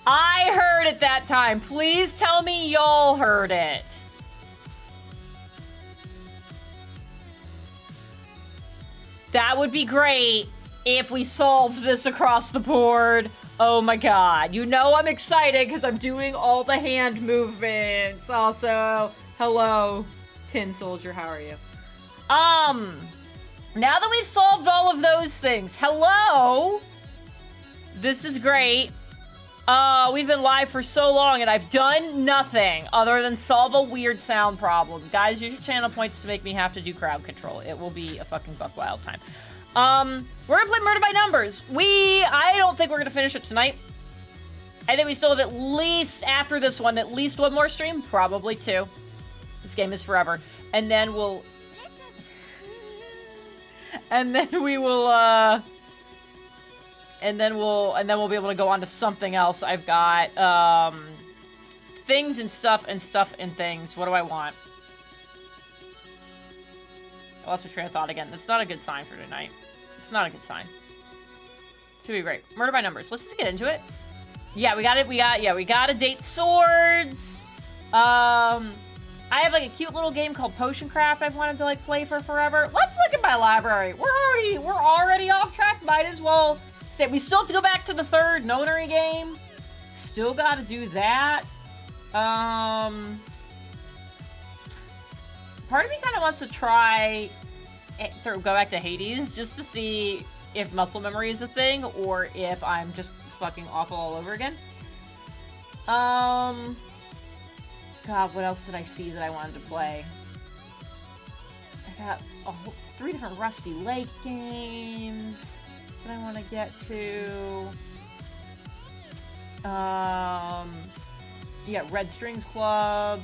I heard it that time. Please tell me y'all heard it. That would be great if we solved this across the board. Oh my god. You know I'm excited because I'm doing all the hand movements. Also, hello, Tin Soldier, how are you? Now that we've solved all of those things, hello! This is great. We've been live for so long and I've done nothing other than solve a weird sound problem. Guys, use your channel points to make me have to do crowd control. It will be a fucking buck wild time. We're gonna play Murder by Numbers. I don't think we're gonna finish it tonight. I think we still have at least, after this one, at least one more stream, probably two. This game is forever. And then we'll... And then we will, and then we'll be able to go on to something else. I've got, things and stuff and things. What do I want? I lost my train of thought again. That's not a good sign for tonight. It's not a good sign. It's gonna be great. Murder by Numbers. Let's just get into it. Yeah, we gotta date swords. I have like a cute little game called Potion Craft I've wanted to like play for forever. Let's look at my library. We're already off track. Might as well stay. We still have to go back to the third notary game. Still gotta do that. Part of me kind of wants to try go back to Hades just to see if muscle memory is a thing or if I'm just fucking awful all over again. God, what else did I see that I wanted to play? I got 3 different Rusty Lake games that I want to get to. Yeah, Red Strings Club.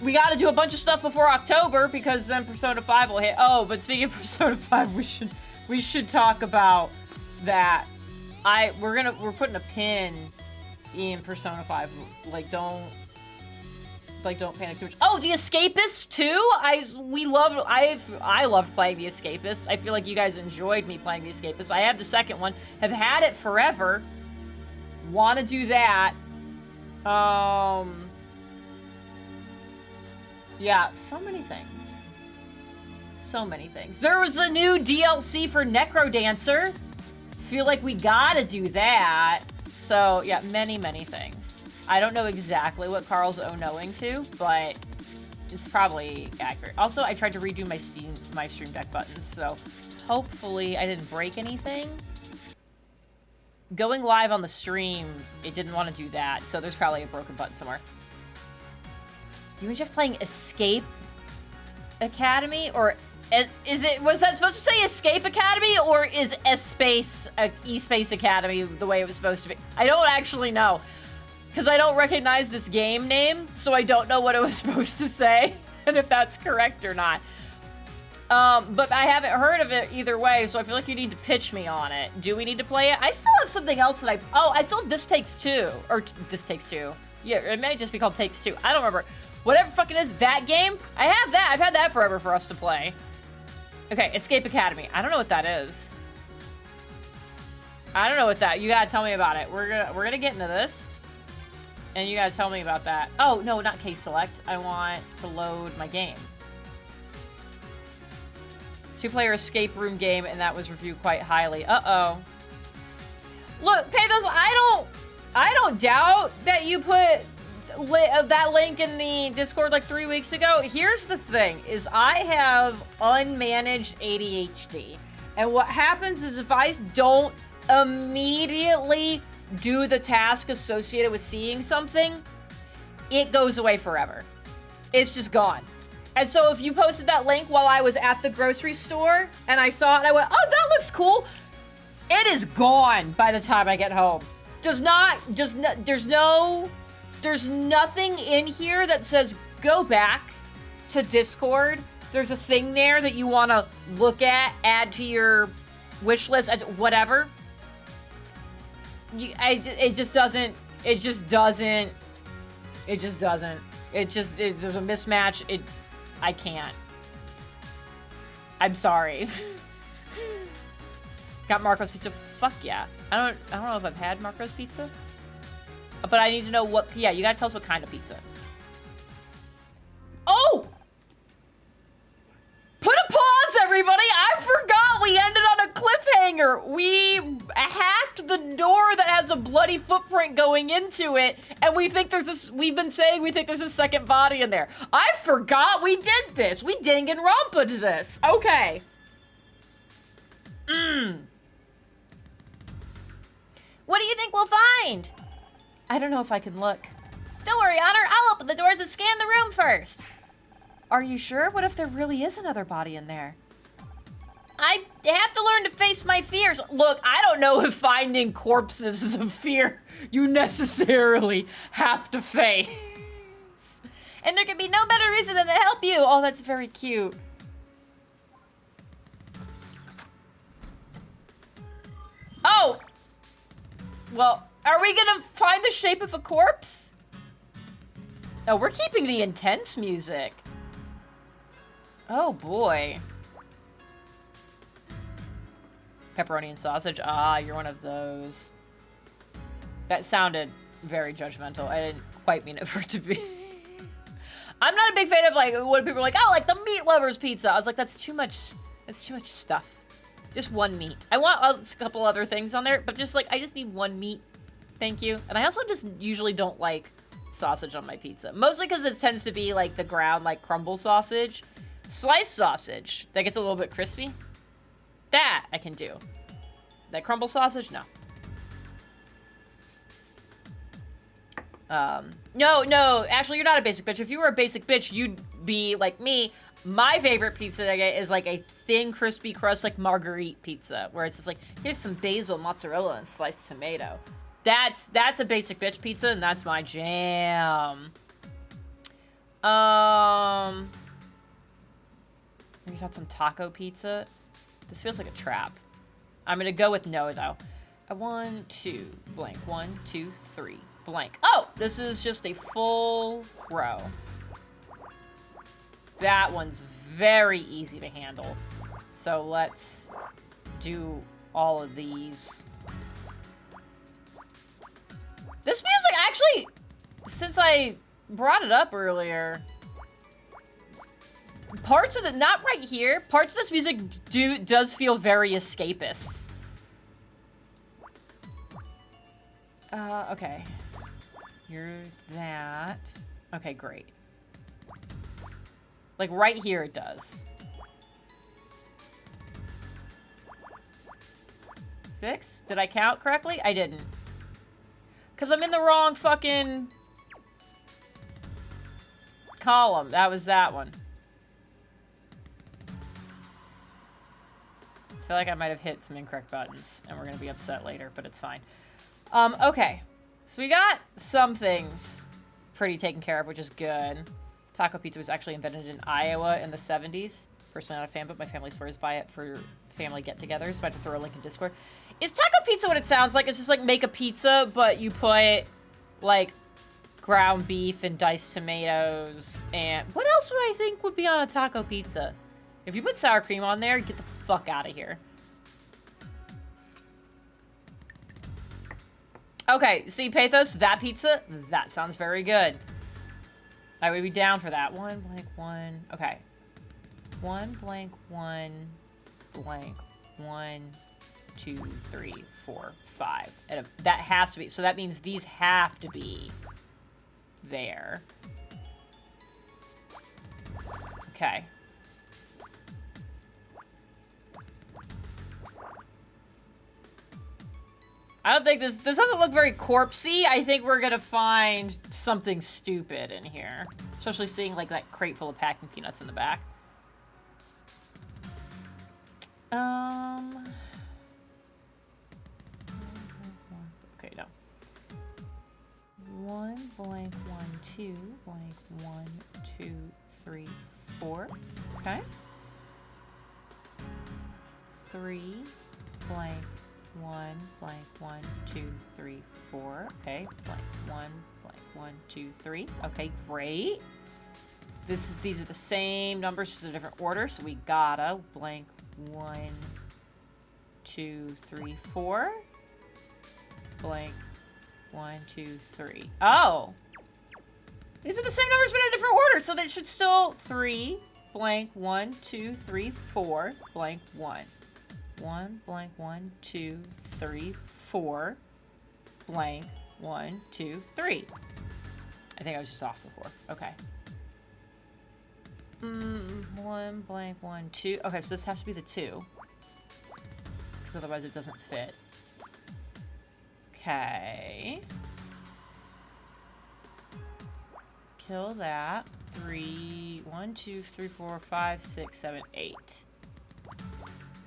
We got to do a bunch of stuff before October because then Persona 5 will hit. Oh, but speaking of Persona 5, we should talk about that. We're putting a pin in Persona 5. Don't panic too much. Oh, The Escapist too? I loved playing The Escapist. I feel like you guys enjoyed me playing The Escapist. I had the second one. Have had it forever. Want to do that. Yeah, so many things. So many things. There was a new DLC for Necrodancer. Feel like we gotta do that. So, yeah, many, many things. I don't know exactly what Carl's knowing to, but it's probably accurate. Also, I tried to redo my Stream Deck buttons, so hopefully I didn't break anything. Going live on the stream, it didn't want to do that, so there's probably a broken button somewhere. You and Jeff playing Escape Academy, or was that supposed to say Escape Academy, or is E-Space Academy the way it was supposed to be? I don't actually know, because I don't recognize this game name, so I don't know what it was supposed to say, and if that's correct or not. But I haven't heard of it either way, so I feel like you need to pitch me on it. Do we need to play it? I still have something else that I still have This Takes Two, or This Takes Two. Yeah, it may just be called Takes Two. I don't remember. Whatever fucking is that game, I have that. I've had that forever for us to play. Okay, Escape Academy. I don't know what that is. I don't know what that. You gotta tell me about it. We're gonna get into this, and you gotta tell me about that. Oh no, not Case Select. I want to load my game. 2-player escape room game, and that was reviewed quite highly. Uh-oh. Look, Pathos, I don't doubt that you put that link in the Discord like 3 weeks ago. Here's the thing, is I have unmanaged ADHD. And what happens is if I don't immediately do the task associated with seeing something, it goes away forever. It's just gone. And so if you posted that link while I was at the grocery store and I saw it and I went, oh, that looks cool, it is gone by the time I get home. There's nothing in here that says go back to Discord. There's a thing there that you want to look at, add to your wish list, whatever. It just doesn't. There's a mismatch. I can't. I'm sorry. Got Marco's Pizza? Fuck yeah. I don't know if I've had Marco's Pizza. But I need to know what, yeah, you gotta tell us what kind of pizza. Oh! Put a pause, everybody! I forgot we ended on a cliffhanger! We hacked the door that has a bloody footprint going into it, and we think there's this, we've been saying we think there's a second body in there. I forgot we did this! We Danganronpa'd this! Okay. What do you think we'll find? I don't know if I can look. Don't worry, Honor, I'll open the doors and scan the room first. Are you sure? What if there really is another body in there? I have to learn to face my fears. Look, I don't know if finding corpses is a fear you necessarily have to face. And there can be no better reason than to help you. Oh, that's very cute. Oh! Well, are we gonna find the shape of a corpse? Oh, we're keeping the intense music. Oh boy. Pepperoni and sausage. Ah, you're one of those. That sounded very judgmental. I didn't quite mean it for it to be. I'm not a big fan of like when people are like, oh, like the meat lovers pizza. I was like, that's too much. That's too much stuff. Just one meat. I want a couple other things on there, but just like, I just need one meat. Thank you. And I also just usually don't like sausage on my pizza. Mostly because it tends to be like the ground, like crumble sausage. Sliced sausage that gets a little bit crispy. That I can do. That crumble sausage, no. No, Ashley, you're not a basic bitch. If you were a basic bitch, you'd be like me. My favorite pizza to get is like a thin, crispy crust, like marguerite pizza, where it's just like, here's some basil, mozzarella, and sliced tomato. That's a basic bitch pizza, and that's my jam. We thought some taco pizza. This feels like a trap. I'm gonna go with no, though. 1, 2, blank. 1, 2, 3, blank. Oh, this is just a full row. That one's very easy to handle. So let's do all of these. This music, actually, since I brought it up earlier, parts of the, not right here, parts of this music does feel very escapist. Okay. You're that. Okay, great. Like, right here it does. 6? Did I count correctly? I didn't. Because I'm in the wrong fucking column. That was that one. I feel like I might have hit some incorrect buttons, and we're going to be upset later, but it's fine. Okay. So we got some things pretty taken care of, which is good. Taco pizza was actually invented in Iowa in the 70s. Personally not a fan, but my family swears by it for family get-togethers. So I have to throw a link in Discord. Is taco pizza what it sounds like? It's just like make a pizza, but you put like ground beef and diced tomatoes and what else would I think would be on a taco pizza? If you put sour cream on there, get the fuck out of here. Okay, see, Pathos, that pizza, that sounds very good. I would be down for that. 1, blank, 1. Okay. 1, blank, 1, blank, 1, 2, 3, 4, 5. And that has to be, so that means these have to be there. Okay. I don't think this doesn't look very corpsey. I think we're gonna find something stupid in here. Especially seeing like that crate full of packing peanuts in the back. Okay, no. 1, blank, 1, 2, blank, 1, 2, 3, 4. Okay. 3, blank, 1, blank, 1, 2, 3, 4. Okay, blank, 1, blank, 1, 2, 3. Okay, great. These are the same numbers, just in a different order. So we gotta blank 1, 2, 3, 4. Blank 1, 2, 3. Oh! These are the same numbers but in a different order, so that should still 3, blank, 1, 2, 3, 4, blank, 1. 1, blank, 1, 2, 3, 4, blank, 1, 2, 3. I think I was just off before. Okay. 1, blank, 1, 2. Okay, so this has to be the 2. Because otherwise it doesn't fit. Okay. Kill that. 3, 1, 2, 3, 4, 5, 6, 7, 8.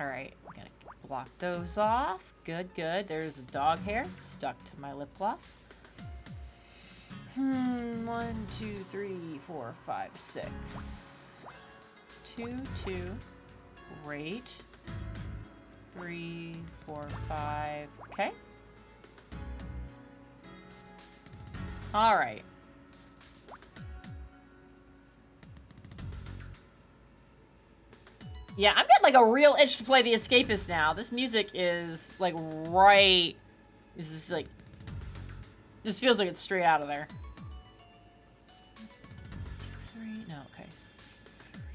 Alright, I'm gonna block those off. Good, good. There's a dog hair stuck to my lip gloss. 1, 2, 3, 4, 5, 6. 2, 2. Great. 3, 4, 5. Okay. Alright. Yeah, I'm getting like a real itch to play The Escapist now. This music is like right. This is like. This feels like it's straight out of there. 2, 3. No, okay.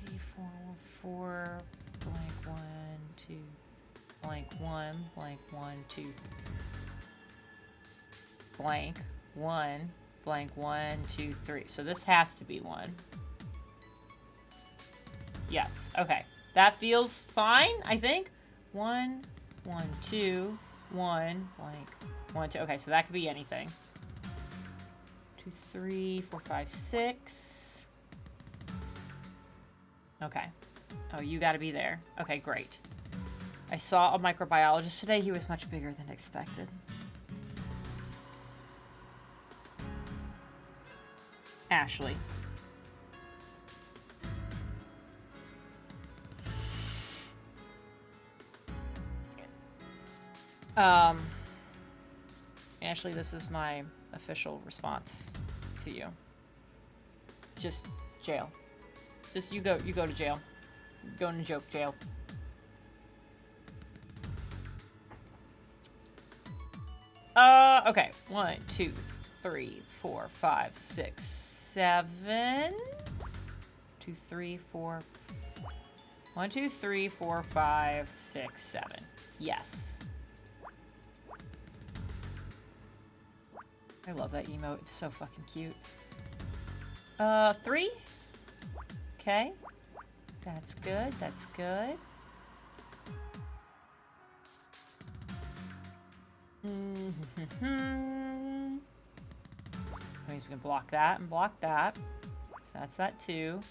3, 4, 4. Blank 1, 2. Blank 1. Blank 1, 2. Blank 1. Blank 1, 2, 3. So this has to be 1. Yes. Okay. That feels fine, I think. 1, 1, 2, 1, blank, 1, 2. Okay, so that could be anything. 2, 3, 4, 5, 6. Okay. Oh, you gotta be there. Okay, great. I saw a microbiologist today. He was much bigger than expected. Ashley. Ashley, this is my official response to you. Just jail. Just you go to jail. Go into joke jail. Okay. 1, 2, 3, 4, 5, 6, 7. 2, 3, 4. 1, 2, 3, 4, 5, 6, 7. Yes. I love that emote. It's so fucking cute. 3. Okay. That's good. That's good. I'm just gonna block that and block that. So that's that 2.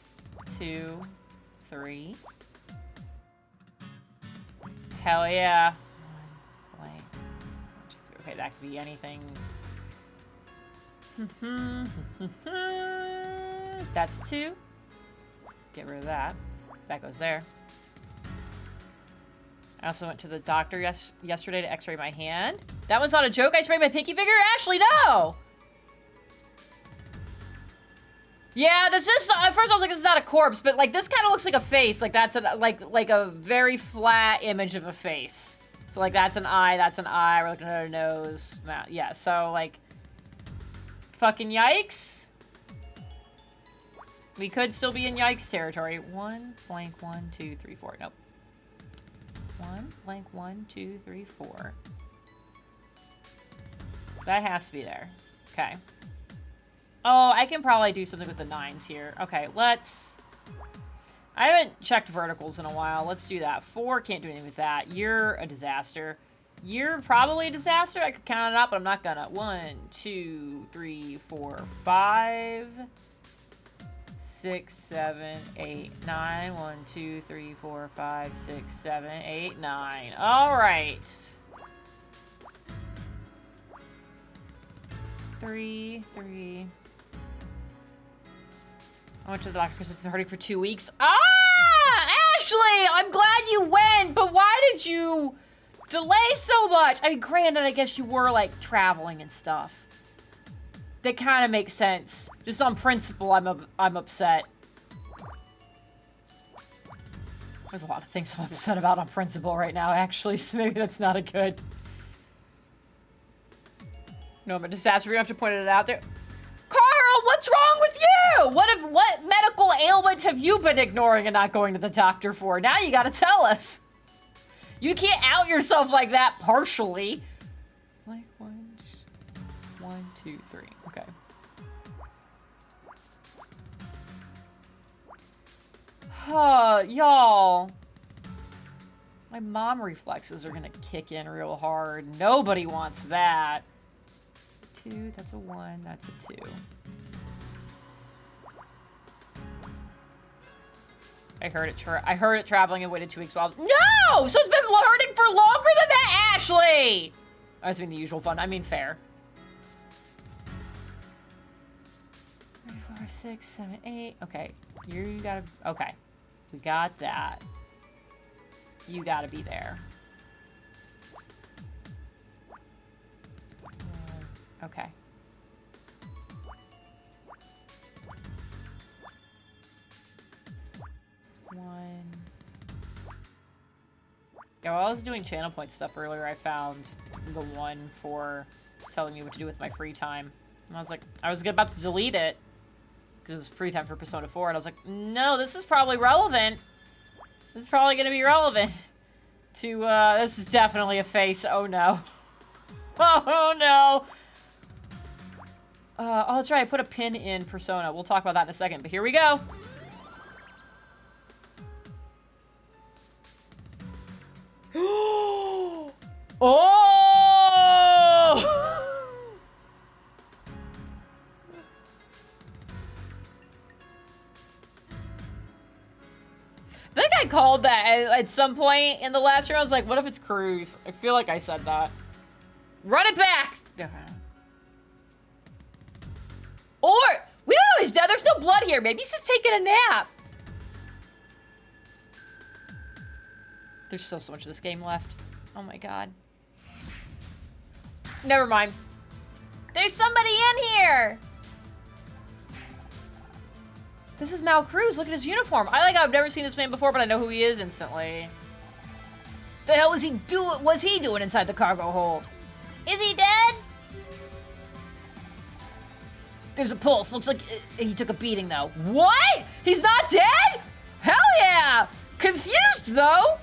2, 3. Hell yeah. 1, blank. 1, 2, 3. Okay, that could be anything. That's 2. Get rid of that. That goes there. I also went to the doctor yesterday to x-ray my hand. That was not a joke. I sprayed my pinky finger. Ashley, no! Yeah, this is. At first I was like, this is not a corpse, but like this kind of looks like a face. Like that's like a very flat image of a face. So like that's an eye. That's an eye. We're looking at her nose. Mouth. Yeah. So like. Fucking yikes. We could still be in yikes territory. 1, blank, 1, 2, 3, 4. Nope. 1, blank, 1, 2, 3, 4. That has to be there. Okay. Oh, I can probably do something with the 9s here. Okay, let's... I haven't checked verticals in a while. Let's do that. 4, can't do anything with that. You're a disaster. You're probably a disaster. I could count it up, but I'm not gonna. 1, 2, 3, 4, 5, 6, 7, 8, 9. 1, 2, 3, 4, 5, 6, 7, 8, 9. All right. 3, 3. I went to the doctor because it's been hurting for 2 weeks. Ah! Ashley! I'm glad you went, but why did you delay so much? I mean, granted, I guess you were, like, traveling and stuff. That kind of makes sense. Just on principle, I'm upset. There's a lot of things I'm upset about on principle right now, actually, so maybe that's not a good... No, I'm a disaster. We don't have to point it out there. Carl, what's wrong with you? What medical ailment have you been ignoring and not going to the doctor for? Now you gotta tell us. You can't out yourself like that partially. Like one, two, three. Okay. Y'all. My mom reflexes are gonna kick in real hard. Nobody wants that. 2, that's a 1, that's a 2. I heard it traveling and waited 2 weeks while I was— No! So it's been hurting for longer than that, Ashley! I was mean the usual fun. I mean fair. 3, 4, 6, 7, 8. Okay. Here you gotta— Okay. We got that. You gotta be there. Okay. One. Yeah, while I was doing channel point stuff earlier, I found the one for telling me what to do with my free time. And I was like, I was about to delete it because it was free time for Persona 4, and I was like, no, this is probably relevant. This is probably gonna be relevant to, this is definitely a face. Oh no. Oh no. Oh, that's right, I put a pin in Persona. We'll talk about that in a second, but here we go. Oh! I think I called that at some point in the last year. I was like, what if it's Cruz? I feel like I said that. Run it back! Or, we don't know he's dead. There's no blood here. Maybe he's just taking a nap. There's still so much of this game left. Oh my god. Never mind. There's somebody in here! This is Mal Cruz. Look at his uniform. I've never seen this man before, but I know who he is instantly. The hell was he doing inside the cargo hold? Is he dead? There's a pulse. Looks like he took a beating, though. What? He's not dead? Hell yeah! Confused, though.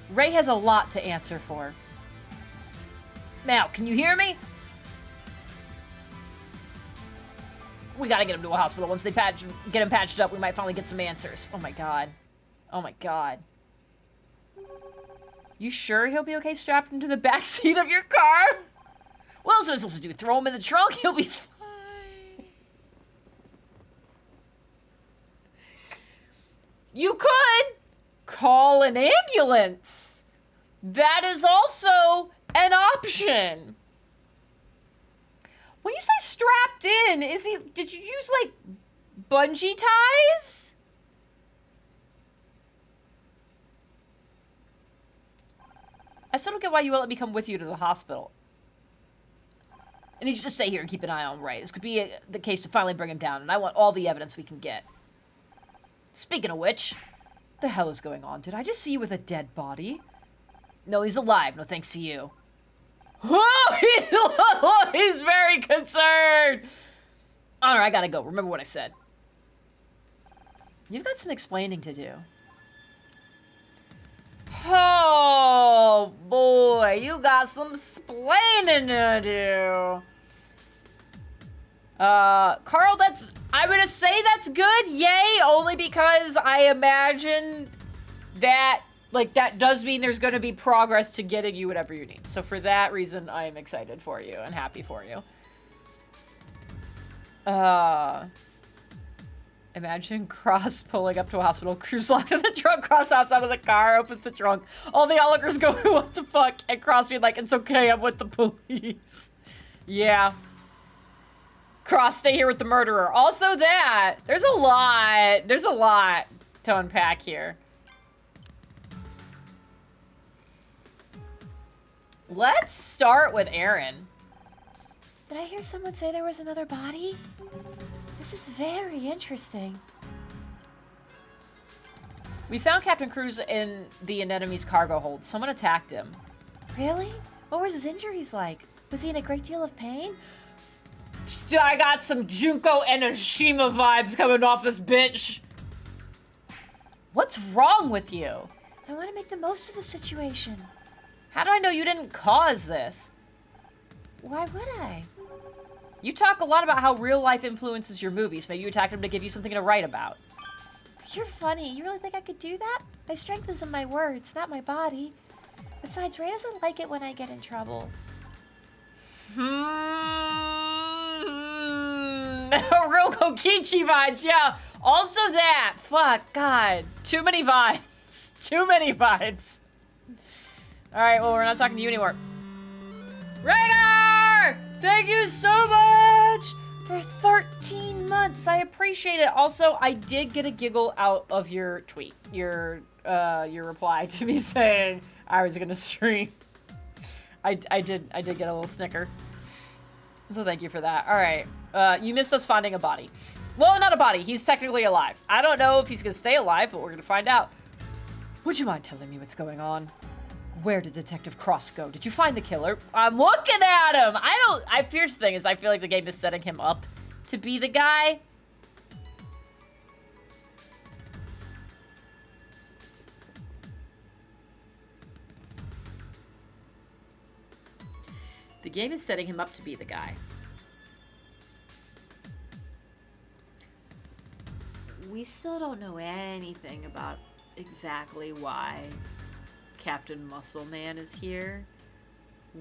Ray has a lot to answer for. Mal, can you hear me? We gotta get him to a hospital. Once they get him patched up, we might finally get some answers. Oh my god. Oh my god. You sure he'll be okay strapped into the back seat of your car? What else am I supposed to do? Throw him in the trunk? He'll be fine. You could call an ambulance. That is also an option. When you say strapped in, did you use, like, bungee ties? I still don't get why you won't let me come with you to the hospital. I need you to stay here and keep an eye on Ray. This could be the case to finally bring him down, and I want all the evidence we can get. Speaking of which, the hell is going on? Did I just see you with a dead body? No, he's alive. No thanks to you. Oh, he's very concerned. Honor, I gotta go. Remember what I said. You've got some explaining to do. Oh, boy. You got some explaining to do. Carl, I'm gonna say that's good. Yay, only because I imagine that, like, that does mean there's gonna be progress to getting you whatever you need. So for that reason, I am excited for you and happy for you. Imagine Cross pulling up to a hospital, Cruz locked in the trunk, Cross hops out of the car, opens the trunk. All the onlookers go, what the fuck? And Cross being like, it's okay, I'm with the police. Yeah. Cross, stay here with the murderer. Also that, there's a lot to unpack here. Let's start with Aaron. Did I hear someone say there was another body? This is very interesting. We found Captain Cruz in the anemone's cargo hold. Someone attacked him. Really? What was his injuries like? Was he in a great deal of pain? I got some Junko Enoshima vibes coming off this bitch. What's wrong with you? I want to make the most of the situation. How do I know you didn't cause this? Why would I? You talk a lot about how real life influences your movies. Maybe you attacked him to give you something to write about. You're funny. You really think I could do that? My strength is in my words, not my body. Besides, Ray doesn't like it when I get in trouble. Real Kokichi vibes, yeah. Also that. Fuck, God. Too many vibes. Too many vibes. Alright, well, we're not talking to you anymore. Rhaegar! Thank you so much for 13 months. I appreciate it. Also, I did get a giggle out of your tweet. Your reply to me saying I was gonna stream. I did get a little snicker. So thank you for that. Alright. You missed us finding a body. Well, not a body. He's technically alive. I don't know if he's gonna stay alive, but we're gonna find out. Would you mind telling me what's going on? Where did Detective Cross go? Did you find the killer? I'm looking at him! Fierce thing is I feel like the game is setting him up to be the guy. The game is setting him up to be the guy. We still don't know anything about exactly why Captain Muscle Man is here.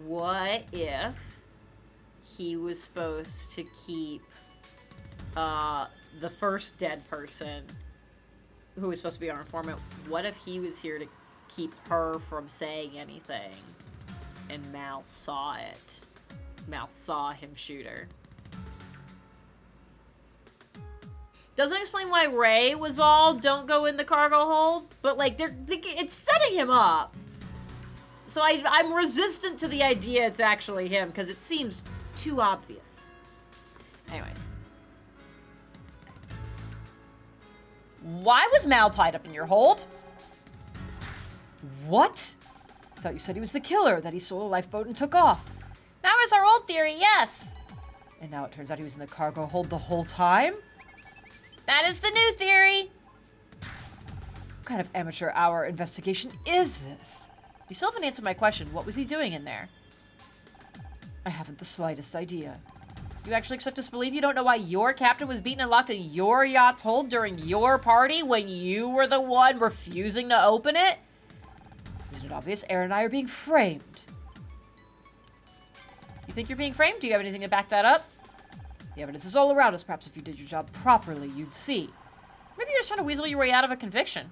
What if he was supposed to keep the first dead person who was supposed to be our informant? What if he was here to keep her from saying anything and Mal saw it? Mal saw him shoot her. Doesn't explain why Ray was all don't go in the cargo hold, but like it's setting him up. So I'm resistant to the idea it's actually him because it seems too obvious. Anyways. Why was Mal tied up in your hold? What? I thought you said he was the killer, that he stole a lifeboat and took off. That was our old theory, yes. And now it turns out he was in the cargo hold the whole time? That is the new theory. What kind of amateur hour investigation is this? You still haven't answered my question. What was he doing in there? I haven't the slightest idea. You actually expect us to believe you don't know why your captain was beaten and locked in your yacht's hold during your party when you were the one refusing to open it? Isn't it obvious Aaron and I are being framed? You think you're being framed? Do you have anything to back that up? The evidence is all around us. Perhaps if you did your job properly, you'd see. Maybe you're just trying to weasel your way out of a conviction.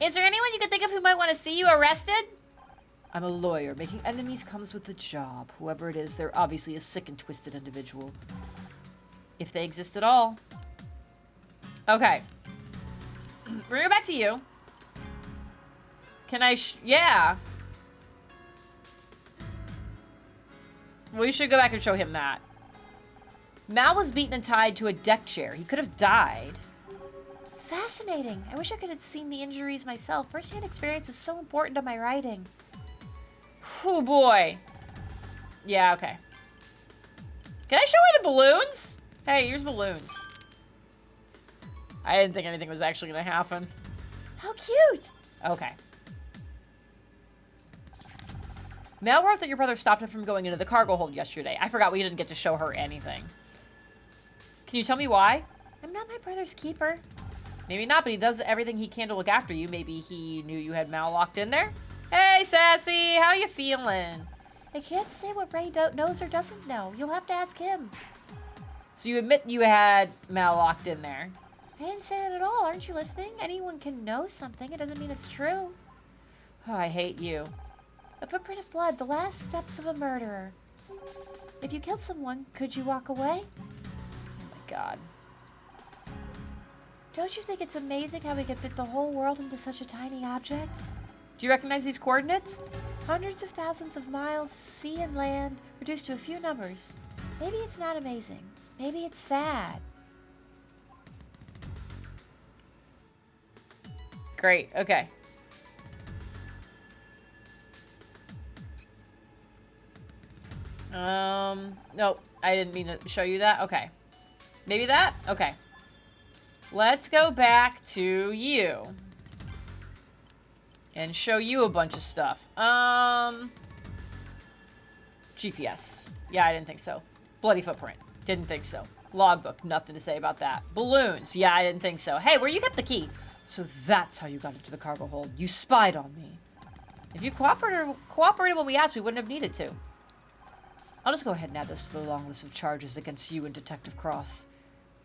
Is there anyone you could think of who might want to see you arrested? I'm a lawyer. Making enemies comes with the job. Whoever it is, they're obviously a sick and twisted individual. If they exist at all. Okay. We're gonna go back to you. Can I yeah. We should go back and show him that. Mal was beaten and tied to a deck chair. He could have died. Fascinating. I wish I could have seen the injuries myself. First-hand experience is so important to my writing. Oh boy. Yeah, okay. Can I show her the balloons? Hey, here's balloons. I didn't think anything was actually gonna happen. How cute. Okay. Mel wrote that your brother stopped him from going into the cargo hold yesterday. I forgot we didn't get to show her anything. Can you tell me why? I'm not my brother's keeper. Maybe not, but he does everything he can to look after you. Maybe he knew you had Mal locked in there? Hey, Sassy, how you feeling? I can't say what Ray knows or doesn't know. You'll have to ask him. So you admit you had Mal locked in there? I didn't say that at all. Aren't you listening? Anyone can know something. It doesn't mean it's true. Oh, I hate you. A footprint of blood, the last steps of a murderer. If you killed someone, could you walk away? Oh my god. Don't you think it's amazing how we can fit the whole world into such a tiny object? Do you recognize these coordinates? Hundreds of thousands of miles of sea and land reduced to a few numbers. Maybe it's not amazing. Maybe it's sad. Great, okay. Nope. I didn't mean to show you that. Okay. Maybe that? Okay. Let's go back to you. And show you a bunch of stuff. GPS. Yeah, I didn't think so. Bloody footprint. Didn't think so. Logbook. Nothing to say about that. Balloons. Yeah, I didn't think so. Hey, where you kept the key? So that's how you got into the cargo hold. You spied on me. If you cooperated when we asked, we wouldn't have needed to. I'll just go ahead and add this to the long list of charges against you and Detective Cross.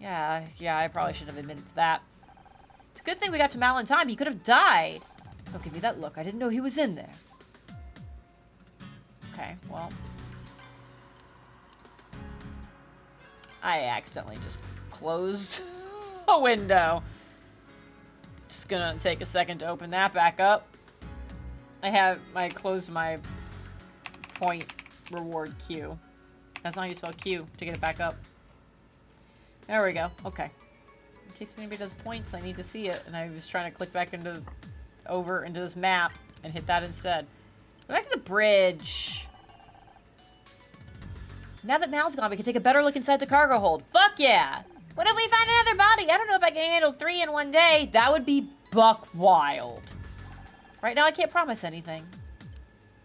Yeah, I probably should have admitted to that. It's a good thing we got to Mal in time. He could have died. Don't give me that look. I didn't know he was in there. Okay, well. I accidentally just closed a window. Just gonna take a second to open that back up. I closed my point reward queue. That's not how you spell Q to get it back up. There we go. Okay. In case anybody does points, I need to see it. And I was trying to click back over into this map and hit that instead. Go back to the bridge. Now that Mal's gone, we can take a better look inside the cargo hold. Fuck yeah! What if we find another body? I don't know if I can handle 3 in one day. That would be buck wild. Right now, I can't promise anything.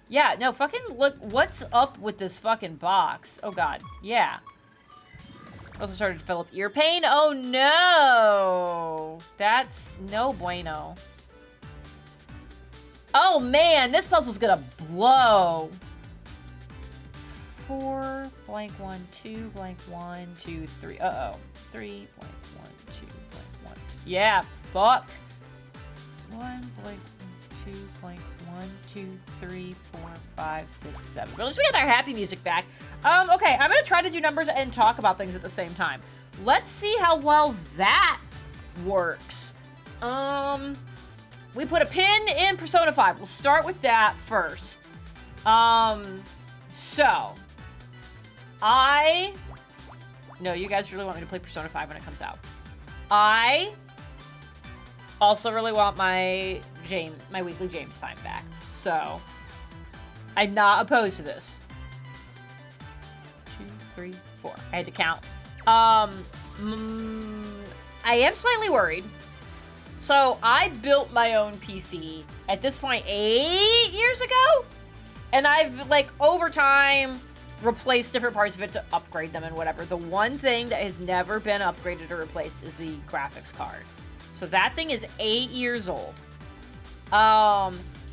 Yeah, no, fucking look. What's up with this fucking box? Oh, God. Yeah. Also started to develop ear pain. Oh, no. That's no bueno. Oh, man. This puzzle's gonna blow. 4, blank 1, 2, blank 1, 2, 3. Uh-oh. 3, blank 1, 2, blank 1, 2. Yeah, fuck. 1, blank 2, blank 1, 2, 3, 4, 5, 6, 7. Well, at least we had our happy music back. Okay, I'm gonna try to do numbers and talk about things at the same time. Let's see how well that works. We put a pin in Persona 5. We'll start with that first. No, you guys really want me to play Persona 5 when it comes out. I also really want my weekly James time back. So, I'm not opposed to this. 2, 3, 4. I had to count. I am slightly worried. So, I built my own PC at this point 8 years ago. And I've, like, over time, replaced different parts of it to upgrade them and whatever. The one thing that has never been upgraded or replaced is the graphics card. So that thing is 8 years old.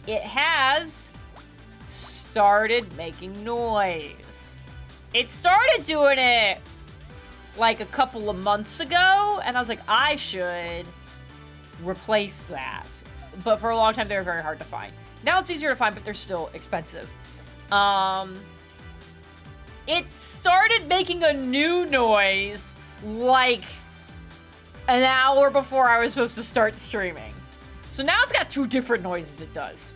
It has started making noise. It started doing it like a couple of months ago, and I was like, I should replace that. But for a long time, they were very hard to find. Now it's easier to find, but they're still expensive. It started making a new noise like an hour before I was supposed to start streaming. So now it's got 2 different noises it does.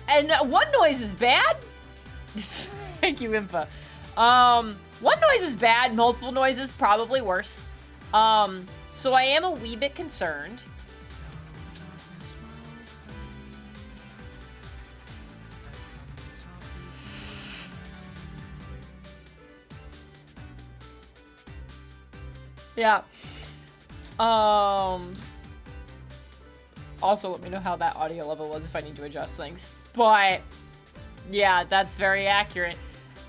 And one noise is bad. Thank you, Impa. One noise is bad, multiple noises probably worse. So I am a wee bit concerned. Yeah. Also, let me know how that audio level was if I need to adjust things. But, yeah, that's very accurate.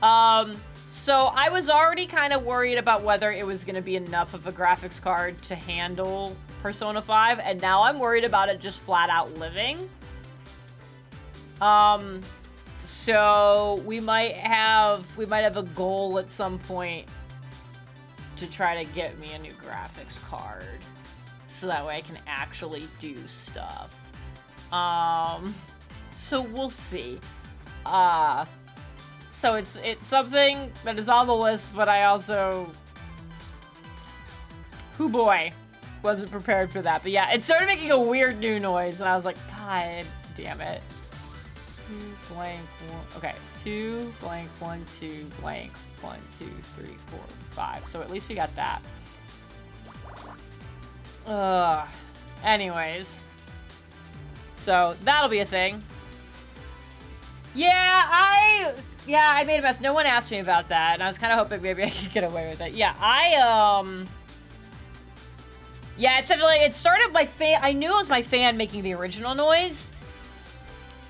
So I was already kind of worried about whether it was going to be enough of a graphics card to handle Persona 5, and now I'm worried about it just flat out living. So we might have a goal at some point to try to get me a new graphics card so that way I can actually do stuff. So we'll see. So it's something that is on the list, but I also, hoo boy, wasn't prepared for that. But yeah, it started making a weird new noise, and I was like, God damn it. 2 blank 1. Okay, 2 blank 1 2 blank 1 2 3 4 5. So at least we got that. Anyways, so that'll be a thing. Yeah, I made a mess. No one asked me about that, and I was kind of hoping maybe I could get away with it. Yeah, yeah, it's definitely, it started by fan. I knew it was my fan making the original noise.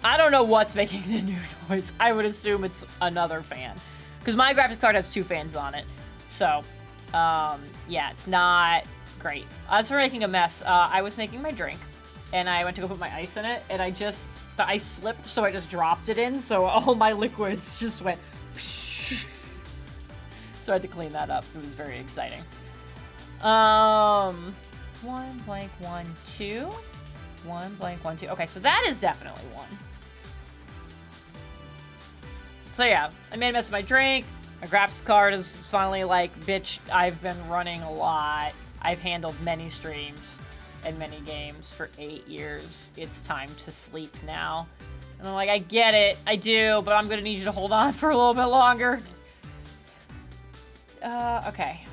I don't know what's making the new noise. I would assume it's another fan. Because my graphics card has 2 fans on it. So, yeah, it's not great. As for making a mess, I was making my drink. And I went to go put my ice in it. And the ice slipped, so I just dropped it in. So all my liquids just went... So I had to clean that up. It was very exciting. 1 blank 1 2. 1 blank 1 2. Okay, so that is definitely 1. So yeah, I made a mess of my drink. My graphics card is finally like, bitch, I've been running a lot. I've handled many streams and many games for 8 years. It's time to sleep now. And I'm like, I get it, I do, but I'm gonna need you to hold on for a little bit longer. Okay.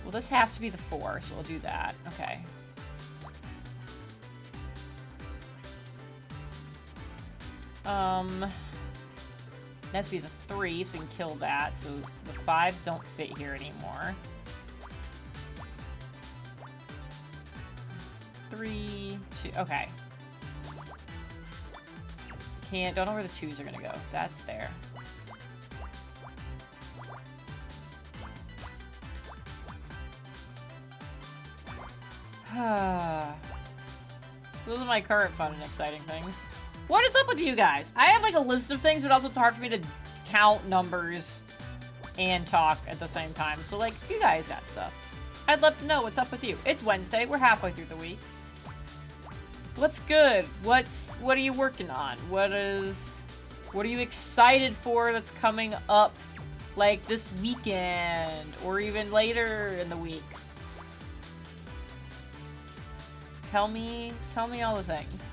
Well, this has to be the 4, so we'll do that. Okay. It has to be the 3, so we can kill that. So the 5s don't fit here anymore. 3, 2, okay. Don't know where the 2s are gonna go. That's there. So those are my current fun and exciting things. What is up with you guys? I have like a list of things, but also it's hard for me to count numbers and talk at the same time. So like, if you guys got stuff, I'd love to know what's up with you. It's Wednesday. We're halfway through the week. What's good? What are you working on? What are you excited for that's coming up like this weekend or even later in the week? Tell me all the things.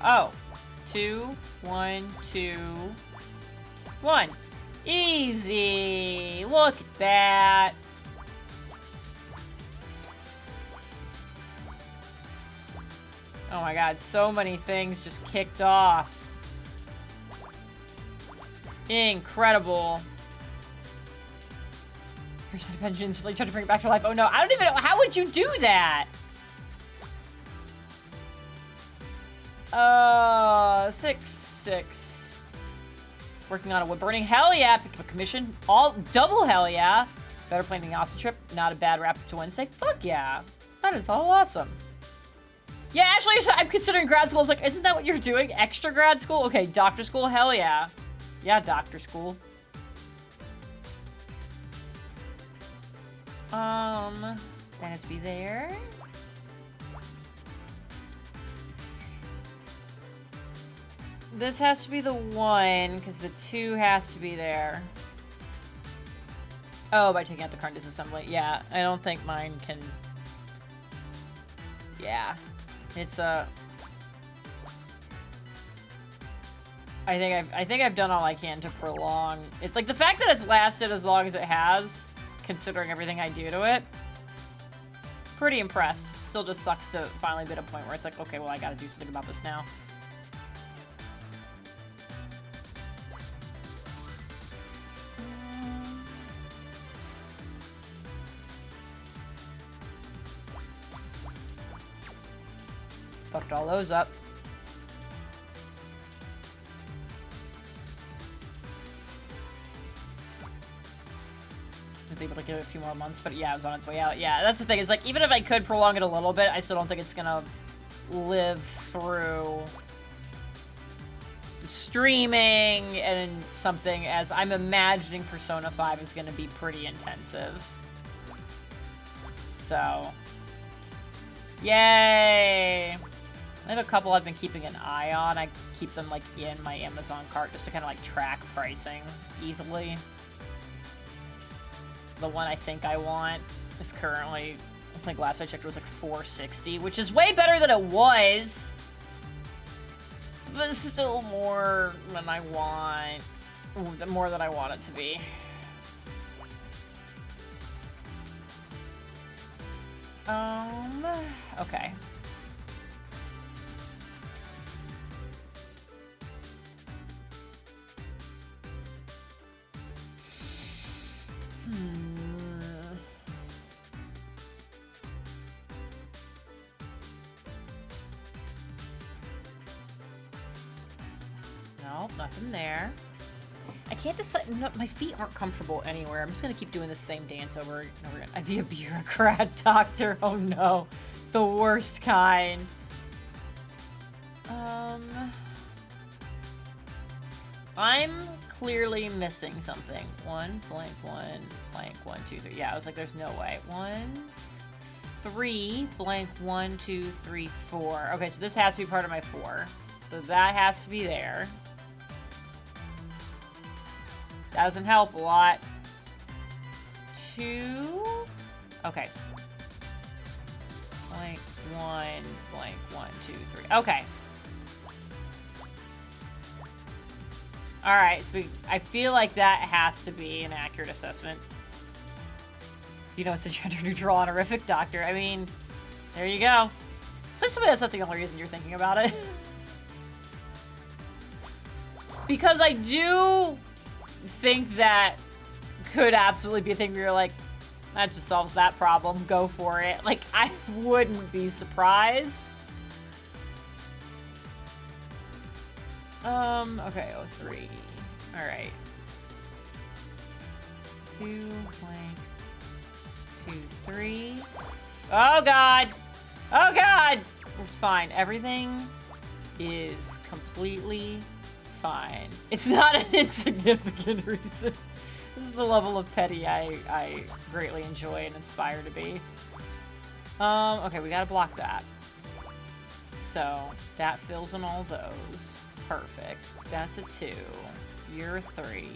Oh. 2, 1, 2, 1. Easy. Look at that. Oh my god, so many things just kicked off. Incredible. Here's the pension instantly trying to bring it back to life. Oh no, I don't even know. How would you do that? 6, 6. Working on a wood burning. Hell yeah. Picked up a commission. All double hell yeah. Better playing the Austin trip. Not a bad wrap up to Wednesday. Fuck yeah. That is all awesome. Yeah, actually, I'm considering grad school. It's like, isn't that what you're doing? Extra grad school? Okay, doctor school. Hell yeah. Yeah, doctor school. That has to be there. This has to be the 1, because the 2 has to be there. Oh, by taking out the current disassembly. Yeah, I don't think mine can... Yeah. It's a... I think I've done all I can to prolong... It's like, the fact that it's lasted as long as it has, considering everything I do to it, pretty impressed. Still just sucks to finally be at a point where it's like, okay, well, I gotta do something about this now. Fucked all those up. Was able to give it a few more months, but yeah, it was on its way out. Yeah, that's the thing. Is like, even if I could prolong it a little bit, I still don't think it's gonna live through the streaming and something, as I'm imagining Persona 5 is gonna be pretty intensive. So, yay! I have a couple I've been keeping an eye on. I keep them like in my Amazon cart just to kind of like track pricing easily. The one I think I want is currently, I think last I checked it was like $460, which is way better than it was. But it's still more than I want. More than I want it to be. Okay. Nope, nothing there. I can't decide. No, my feet aren't comfortable anywhere. I'm just gonna keep doing the same dance over and over again. I'd be a bureaucrat doctor. Oh no. The worst kind. I'm clearly missing something. 1, blank, 1, blank, 1, 2, 3. Yeah, I was like, there's no way. 1, 3, blank, 1, 2, 3, 4. Okay, so this has to be part of my 4. So that has to be there. That doesn't help a lot. 2. Okay. So blank, 1, blank, 1, 2, 3. Okay. Alright, so I feel like that has to be an accurate assessment. You know, it's a gender-neutral honorific doctor. I mean, there you go. Please tell me that's not the only reason you're thinking about it. Because I do think that could absolutely be a thing where you're like, that just solves that problem. Go for it. Like, I wouldn't be surprised. Okay, 03. Alright. 2, blank. 2, 3. Oh god! Oh god! It's fine. Everything is completely fine. It's not an insignificant reason. This is the level of petty I greatly enjoy and aspire to be. Okay, we gotta block that. So, that fills in all those. Perfect. That's a 2. You're 3.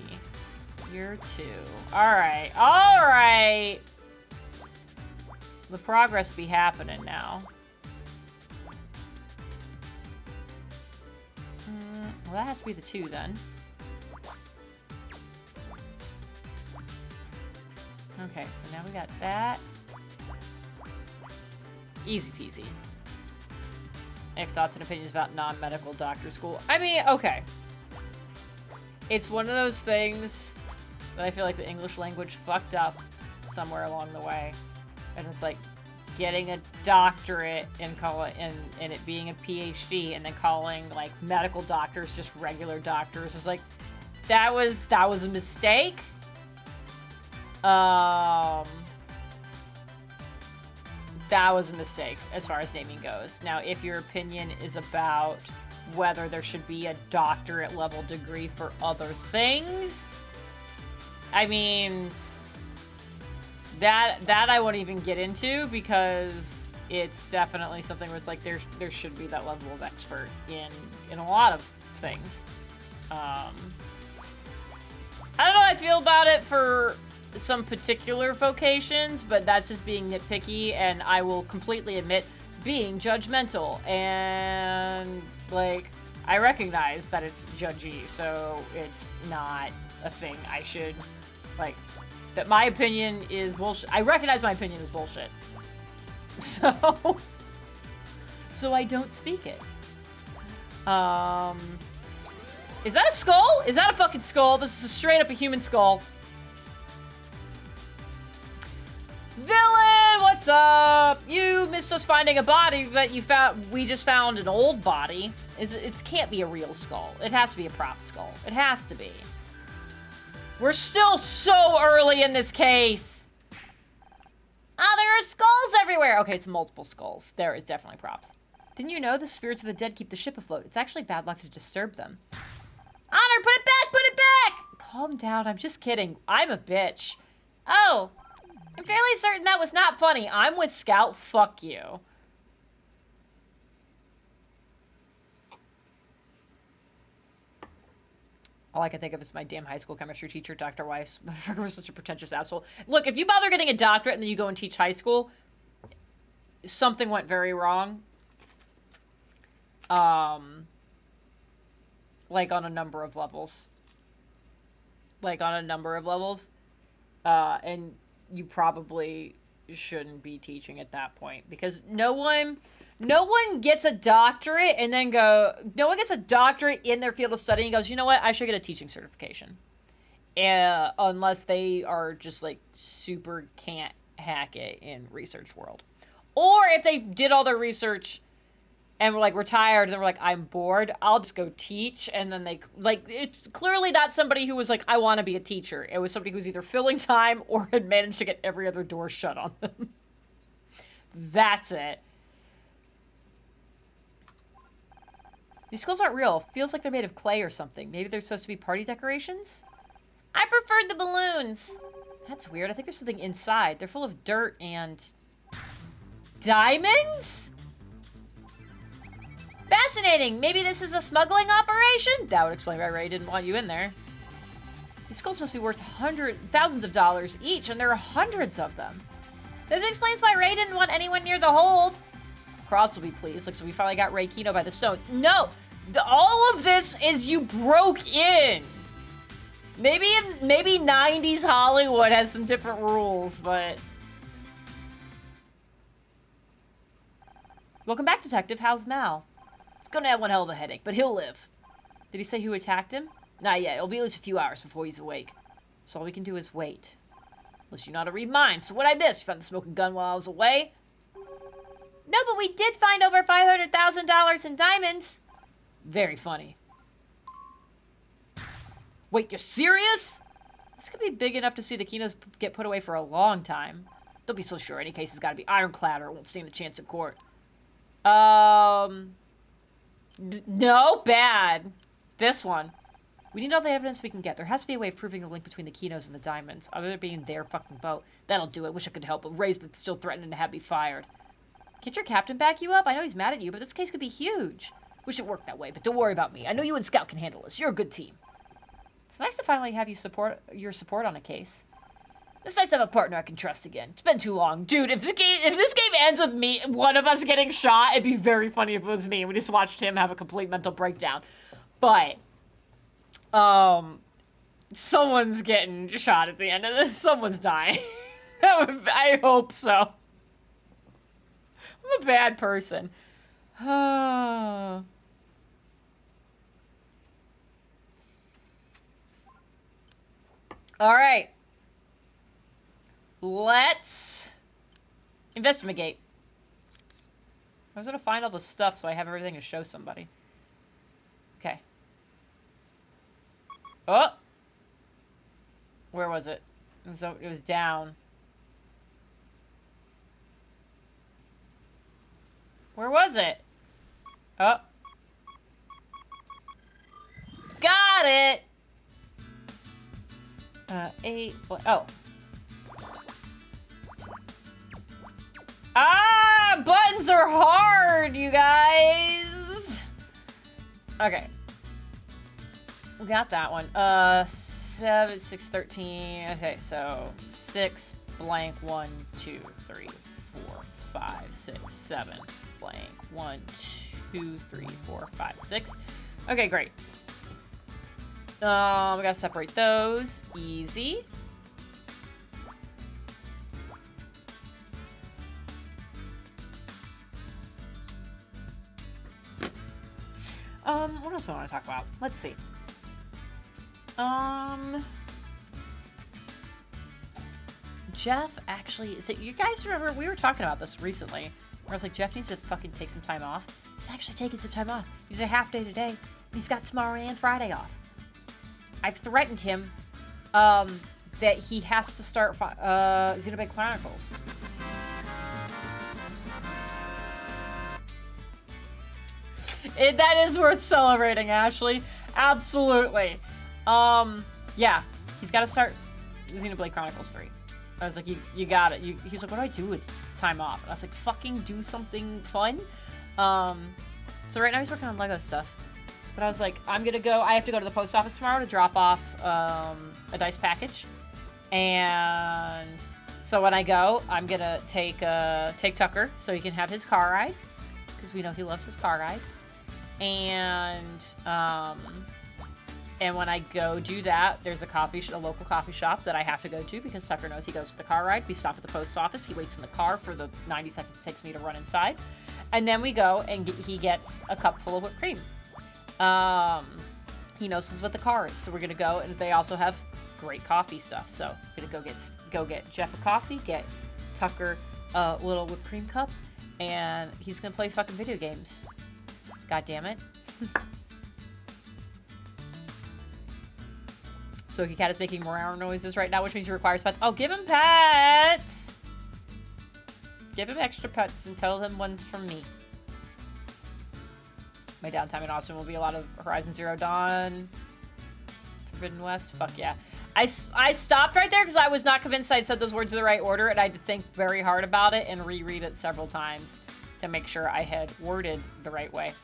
You're 2. Alright. Alright! The progress be happening now. Well, that has to be the 2 then. Okay, so now we got that. Easy peasy. I have thoughts and opinions about non-medical doctor school. I mean, okay. It's one of those things that I feel like the English language fucked up somewhere along the way. And it's like getting a doctorate and it being a PhD and then calling like medical doctors just regular doctors. It's like that was a mistake. That was a mistake as far as naming goes. Now, if your opinion is about whether there should be a doctorate level degree for other things, I mean, that I won't even get into because it's definitely something where it's like there should be that level of expert in a lot of things. I don't know how I feel about it for some particular vocations, but that's just being nitpicky, and I will completely admit being judgmental. And like, I recognize that it's judgy, so it's not a thing I should like. That my opinion is bullshit. I recognize my opinion is bullshit, so I don't speak it. Is that a skull? Is that a fucking skull? This is straight up a human skull. Villain, what's up? You missed us finding a body, but we just found an old body. It can't be a real skull. It has to be a prop skull. It has to be. We're still so early in this case. Ah, there are skulls everywhere. Okay, it's multiple skulls. There is definitely props. Didn't you know the spirits of the dead keep the ship afloat? It's actually bad luck to disturb them. Honor, put it back, put it back! Calm down, I'm just kidding. I'm a bitch. Oh. I'm fairly certain that was not funny. I'm with Scout. Fuck you. All I can think of is my damn high school chemistry teacher, Dr. Weiss. Motherfucker was such a pretentious asshole. Look, if you bother getting a doctorate and then you go and teach high school, something went very wrong. Like on a number of levels. And you probably shouldn't be teaching at that point, because no one gets a doctorate and then no one gets a doctorate in their field of study and goes, you know what, I should get a teaching certification. Unless they are just like super can't hack it in research world. Or if they did all their research and were like retired and they were like, I'm bored, I'll just go teach. And then they like, it's clearly not somebody who was like, I want to be a teacher. It was somebody who was either filling time or had managed to get every other door shut on them. That's it. These skulls aren't real. Feels like they're made of clay or something. Maybe they're supposed to be party decorations? I preferred the balloons. That's weird. I think there's something inside. They're full of dirt and diamonds? Fascinating. Maybe this is a smuggling operation? That would explain why Ray didn't want you in there. These skulls must be worth thousands of dollars each, and there are hundreds of them. This explains why Ray didn't want anyone near the hold. Cross will be pleased. Like, so we finally got Ray Kino by the stones. No! All of this is you broke in. Maybe 90s Hollywood has some different rules, but... Welcome back, Detective. How's Mal? He's gonna have one hell of a headache, but he'll live. Did he say who attacked him? Not yet. It'll be at least a few hours before he's awake. So all we can do is wait. Unless you know how to read minds. So what I missed? You found the smoking gun while I was away? No, but we did find over $500,000 in diamonds. Very funny. Wait, you're serious? This could be big enough to see the Kinos get put away for a long time. Don't be so sure. Any case has got to be ironclad or it won't stand a chance in court. No, bad. This one. We need all the evidence we can get. There has to be a way of proving the link between the Kinos and the diamonds, other than being their fucking boat. That'll do it. Wish I could help, but Ray's still threatening to have me fired. Can't your captain back you up? I know he's mad at you, but this case could be huge. Wish it worked that way, but don't worry about me. I know you and Scout can handle this. You're a good team. It's nice to finally have your support on a case. It's nice to have a partner I can trust again. It's been too long. Dude, if this game ends with one of us getting shot, it'd be very funny if it was me. We just watched him have a complete mental breakdown. But, someone's getting shot at the end of this. Someone's dying. I hope so. I'm a bad person. All right. Let's investigate. I was gonna find all the stuff so I have everything to show somebody. Okay. Oh! Where was it? It was down. Where was it? Oh. Got it! 8... Oh. Ah! Buttons are hard, you guys! Okay. We got that one. 7, 6, 13. Okay, so 6, blank, 1, 2, 3, 4, 5, 6, 7, blank, 1, 2, 3, 4, 5, 6. Okay, great. We gotta separate those. Easy. What else do I want to talk about? Let's see. Jeff actually, so you guys remember, we were talking about this recently, where I was like, Jeff needs to fucking take some time off. He's actually taking some time off. He's a half day today, and he's got tomorrow and Friday off. I've threatened him, that he has to start, Xenoblade Chronicles. That is worth celebrating, Ashley. Absolutely. Yeah. He's got to start Xenoblade Chronicles 3. I was like, you got it. He's like, what do I do with time off? And I was like, fucking do something fun. So right now he's working on Lego stuff. But I was like, I have to go to the post office tomorrow to drop off, a dice package. And so when I go, I'm gonna take Tucker so he can have his car ride. Because we know he loves his car rides. And And when I go do that, there's a local coffee shop that I have to go to because Tucker knows he goes for the car ride. We stop at the post office. He waits in the car for the 90 seconds it takes me to run inside. And then we go and he gets a cup full of whipped cream. He knows this is what the car is. So we're going to go, and they also have great coffee stuff. So we're going to go get Jeff a coffee, get Tucker a little whipped cream cup, and he's going to play fucking video games. God damn it. Smoky Cat is making more noises right now, which means he requires pets. Oh, give him pets! Give him extra pets and tell him one's from me. My downtime in Austin will be a lot of Horizon Zero Dawn, Forbidden West. Fuck yeah. I stopped right there because I was not convinced I'd said those words in the right order, and I had to think very hard about it and reread it several times to make sure I had worded the right way.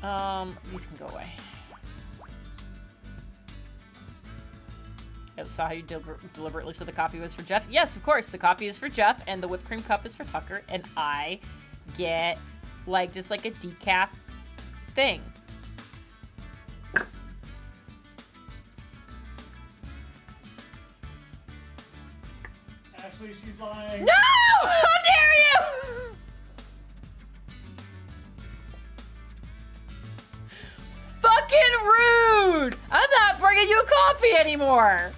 These can go away. I saw how you deliberately said the coffee was for Jeff. Yes, of course, the coffee is for Jeff, and the whipped cream cup is for Tucker, and I get, like, just like a decaf thing. Ashley, she's lying. No! How dare you! Fucking rude! I'm not bringing you coffee anymore!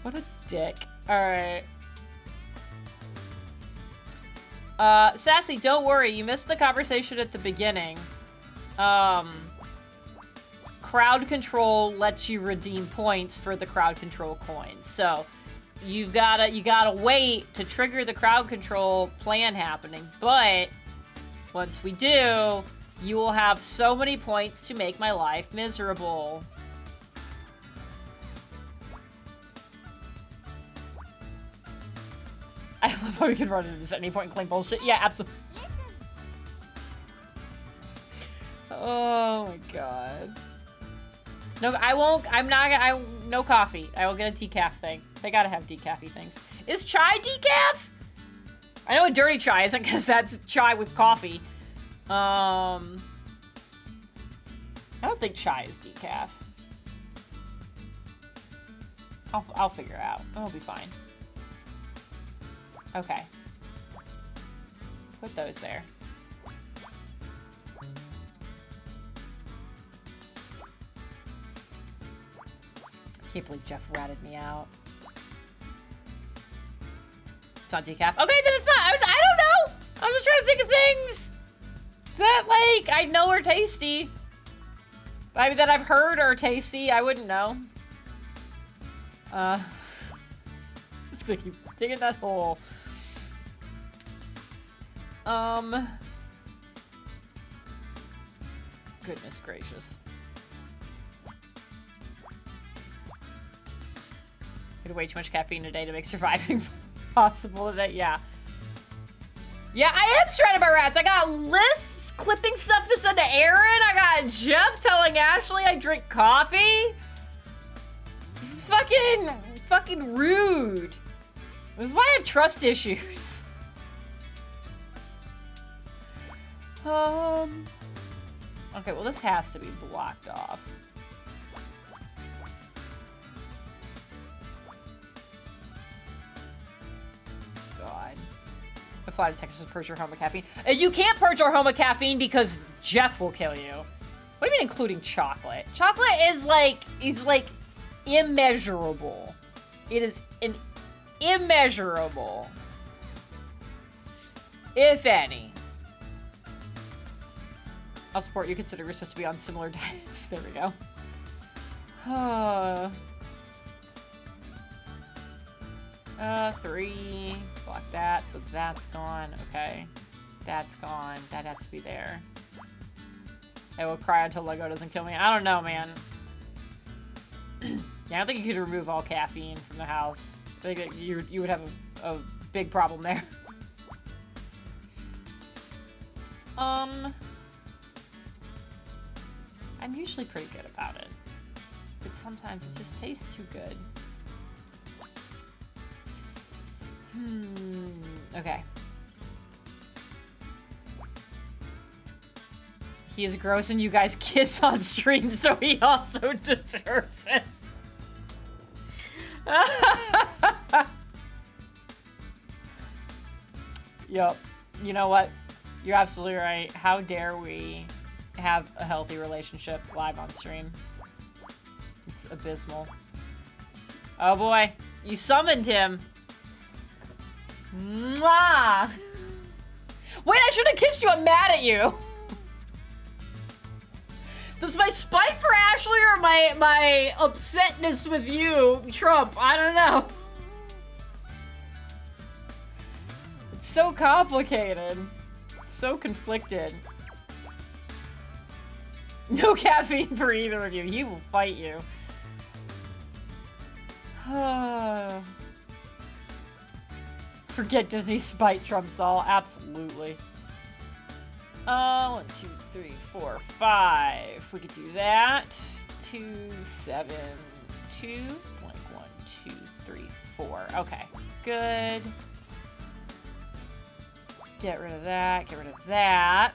What a dick. Alright. Sassy, don't worry. You missed the conversation at the beginning. Crowd control lets you redeem points for the crowd control coins. So, you gotta wait to trigger the crowd control plan happening. But, once we do, you will have so many points to make my life miserable. I love how we can run into this at any point and claim bullshit. Yeah, absolutely. Oh my god. No, I won't. No coffee. I will get a decaf thing. They gotta have decaf-y things. Is chai decaf? I know a dirty chai isn't because that's chai with coffee. I don't think chai is decaf. I'll figure it out. It'll be fine. Okay. Put those there. Can't believe Jeff ratted me out. It's not decaf. Okay, then it's not. I don't know. I was just trying to think of things that, like, I know are tasty. I mean, that I've heard are tasty. I wouldn't know. Just gonna keep digging that hole. Goodness gracious. I had way too much caffeine today to make surviving possible today. Yeah. Yeah, I am surrounded by rats. I got lists clipping stuff to send to Aaron. I got Jeff telling Ashley I drink coffee. This is fucking rude. This is why I have trust issues. Okay, well, this has to be blocked off. God. The flight to Texas to purge your home of caffeine. You can't purge your home of caffeine because Jeff will kill you. What do you mean including chocolate? Chocolate is like, it's like immeasurable. It is an immeasurable, if any. I'll support you, consider we're supposed to be on similar diets. There we go. Three. Block that, so that's gone. Okay. That's gone. That has to be there. I will cry until Lego doesn't kill me. I don't know, man. Yeah, I don't think you could remove all caffeine from the house. I think that you would have a big problem there. I'm usually pretty good about it, but sometimes it just tastes too good. Okay. He is gross and you guys kiss on stream, so he also deserves it. Yup. You know what? You're absolutely right. How dare we have a healthy relationship live on stream? It's abysmal. Oh boy. You summoned him. Mwah! Wait, I should have kissed you. I'm mad at you. Does my spite for Ashley or my upsetness with you trump? I don't know. It's so complicated. It's so conflicted. No caffeine for either of you. He will fight you. Forget Disney's spite trumps all. Absolutely. 1, 2, 3, 4, 5. We could do that. 2, 7, 2. Blank 1, 2, 3, 4. Okay, good. Get rid of that. Get rid of that.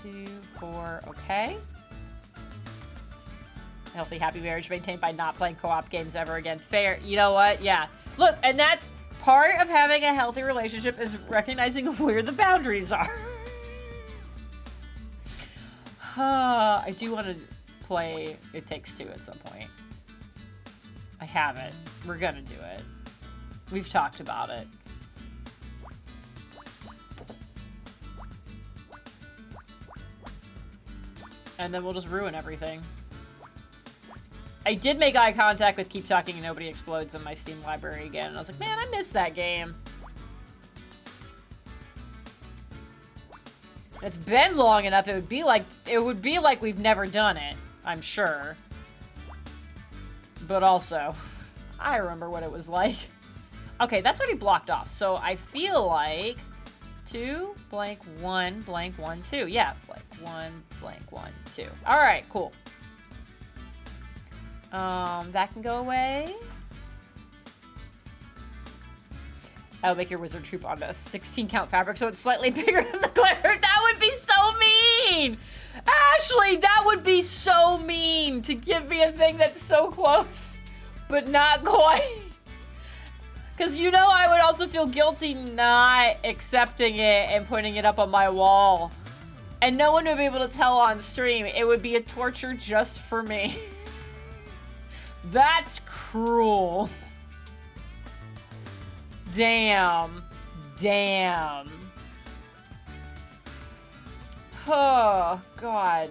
2, 4. Okay. Healthy, happy marriage maintained by not playing co-op games ever again. Fair. You know what? Yeah. Look, and that's part of having a healthy relationship is recognizing where the boundaries are. I do want to play It Takes Two at some point. I haven't. We're gonna do it. We've talked about it. And then we'll just ruin everything. I did make eye contact with Keep Talking and Nobody Explodes in my Steam library again, and I was like, man, I missed that game. It's been long enough, it would be like we've never done it, I'm sure. But also, I remember what it was like. Okay, that's already blocked off, so I feel like 2, blank 1, blank 1, 2. Yeah, blank 1, blank 1, 2. Alright, cool. That can go away. I'll make your wizard troop onto a 16 count fabric so it's slightly bigger than the glare. That would be so mean! Ashley, that would be so mean to give me a thing that's so close, but not quite. Because you know I would also feel guilty not accepting it and putting it up on my wall. And no one would be able to tell on stream. It would be a torture just for me. That's cruel. Damn. Damn. Oh, God.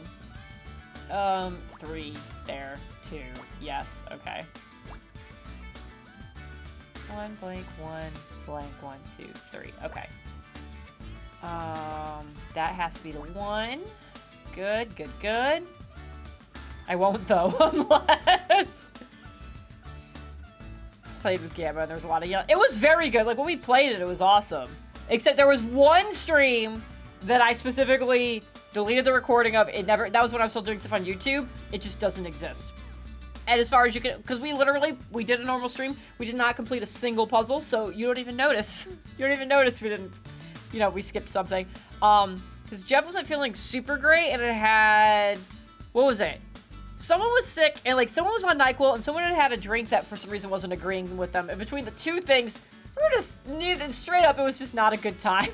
3 there. 2. Yes, okay. 1, blank 1, blank 1, 2, 3. Okay. That has to be the 1. Good, good, good. I won't though, unless played with Gamma and there was a lot of yelling. It was very good. Like when we played it, it was awesome. Except there was one stream that I specifically deleted the recording of. It never. That was when I was still doing stuff on YouTube. It just doesn't exist. And as far as you can, because we did a normal stream. We did not complete a single puzzle, so you don't even notice. You don't even notice we didn't. You know, we skipped something. Because Jeff wasn't feeling super great, and it had, what was it? Someone was sick, and like someone was on NyQuil, and someone had had a drink that for some reason wasn't agreeing with them. And between the two things, we were just straight up. It was just not a good time.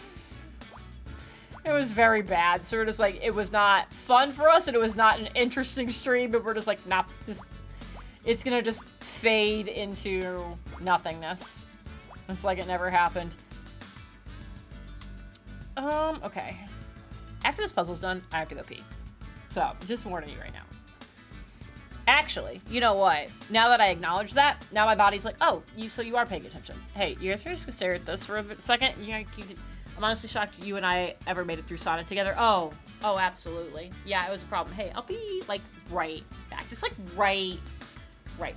It was very bad. So we're just like, it was not fun for us, and it was not an interesting stream. But we're just like, nah, it's gonna just fade into nothingness. It's like it never happened. Okay. After this puzzle's done, I have to go pee. So, just warning you right now. Actually, you know what? Now that I acknowledge that, now my body's like, oh, so you are paying attention. Hey, you guys are just gonna stare at this for a second? I'm honestly shocked you and I ever made it through Sonic together. Oh, absolutely. Yeah, it was a problem. Hey, I'll be, like, right back. Just, like, right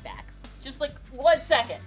back. Just, like, 1 second.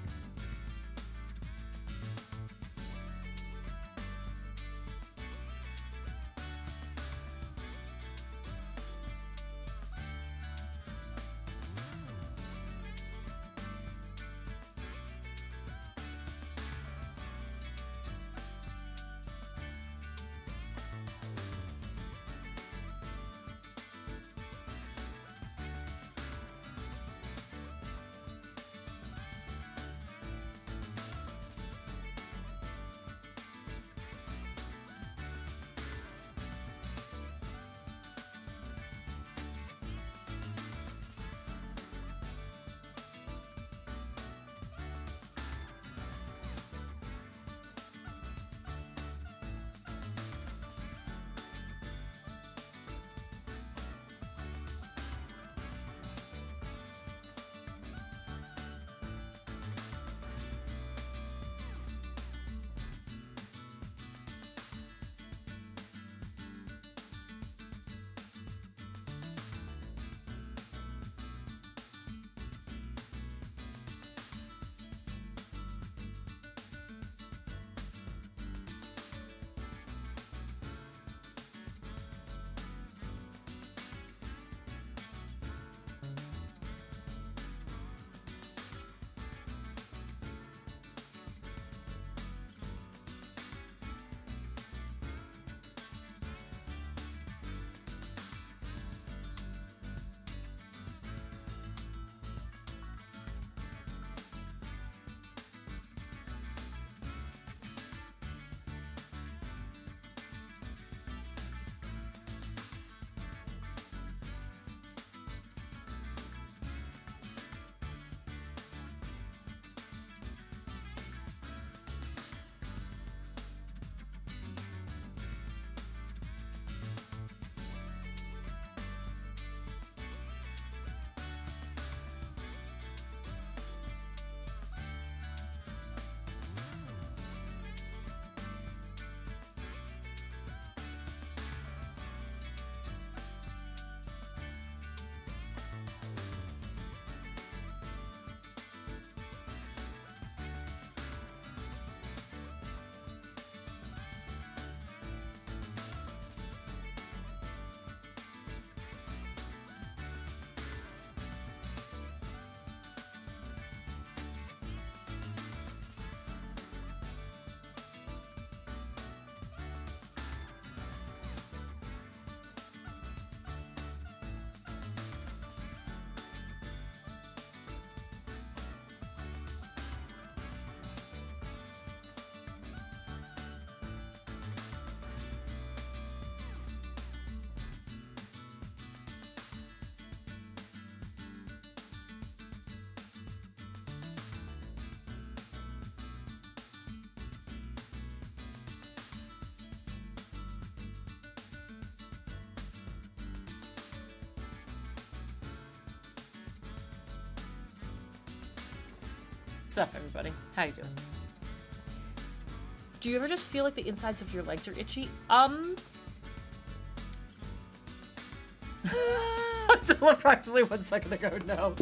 What's up, everybody? How you doing? Do you ever just feel like the insides of your legs are itchy? Until approximately 1 second ago, no.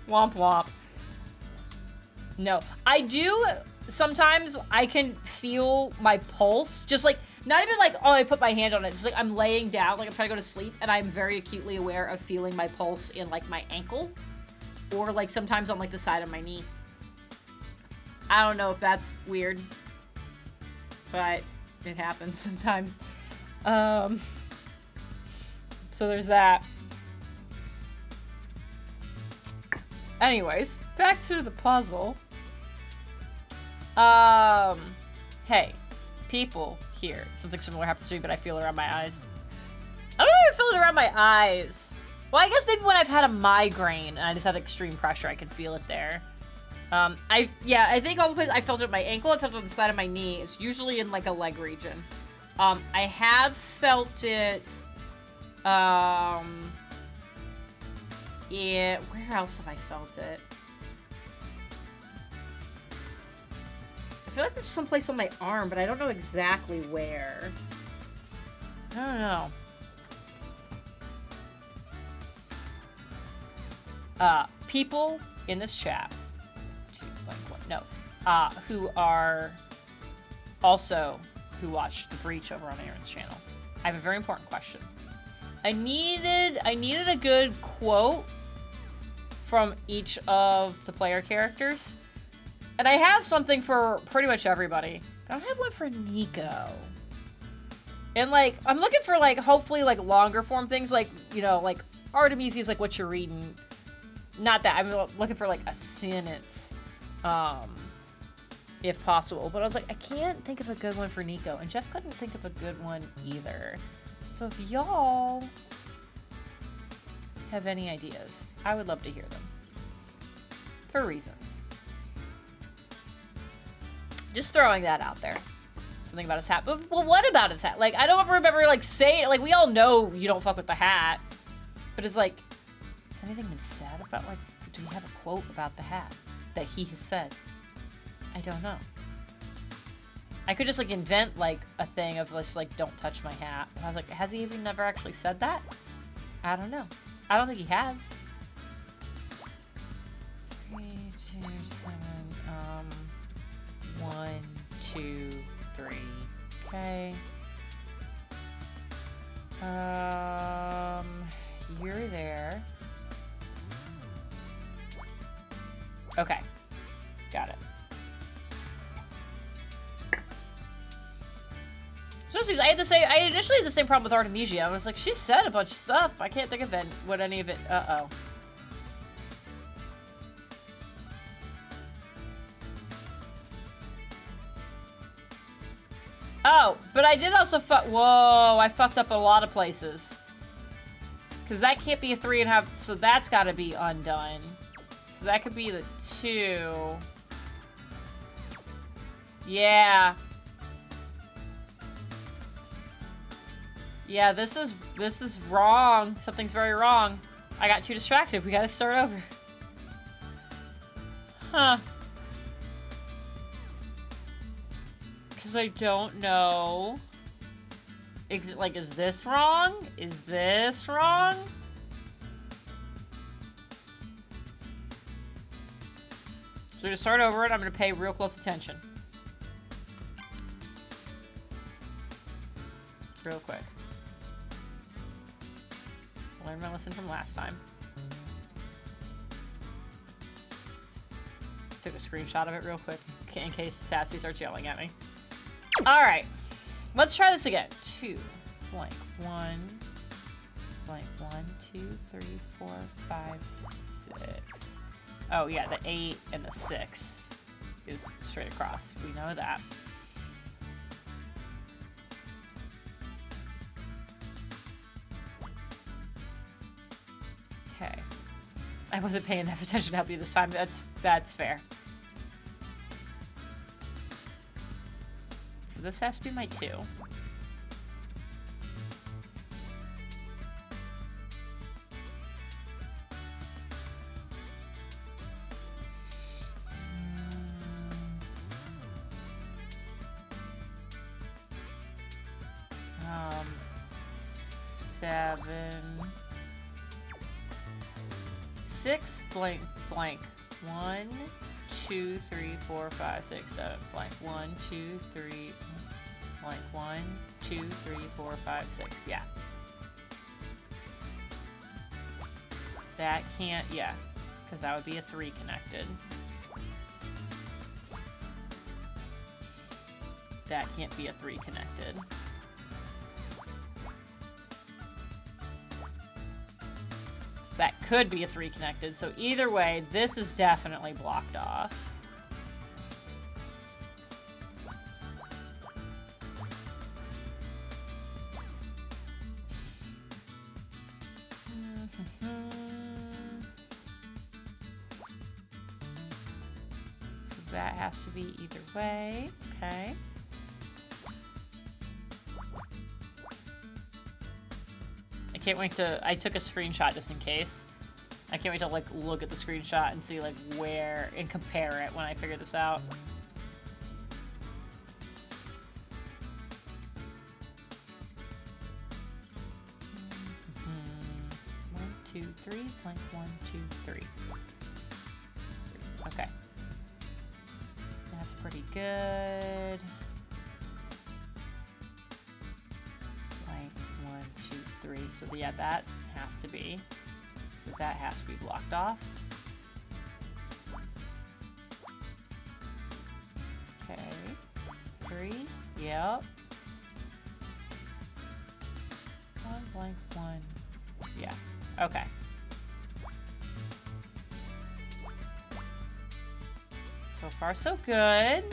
Womp womp. No. I do, sometimes I can feel my pulse, just like, not even like, oh, I put my hand on it, just like I'm laying down, like I'm trying to go to sleep, and I'm very acutely aware of feeling my pulse in like my ankle, or like sometimes on like the side of my knee. I don't know if that's weird, but it happens sometimes. So there's that. Anyways, back to the puzzle. Hey, people here. Something similar happens to me, but I feel it around my eyes. I don't know if I feel it around my eyes. Well, I guess maybe when I've had a migraine and I just have extreme pressure, I can feel it there. I think all the places I felt it at my ankle, I felt it on the side of my knee. It's usually in like a leg region. I have felt it, where else have I felt it? I feel like there's someplace on my arm, but I don't know exactly where. I don't know. People in this chat, who are also who watched The Breach over on Aaron's channel. I have a very important question. I needed a good quote from each of the player characters. And I have something for pretty much everybody. But I don't have one for Nico. And like, I'm looking for like, hopefully like longer form things like, you know, like Artemisia's like what you're reading. Not that, I'm looking for like a sentence, if possible. But I was like, I can't think of a good one for Nico. And Jeff couldn't think of a good one either. So if y'all have any ideas, I would love to hear them. For reasons. Just throwing that out there. Something about his hat. But, well, what about his hat? Like, I don't remember, like, saying... Like, we all know you don't fuck with the hat. But it's like... Has anything been said about, like... Do we have a quote about the hat that he has said? I don't know. I could just, like, invent, like, a thing of just, like, don't touch my hat. But I was like, has he even never actually said that? I don't know. I don't think he has. 3, 2, 7, 1, 2, 3. Okay. You're there. Okay. Got it. So I initially had the same problem with Artemisia. I was like, she said a bunch of stuff. I can't think of what any of it. Uh-oh. Oh, but I did also whoa, I fucked up a lot of places. Because that can't be a 3.5, so that's got to be undone. So that could be the 2. Yeah. Yeah, this is wrong. Something's very wrong. I got too distracted. We gotta start over. Huh. Because I don't know. Like, is this wrong? Is this wrong? So we're gonna start over and I'm gonna pay real close attention. Real quick. Learn my lesson from last time. Took a screenshot of it real quick in case Sassy starts yelling at me. Alright. Let's try this again. 2, blank, 1, blank, 1, 2, 3, 4, 5, 6. Oh yeah, the 8 and the 6 is straight across. We know that. Okay. I wasn't paying enough attention to help you this time. That's fair. So this has to be my 2. 7, 6 blank blank 1, 2, 3, 4, 5, 6, 7 blank 1, 2, 3 blank 1, 2, 3, 4, 5, 6. Yeah. That can't, yeah, because that would be a 3 connected. That can't be a 3 connected. That could be a 3 connected, so either way, this is definitely blocked off. So that has to be either way, okay. I can't wait to, I took a screenshot just in case. I can't wait to like look at the screenshot and see like where, and compare it when I figure this out. One, two, three, blank 1, 2, 3. Okay. That's pretty good. Blank 1, 2, 3. So yeah, that has to be. So that has to be blocked off. Okay. 3. Yep. 1 blank 1. Yeah. Okay. So far, so good.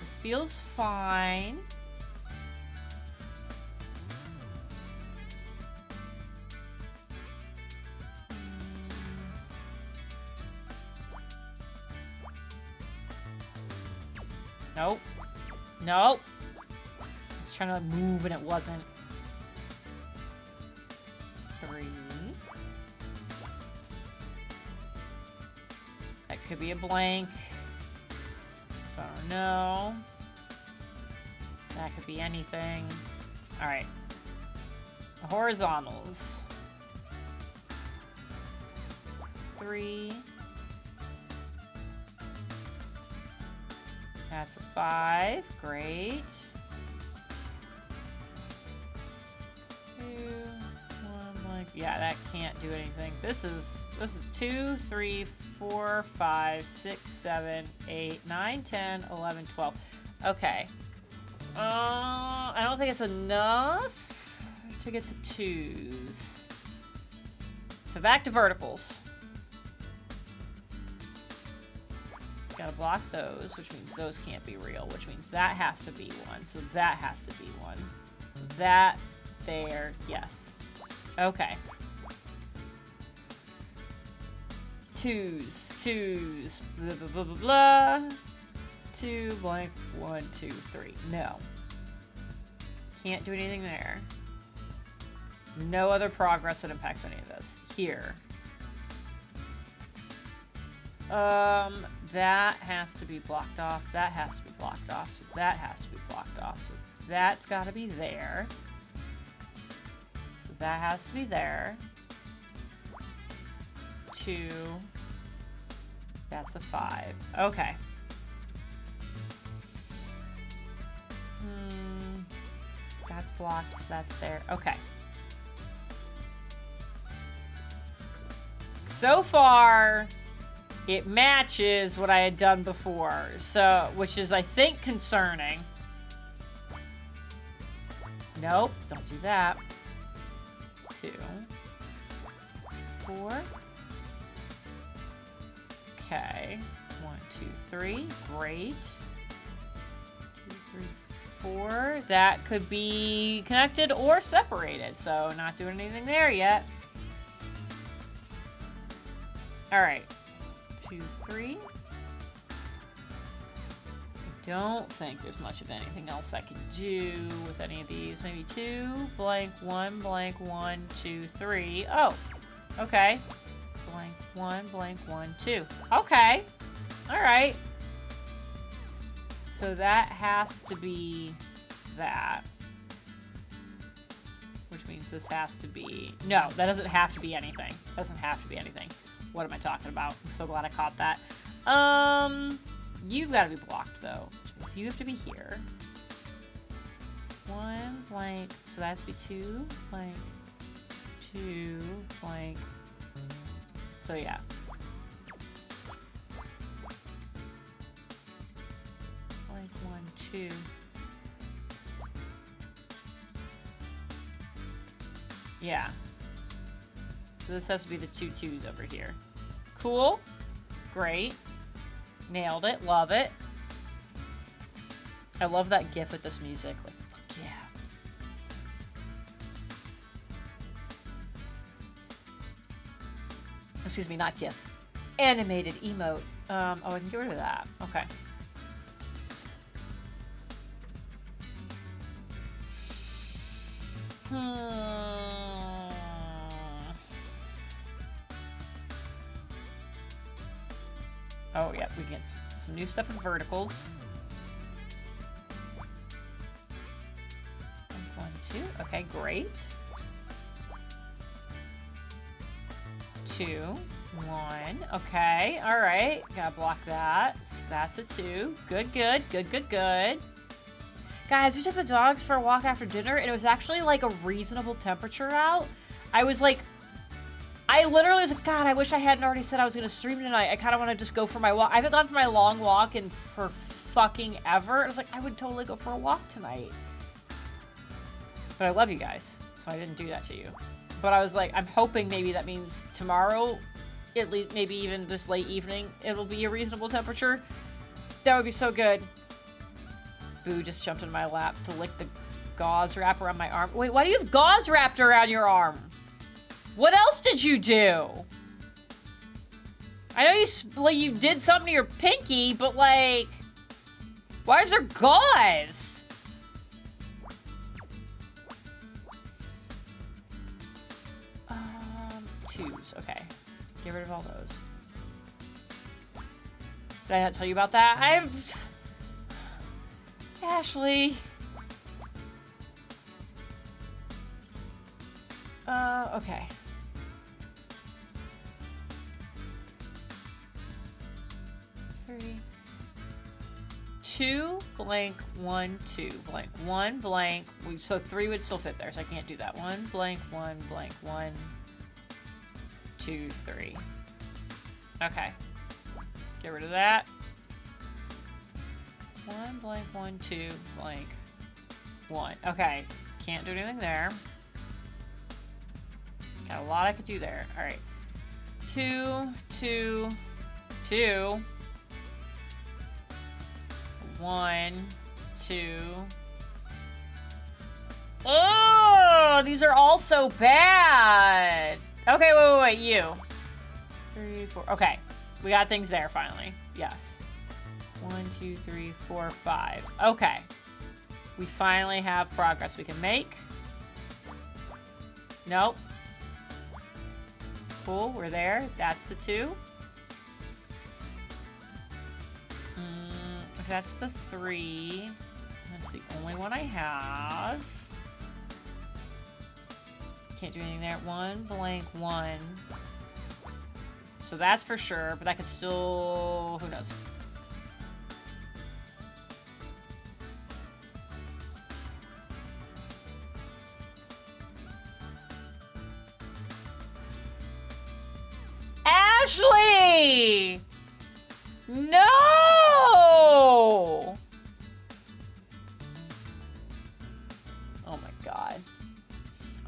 This feels fine. Nope. Nope. I was trying to move and it wasn't. 3. That could be a blank. So I don't know. That could be anything. Alright. The horizontals. 3. That's a 5. Great. 2, 1, like, yeah, that can't do anything. This is 2, 3, 4, 5, 6, 7, 8, 9, 10, 11, 12. Okay. I don't think it's enough to get the 2s. So back to verticals. Gotta block those, which means those can't be real, which means that has to be 1. So that has to be 1. So that, there, yes. Okay. 2s, blah, blah, blah, blah, blah. 2, blank, 1, 2, 3. No. Can't do anything there. No other progress that impacts any of this. Here. That has to be blocked off. That has to be blocked off. So that has to be blocked off. So that's gotta be there. So that has to be there. 2. That's a 5. Okay. That's blocked, so that's there. Okay. So far, it matches what I had done before, so, which is, I think, concerning. Nope, don't do that. 2, 4. Okay. 1, 2, 3. Great. 2, 3, 4. That could be connected or separated, so not doing anything there yet. Alright. 2, 3. I don't think there's much of anything else I can do with any of these. Maybe 2, blank 1, blank 1, 2, 3. Oh, okay. Blank 1, blank 1, 2. Okay. Alright. So that has to be that. which means this has to be... No, that doesn't have to be anything. Doesn't have to be anything. What am I talking about? I'm so glad I caught that. You've got to be blocked, though, which means you have to be here. 1 blank, so that has to be 2 blank, 2 blank. So yeah. Blank 1, 2. Yeah. So this has to be the 2 2s over here. Cool. Great. Nailed it. Love it. I love that GIF with this music. Like, fuck yeah. Excuse me, not GIF. Animated emote. Oh, I can get rid of that. Okay. Oh, yeah, we can get some new stuff in verticals. 1, 2. Okay, great. 2, 1. Okay, all right. Gotta block that. So that's a 2. Good, good, good, good, good. Guys, we took the dogs for a walk after dinner, and it was actually like a reasonable temperature out. I was like, I literally was like, God, I wish I hadn't already said I was going to stream tonight. I kind of want to just go for my walk. I haven't gone for my long walk in for fucking ever. I was like, I would totally go for a walk tonight. But I love you guys, so I didn't do that to you. But I was like, I'm hoping maybe that means tomorrow, at least maybe even this late evening, it'll be a reasonable temperature. That would be so good. Boo just jumped in my lap to lick the gauze wrap around my arm. Wait, why do you have gauze wrapped around your arm? What else did you do? I know you did something to your pinky, but like, why is there gauze? Twos, okay. Get rid of all those. Did I not tell you about that? Ashley. Okay. 3, 2 blank 1 2 blank 1 blank. So 3 would still fit there, so I can't do that. 1 blank 1 blank 1 2 3. Okay. Get rid of that. 1 blank 1 2 blank 1. Okay. Can't do anything there. Got a lot I could do there. All right. 2 2 2 1 2. Oh, these are all so bad. Okay, wait, you. 3 4. Okay. We got things there finally. Yes. 1 2 3 4 5. Okay. We finally have progress we can make. Nope. Cool, we're there. That's the 2. If that's the 3, that's the only one I have. Can't do anything there. 1 blank 1. So that's for sure, but that could still... Who knows? Ashley! No! Oh my god.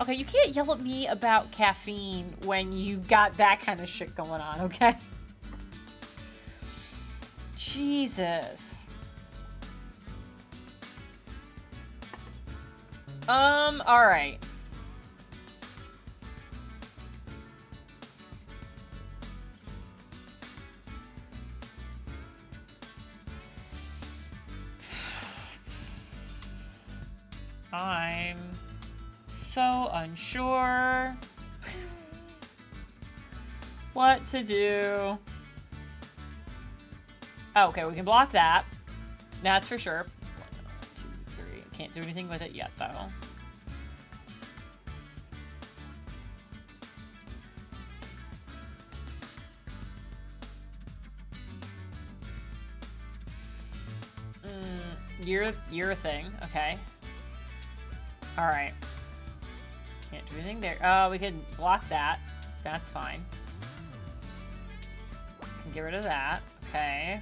Okay, you can't yell at me about caffeine when you've got that kind of shit going on, okay? Jesus. Alright. I'm so unsure what to do. Oh, okay, we can block that. That's for sure. 1 2 3. Can't do anything with it yet, though. You're a thing. Okay. All right. Can't do anything there. Oh, we could block that. That's fine. Can get rid of that. Okay.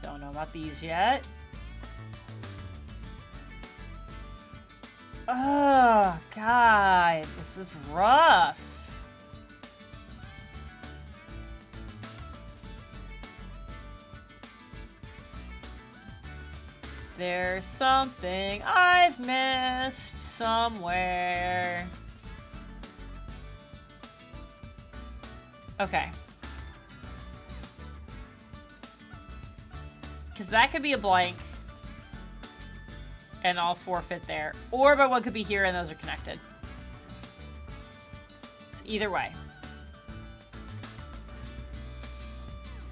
Don't know about these yet. Oh, God. This is rough. There's something I've missed somewhere. Okay. Because that could be a blank. And I'll forfeit there. Or but one could be here and those are connected. So either way.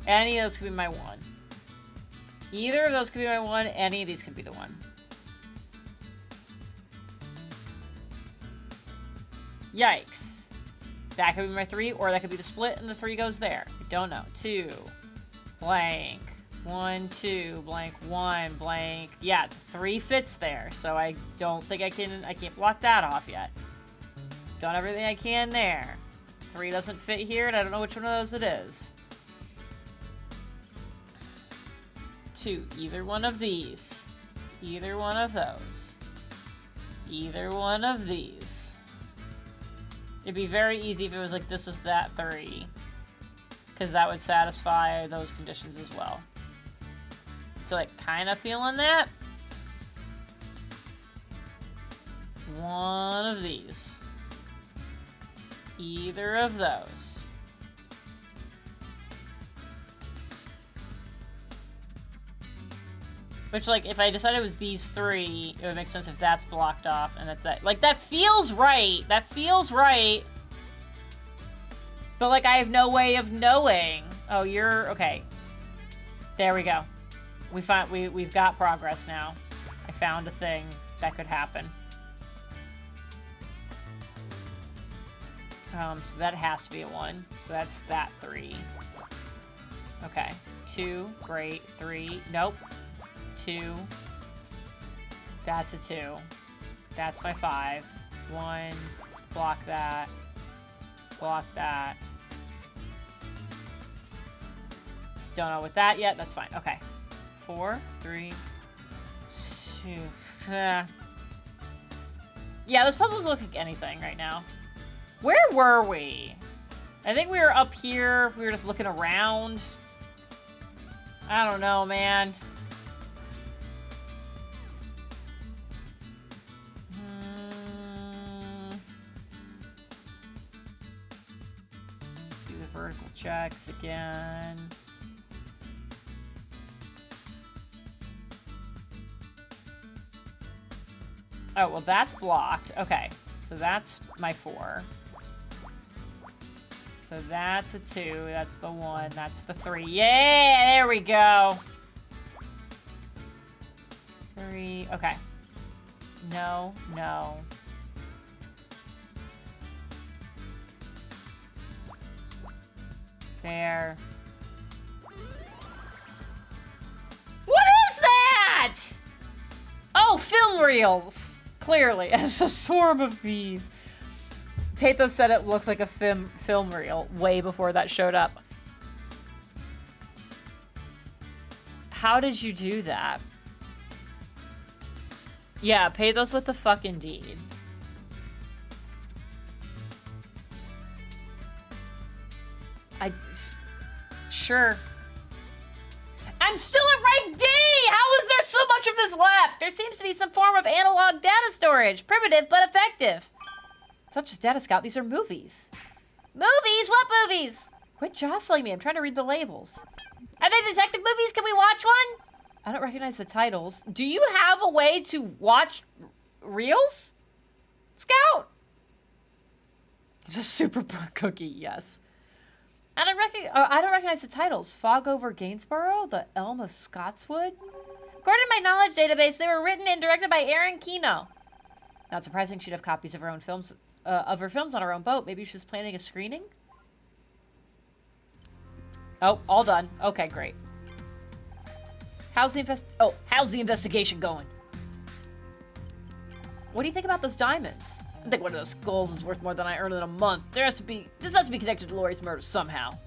Any of those could be my one. Either of those could be my one. Any of these could be the one. Yikes. That could be my 3, or that could be the split and the 3 goes there. I don't know. 2. Blank. 1, 2. Blank. 1. Blank. Yeah, the 3 fits there. So I don't think I can't block that off yet. Done everything I can there. 3 doesn't fit here, and I don't know which one of those it is. 2. Either one of these. Either one of those. Either one of these. It'd be very easy if it was like this is that 3. Because that would satisfy those conditions as well. So like kind of feeling that. One of these. Either of those. Which, like, if I decided it was these 3, it would make sense if that's blocked off and that's that. Like, that feels right. That feels right. But, like, I have no way of knowing. Oh, you're... Okay. There we go. We've got progress now. I found a thing that could happen. So that has to be a 1. So that's that 3. Okay. 2. Great. 3. Nope. 2. That's a 2. That's my 5. 1. Block that. Block that. Don't know with that yet. That's fine. Okay. 4, 3, 2. Yeah, this puzzle doesn't look like anything right now. Where were we? I think we were up here. We were just looking around. I don't know, man. Do the vertical checks again. Oh, well, that's blocked. Okay, so that's my 4. So that's a 2. That's the 1. That's the 3. Yeah, there we go. 3. Okay. No, no. There. What is that? Oh, film reels. Clearly, as a swarm of bees. Pathos said it looks like a film reel way before that showed up. How did you do that? Yeah, Pathos with the fucking deed. Sure. I'm still at rank D! How is there so much of this left? There seems to be some form of analog data storage. Primitive, but effective. It's not just Data Scout, these are movies. Movies? What movies? Quit jostling me, I'm trying to read the labels. Are they detective movies? Can we watch one? I don't recognize the titles. Do you have a way to watch reels? Scout? It's a super cookie, yes. I don't recognize the titles. Fog over Gainsborough, The Elm of Scotswood. According to my knowledge database, they were written and directed by Erin Kino. Not surprising she'd have copies of her own films, on her own boat. Maybe she's planning a screening. Oh, all done. Okay, great. How's the investigation going? What do you think about those diamonds? I think one of those skulls is worth more than I earn in a month. This has to be connected to Lori's murder somehow.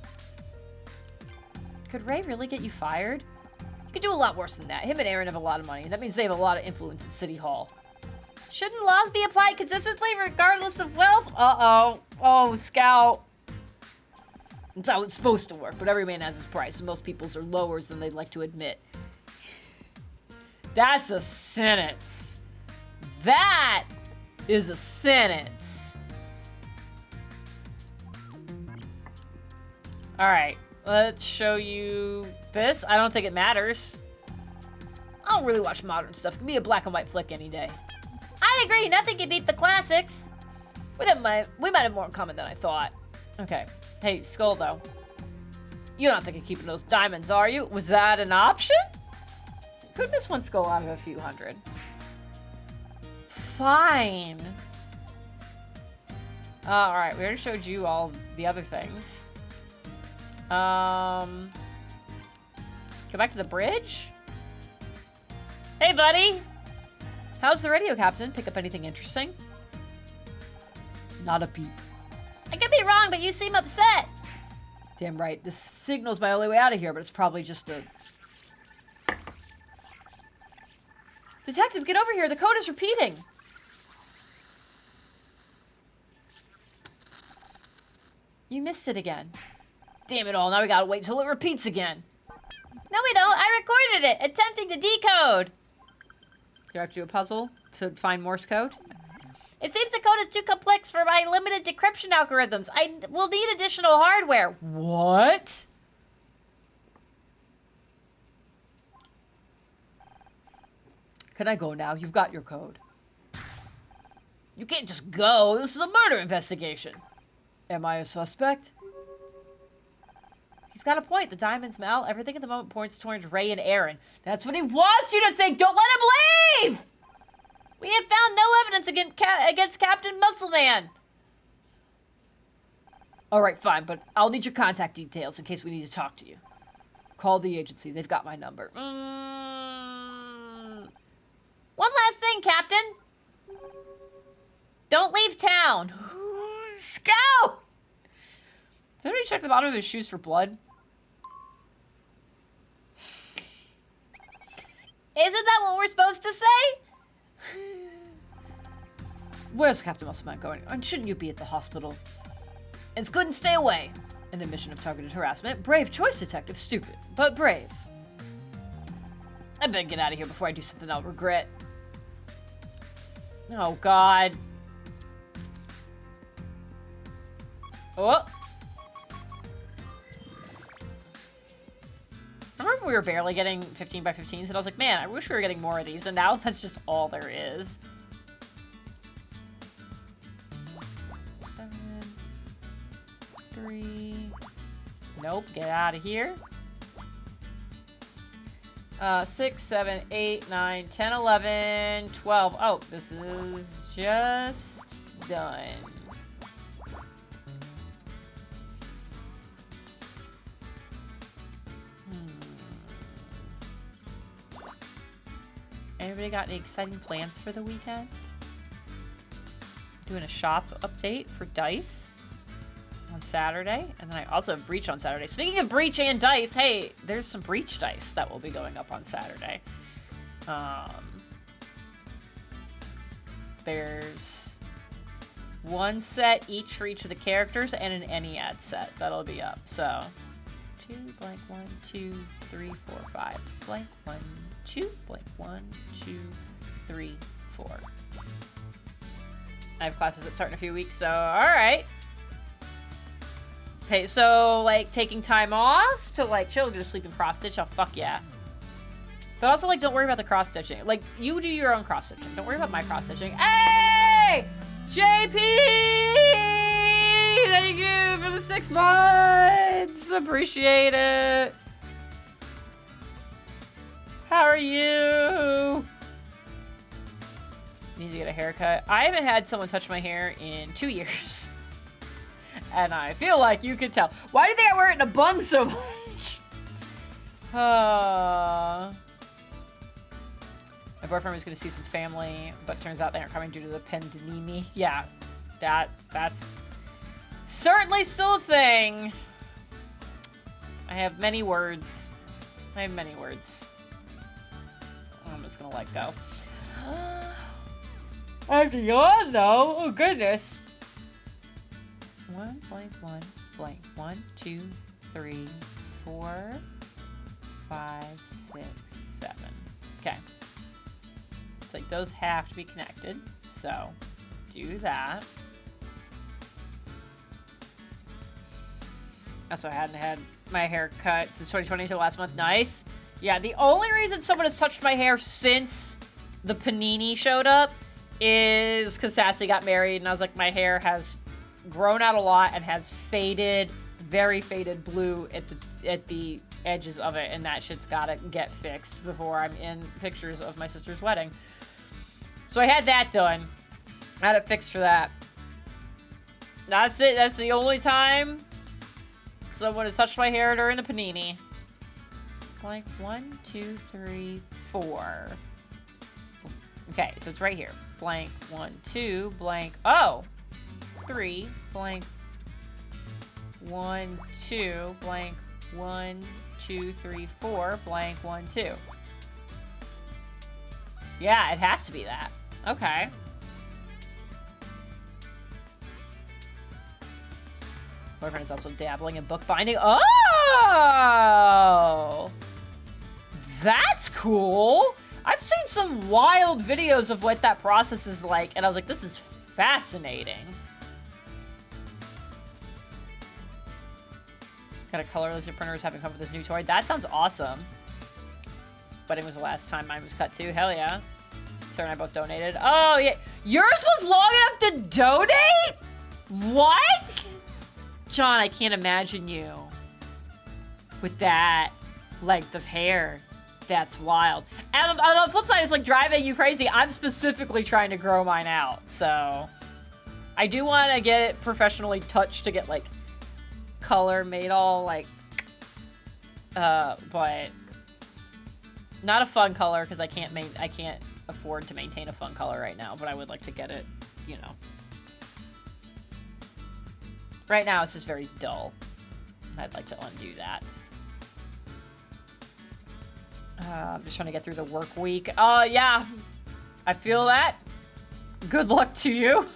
Could Ray really get you fired? He could do a lot worse than that. Him and Aaron have a lot of money. That means they have a lot of influence at City Hall. Shouldn't laws be applied consistently regardless of wealth? Uh-oh. Oh, Scout. That's how it's supposed to work, but every man has his price, and most people's are lower than they'd like to admit. That's a sentence. That is a sentence. Alright, let's show you this. I don't think it matters. I don't really watch modern stuff. It can be a black and white flick any day. I agree, nothing can beat the classics. We might have more in common than I thought. Okay. Hey, Skull, though. You're not thinking of keeping those diamonds, are you? Was that an option? Could miss one skull out of a few hundred. Fine. Alright, we already showed you all the other things. Go back to the bridge? Hey, buddy! How's the radio, Captain? Pick up anything interesting? Not a peep. I could be wrong, but you seem upset. Damn right. This signal's my only way out of here, but it's probably just a... Detective, get over here. The code is repeating. You missed it again. Damn it all. Now we gotta wait till it repeats again. No, we don't. I recorded it, attempting to decode. Do you have to do a puzzle to find Morse code? It seems the code is too complex for my limited decryption algorithms. I will need additional hardware. What? Can I go now? You've got your code. You can't just go. This is a murder investigation. Am I a suspect? He's got a point. The diamonds, Mal. Everything at the moment points towards Ray and Aaron. That's what he wants you to think. Don't let him leave! We have found no evidence against Captain Muscleman. All right, fine, but I'll need your contact details in case we need to talk to you. Call the agency. They've got my number. One last thing, Captain. Don't leave town. Scout! Did anybody check the bottom of his shoes for blood? Isn't that what we're supposed to say? Where's Captain Muscleman going? And shouldn't you be at the hospital? It's good and stay away. An admission of targeted harassment. Brave choice, Detective. Stupid, but brave. I better get out of here before I do something I'll regret. Oh, God. Oh. Remember we were barely getting 15 by 15s, and I was like, man, I wish we were getting more of these, and now that's just all there is. 7, 3... Nope, get out of here. 6, 7, 8, 9, 10, 11, 12. Oh, this is just done. Anybody got any exciting plans for the weekend? Doing a shop update for Dice on Saturday, and then I also have Breach on Saturday. Speaking of Breach and Dice, hey, there's some Breach Dice that will be going up on Saturday. There's one set each for each of the characters and an Ennead set that'll be up. So 2 blank 1 2 3 4 5 blank 1 2 blank 1 2 3 4. I have classes that start in a few weeks, so alright. Okay, so like taking time off to like chill, go to sleep and cross stitch. Oh fuck yeah. But also like don't worry about the cross stitching. Like you do your own cross stitching. Don't worry about my cross stitching. Hey! JP! Thank you for the 6 months! Appreciate it! How are you? Need to get a haircut. I haven't had someone touch my hair in 2 years. And I feel like you could tell. Why do you think I wear it in a bun so much? My boyfriend was going to see some family, but turns out they aren't coming due to the pandemic. Yeah, that's certainly still a thing. I have many words. I'm just going to let go. I'm beyond, though. Oh, goodness. 1 blank 1 blank 1 2 3 4 5 6 7. Okay. It's like those have to be connected. So do that. Also, I hadn't had my hair cut since 2020 until last month. Nice. Yeah, the only reason someone has touched my hair since the Panini showed up is because Sassy got married, and I was like, my hair has grown out a lot and has faded, very faded blue at the edges of it, and that shit's gotta get fixed before I'm in pictures of my sister's wedding. So I had that done. I had it fixed for that. That's it. That's the only time someone has touched my hair during the Panini. Blank 1 2 3 4. Okay, so it's right here. Blank 1 2 blank 3 blank 1 2 blank 1 2 3 4 blank 1 2. Yeah, it has to be that. Okay. Boyfriend is also dabbling in bookbinding. Oh! That's cool! I've seen some wild videos of what that process is like, and I was like, this is fascinating. Got a color laser printer is having fun with this new toy. That sounds awesome. Wedding was the last time mine was cut too. Hell yeah. Sarah and I both donated. Oh, yeah. Yours was long enough to donate? What? John, I can't imagine you with that length of hair. That's wild. And on the flip side, it's like driving you crazy. I'm specifically trying to grow mine out. So I do want to get it professionally touched to get like color made all like, but not a fun color because I can't afford to maintain a fun color right now, but I would like to get it, you know. Right now it's just very dull. I'd like to undo that. I'm just trying to get through the work week. Yeah. I feel that. Good luck to you.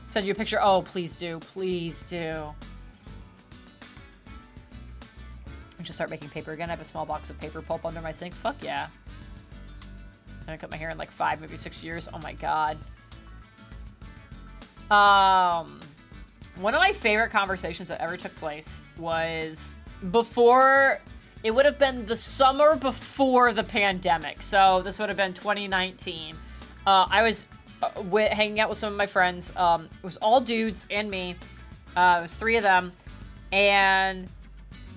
Send you a picture. Oh, please do. Please do. I should start making paper again. I have a small box of paper pulp under my sink. Fuck yeah. I haven't cut my hair in like 5, maybe 6 years. Oh my god. One of my favorite conversations that ever took place was before, it would have been the summer before the pandemic. So this would have been 2019. I was hanging out with some of my friends. It was all dudes and me. It was 3 of them. And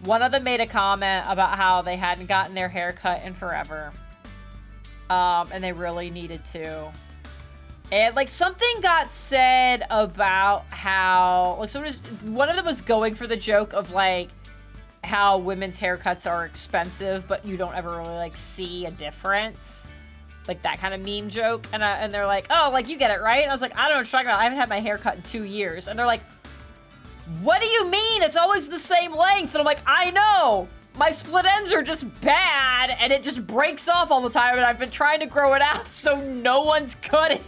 one of them made a comment about how they hadn't gotten their hair cut in forever. And they really needed to. And, like, something got said about how, like, one of them was going for the joke of, like, how women's haircuts are expensive, but you don't ever really, like, see a difference. Like, that kind of meme joke. And they're like, oh, like, you get it, right? And I was like, I don't know what you're talking about. I haven't had my hair cut in 2 years. And they're like, what do you mean? It's always the same length. And I'm like, I know. My split ends are just bad, and it just breaks off all the time, and I've been trying to grow it out so no one's cutting.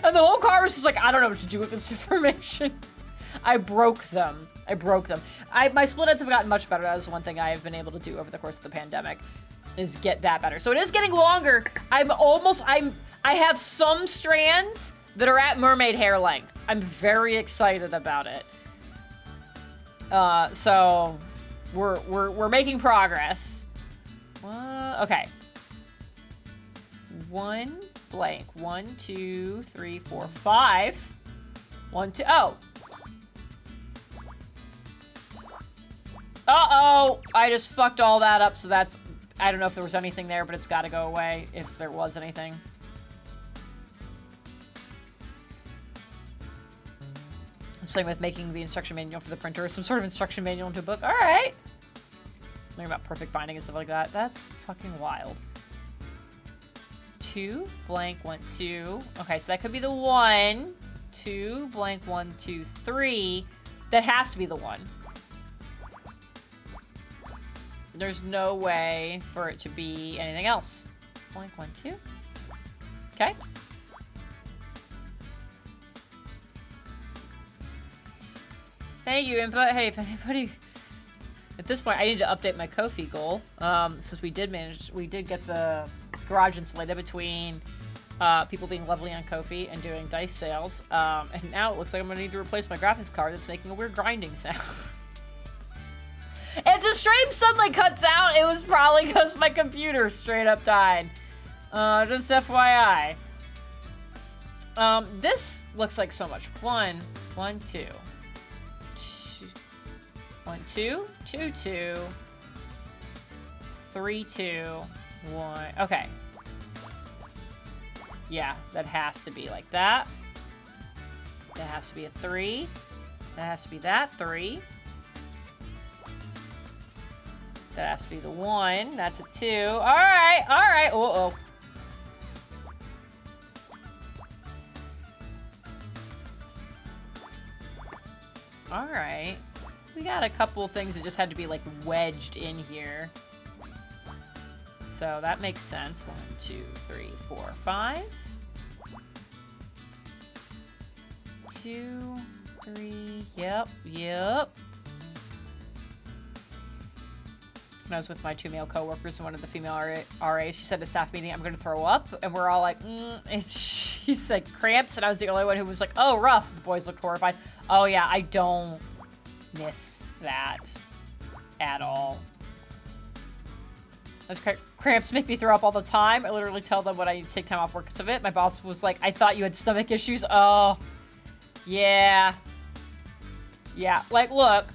And the whole car was just like, I don't know what to do with this information. I broke them. My split ends have gotten much better. That is one thing I have been able to do over the course of the pandemic, is get that better. So it is getting longer. I have some strands that are at mermaid hair length. I'm very excited about it. So we're making progress. Okay. 1 blank 1 2 3 4 5 1 2 oh. Uh-oh, I just fucked all that up, so that's, I don't know if there was anything there, but it's got to go away if there was anything. I was playing with making the instruction manual for the printer, some sort of instruction manual into a book. All right. Learning about perfect binding and stuff like that. That's fucking wild. 2 blank 1 2. Okay, so that could be the 1 2 blank 1 2 3. That has to be the 1. There's no way for it to be anything else. Blank 1 2. Okay. Thank you, input. Hey, if anybody... At this point, I need to update my Ko-fi goal. Since we did get the garage insulated between people being lovely on Ko-fi and doing dice sales. And now it looks like I'm gonna need to replace my graphics card that's making a weird grinding sound. If the stream suddenly cuts out, it was probably because my computer straight up died. Just FYI. This looks like so much. 1 1 2 1 2 2 2 3 2 1. Okay. Yeah, that has to be like that. That has to be a 3. That has to be that 3. That has to be the 1. That's a 2. All right, all right. Uh-oh. All right. We got a couple of things that just had to be like wedged in here. So that makes sense. 1 2 3 4 5. 2 3. Yep, yep. When I was with my 2 male coworkers and one of the female RAs, she said at a staff meeting, "I'm going to throw up," and we're all like, she said cramps, and I was the only one who was like, "Oh, rough." The boys looked horrified. Oh yeah, I don't miss that at all. Those cramps make me throw up all the time. I literally tell them when I need to take time off work because of it. My boss was like, "I thought you had stomach issues." Oh, yeah. Yeah, like, look.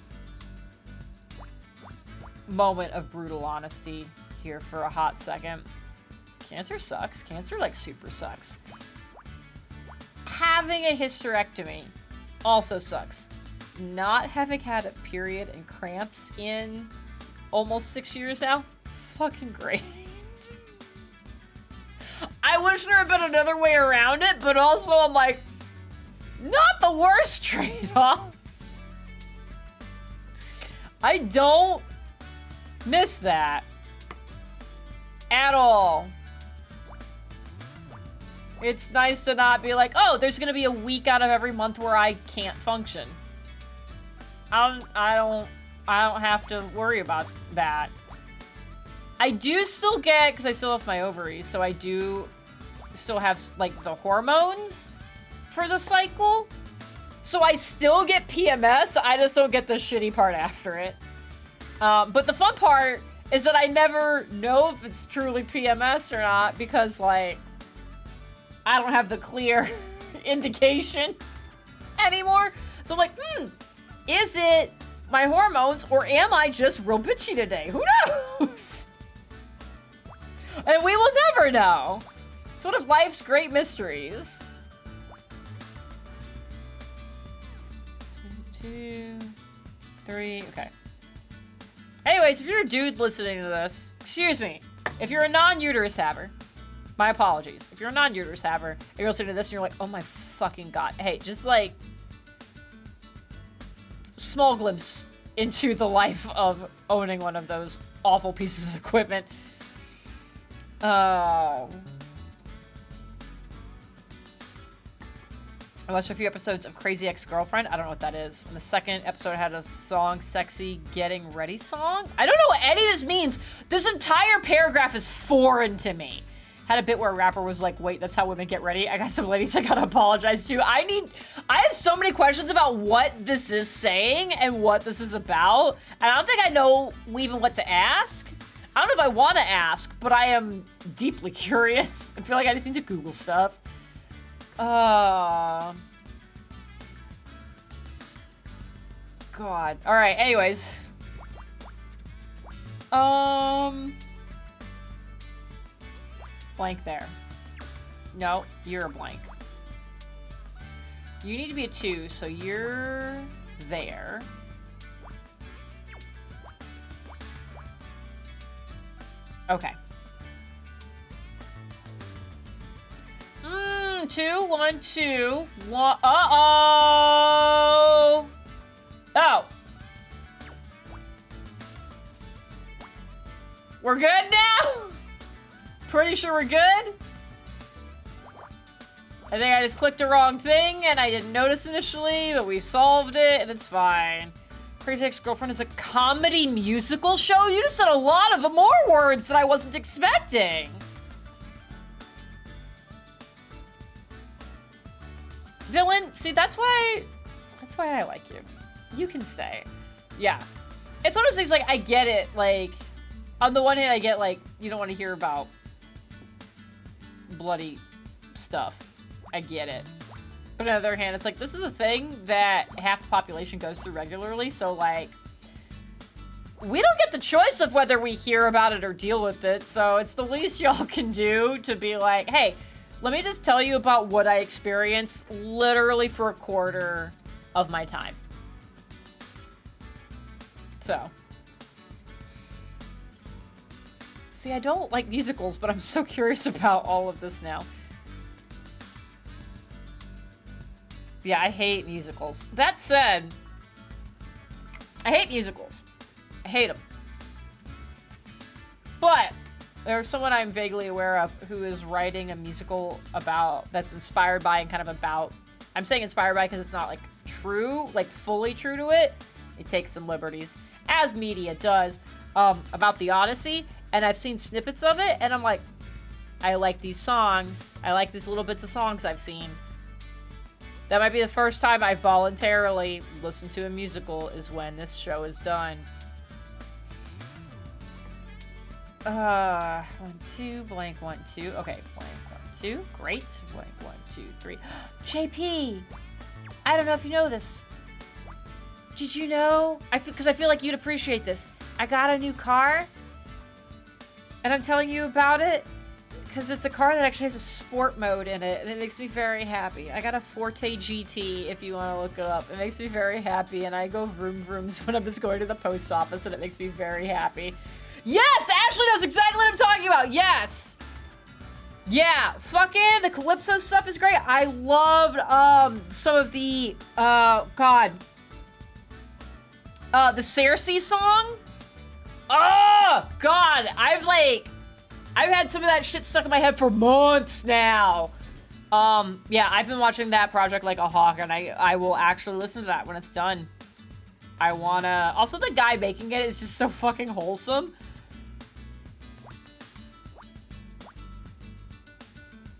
Moment of brutal honesty here for a hot second. Cancer sucks. Cancer, like, super sucks. Having a hysterectomy also sucks. Not having had a period and cramps in almost 6 years now, fucking great. I wish there had been another way around it, but also I'm like, not the worst trade-off. I don't miss that at all. It's nice to not be like, oh, there's gonna be a week out of every month where I can't function. I don't have to worry about that. I do still get, because I still have my ovaries, so I do still have like the hormones for the cycle. So I still get PMS, I just don't get the shitty part after it. But the fun part is that I never know if it's truly PMS or not because, like, I don't have the clear indication anymore. So I'm like, is it my hormones or am I just real bitchy today? Who knows? And we will never know. It's one of life's great mysteries. 2 3, okay. Anyways, if you're a dude listening to this, excuse me, if you're a non-uterus haver, my apologies. If you're a non-uterus haver, and you're listening to this and you're like, oh my fucking god. Hey, just like, small glimpse into the life of owning one of those awful pieces of equipment. I watched a few episodes of Crazy Ex-Girlfriend. I don't know what that is. And the second episode had a song, Sexy Getting Ready song. I don't know what any of this means. This entire paragraph is foreign to me. Had a bit where a rapper was like, wait, that's how women get ready. I got some ladies I gotta apologize to. I have so many questions about what this is saying and what this is about. And I don't think I know even what to ask. I don't know if I want to ask, but I am deeply curious. I feel like I just need to Google stuff. God. All right, anyways. Blank there. No, you're a blank. You need to be a 2, so you're there. Okay. 2, 1, 2, 1. Uh-oh! Oh. We're good now? Pretty sure we're good? I think I just clicked the wrong thing and I didn't notice initially, but we solved it and it's fine. Crazy Ex-Girlfriend is a comedy musical show? You just said a lot of more words that I wasn't expecting. Villain, see, that's why I like you. You can stay. Yeah. It's one of those things, like, I get it, like, on the one hand, I get, like, you don't want to hear about bloody stuff. I get it. But on the other hand, it's like, this is a thing that half the population goes through regularly, so, like, we don't get the choice of whether we hear about it or deal with it, so it's the least y'all can do to be like, hey, let me just tell you about what I experience literally for a quarter of my time. So. See, I don't like musicals, but I'm so curious about all of this now. Yeah, I hate musicals. That said, I hate musicals. I hate them. But there's someone I'm vaguely aware of who is writing a musical that's inspired by and kind of about, I'm saying inspired by because it's not like true, like fully true to it. It takes some liberties, as media does, about the Odyssey. And I've seen snippets of it and I'm like, I like these songs. I like these little bits of songs I've seen. That might be the first time I voluntarily listened to a musical is when this show is done. 1, 2, blank, 1, 2. Okay, blank, 1, 2. Great. Blank, 1, 2, 3. JP! I don't know if you know this. Did you know? Because I feel like you'd appreciate this. I got a new car. And I'm telling you about it because it's a car that actually has a sport mode in it, and it makes me very happy. I got a Forte GT, if you want to look it up. It makes me very happy, and I go vroom vrooms when I'm just going to the post office, and it makes me very happy. Yes! Ashley knows exactly what I'm talking about! Yes! Yeah, fucking the Calypso stuff is great. I loved some of the the Cersei song. Oh God, I've had some of that shit stuck in my head for months now. Yeah, I've been watching that project like a hawk, and I will actually listen to that when it's done. I wanna. Also, the guy making it is just so fucking wholesome.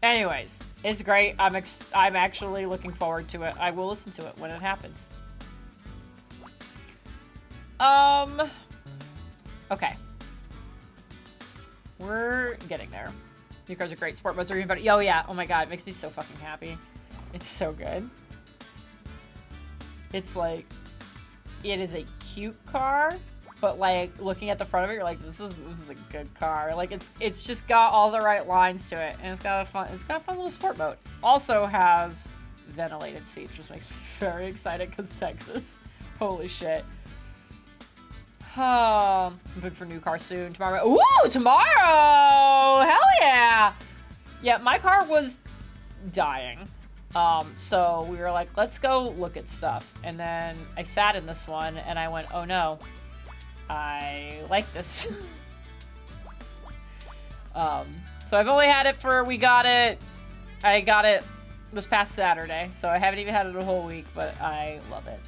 Anyways, it's great. I'm actually looking forward to it. I will listen to it when it happens. Okay. We're getting there. New cars are great. Sport modes are even better. Oh yeah. Oh my God. It makes me so fucking happy. It's so good. It's like, it is a cute car, but like looking at the front of it, you're like, this is a good car. Like it's just got all the right lines to it, and it's got a fun little sport mode. Also has ventilated seats, which makes me very excited because Texas. Holy shit. I'm big for a new car soon. Tomorrow. Ooh, tomorrow! Hell yeah! Yeah, my car was dying. So we were like, let's go look at stuff. And then I sat in this one and I went, oh no, I like this. So I've only had it I got it this past Saturday. So I haven't even had it a whole week, but I love it.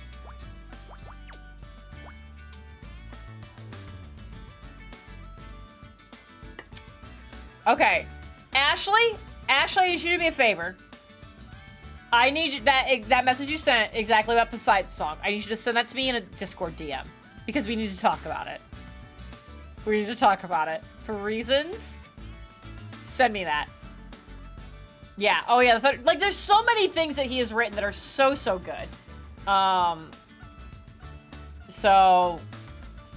Okay, Ashley, I need you to do me a favor. I need that message you sent exactly about Poseidon's song. I need you to send that to me in a Discord DM because we need to talk about it. We need to talk about it for reasons. Send me that. Yeah. Oh yeah. Like, there's so many things that he has written that are so good. So,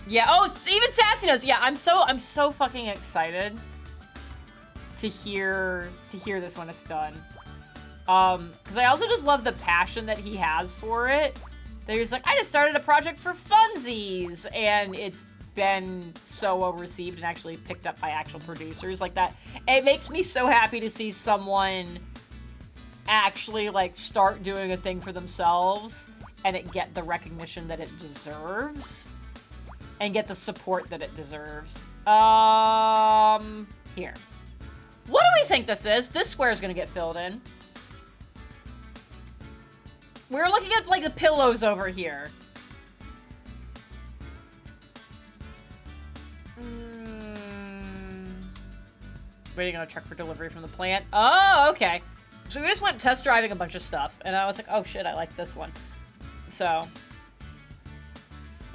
yeah. Oh, even Sassy knows. Yeah. I'm so fucking excited to hear this when it's done. Because I also just love the passion that he has for it. That he's like, I just started a project for funsies, and it's been so well received and actually picked up by actual producers like that. It makes me so happy to see someone actually, like, start doing a thing for themselves and it get the recognition that it deserves and get the support that it deserves. Here. What do we think this is? This square is gonna get filled in. We're looking at, like, the pillows over here. Waiting on a truck for delivery from the plant. Oh, okay. So we just went test driving a bunch of stuff, and I was like, oh shit, I like this one. So,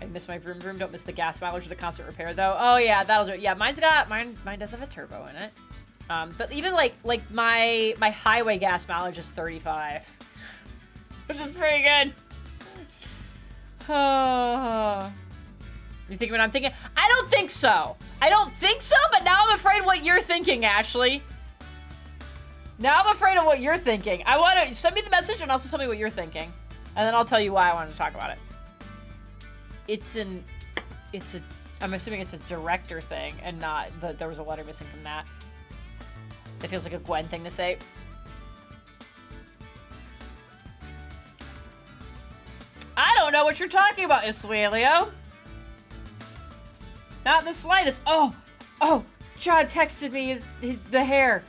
I miss my vroom vroom. Don't miss the gas mileage or the constant repair, though. Oh yeah, that'll do it. Yeah, mine does have a turbo in it. But even like my highway gas mileage is 35, which is pretty good. You think what I'm thinking? I don't think so. I don't think so, but now I'm afraid what you're thinking, Ashley. Now I'm afraid of what you're thinking. I want to send me the message and also tell me what you're thinking. And then I'll tell you why I wanted to talk about it. I'm assuming it's a director thing and not that there was a letter missing from that. It feels like a Gwen thing to say. I don't know what you're talking about, Isuelio. Not in the slightest. Oh, John texted me the hair.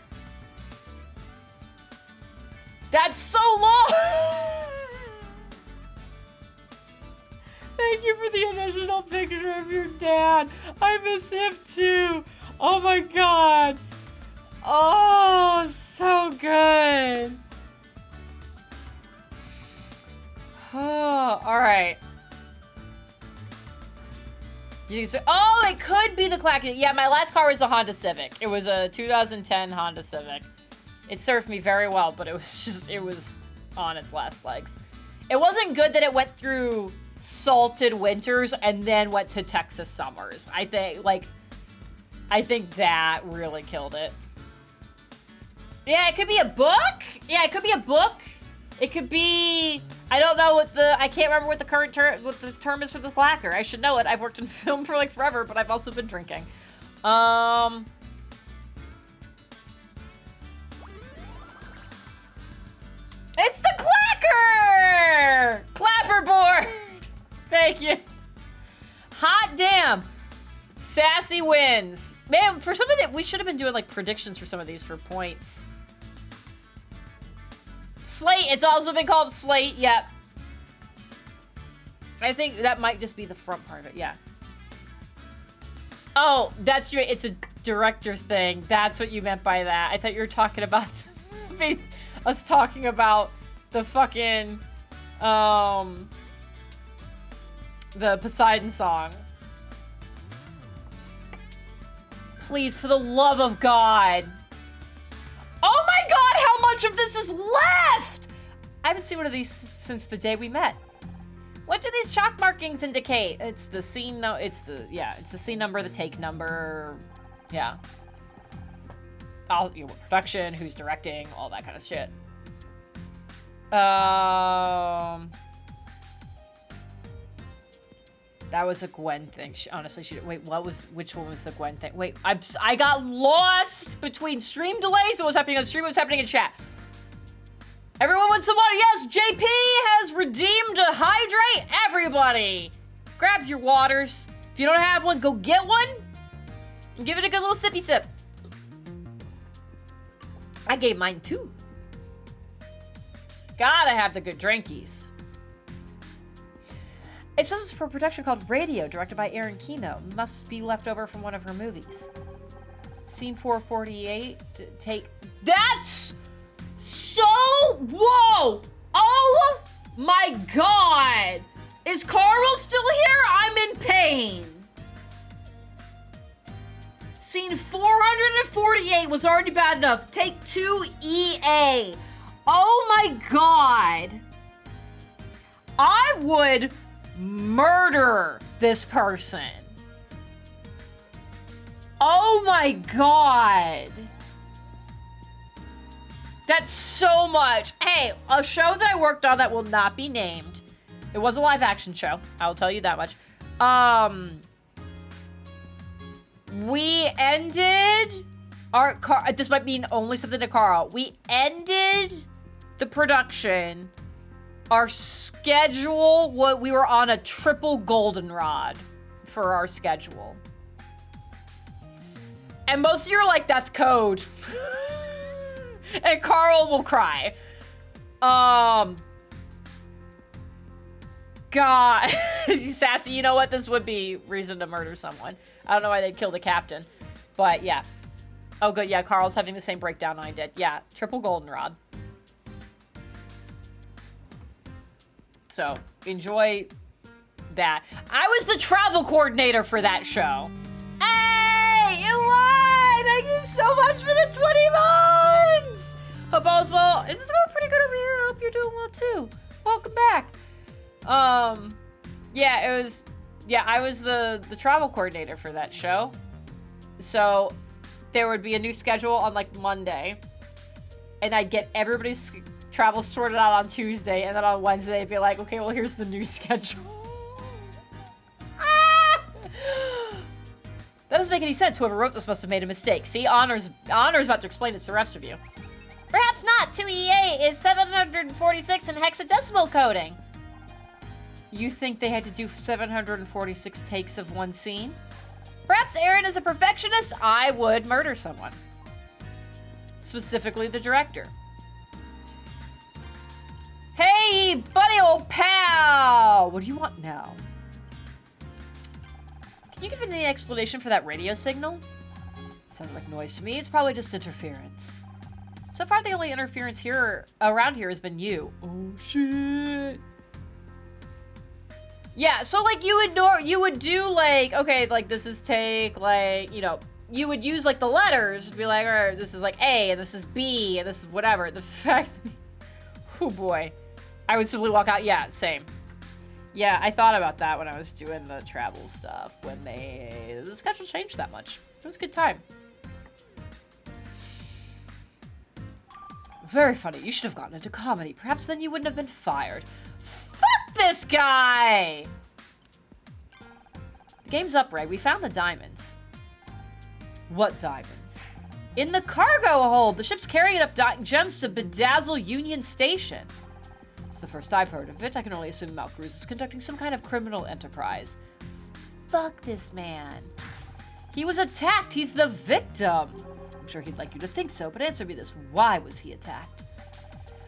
That's so long. Thank you for the initial picture of your dad. I miss him too. Oh my god. Oh, so good. Oh, all right. Oh, it could be the Clacking. Yeah, my last car was a Honda Civic. It was a 2010 Honda Civic. It served me very well, but it was on its last legs. It wasn't good that it went through salted winters and then went to Texas summers. I think that really killed it. Yeah, it could be a book. Yeah, it could be a book. It could be, I don't know I can't remember what the current term is for the clacker. I should know it. I've worked in film for like forever, but I've also been drinking. It's the clacker! Clapperboard! Thank you. Hot damn. Sassy wins. Man, for some of that, we should have been doing like predictions for some of these for points. Slate, it's also been called Slate, yep. I think that might just be the front part of it, yeah. Oh, that's right, it's a director thing. That's what you meant by that. I thought you were talking about us talking about the fucking, the Poseidon song. Please, for the love of God. Oh my god, how much of this is left? I haven't seen one of these since the day we met. What do these chalk markings indicate? It's the scene, it's the scene number, the take number, yeah. Production, who's directing, all that kind of shit. That was a Gwen thing. Which one was the Gwen thing? Wait, I got lost between stream delays and what's happening on stream, what's happening in chat. Everyone wants some water. Yes, JP has redeemed a hydrate. Everybody, grab your waters. If you don't have one, go get one and give it a good little sippy sip. I gave mine too. Gotta have the good drinkies. It says it's for a production called Radio, directed by Erin Kino. Must be left over from one of her movies. Scene 448, take... That's so... Whoa! Oh my god! Is Carl still here? I'm in pain. Scene 448 was already bad enough. Take 2 EA. Oh my god. I would murder this person. Oh my god. That's so much. Hey, a show that I worked on that will not be named. It was a live action show. I'll tell you that much. We ended our this might mean only something to Carl. We ended the production, our schedule, what we were on a triple goldenrod for our schedule. And most of you are like, that's code. And Carl will cry. God. Sassy, you know what? This would be reason to murder someone. I don't know why they'd kill the captain. But yeah. Oh, good. Yeah, Carl's having the same breakdown I did. Yeah, triple goldenrod. So, enjoy that. I was the travel coordinator for that show. Hey, Eli! Thank you so much for the 20 months! Hope all's well. This is going pretty good over here. I hope you're doing well, too. Welcome back. Yeah, it was... Yeah, I was the travel coordinator for that show. So, there would be a new schedule on, like, Monday. And I'd get everybody's travel sorted out on Tuesday. And then on Wednesday, I'd be like, okay, well, here's the new schedule. That doesn't make any sense. Whoever wrote this must have made a mistake. See, Honor's about to explain it to the rest of you. Perhaps not. 2EA is 746 in hexadecimal coding. You think they had to do 746 takes of one scene? Perhaps Aaron is a perfectionist. I would murder someone. Specifically the director. Hey, buddy old pal! What do you want now? Can you give any explanation for that radio signal? Sounded like noise to me. It's probably just interference. So far, the only interference here around here has been you. Oh shit! Yeah, so like you would do like, okay, like this is take, like, you know, you would use like the letters, be like, all right, this is like A, and this is B, and this is whatever. The fact that, oh boy, I would simply walk out. Yeah, same. Yeah, I thought about that when I was doing the travel stuff, when the schedule changed that much. It was a good time. Very funny. You should have gotten into comedy. Perhaps then you wouldn't have been fired. Fuck this guy! The game's up, Ray. We found the diamonds. What diamonds? In the cargo hold! The ship's carrying enough gems to bedazzle Union Station. It's the first I've heard of it. I can only assume Malcruz is conducting some kind of criminal enterprise. Fuck this man. He was attacked. He's the victim. I'm sure he'd like you to think so, but answer me this. Why was he attacked?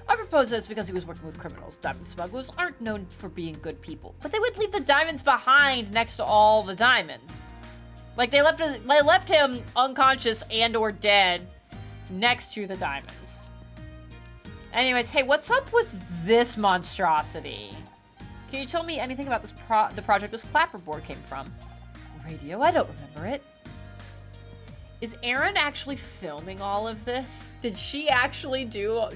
I propose that it's because he was working with criminals. Diamond smugglers aren't known for being good people, but they would leave the diamonds behind next to all the diamonds. Like, they left him unconscious and or dead next to the diamonds. Anyways, hey, what's up with this monstrosity? Can you tell me anything about this the project this clapperboard came from? Radio? I don't remember it. Is Erin actually filming all of this? Did she actually do all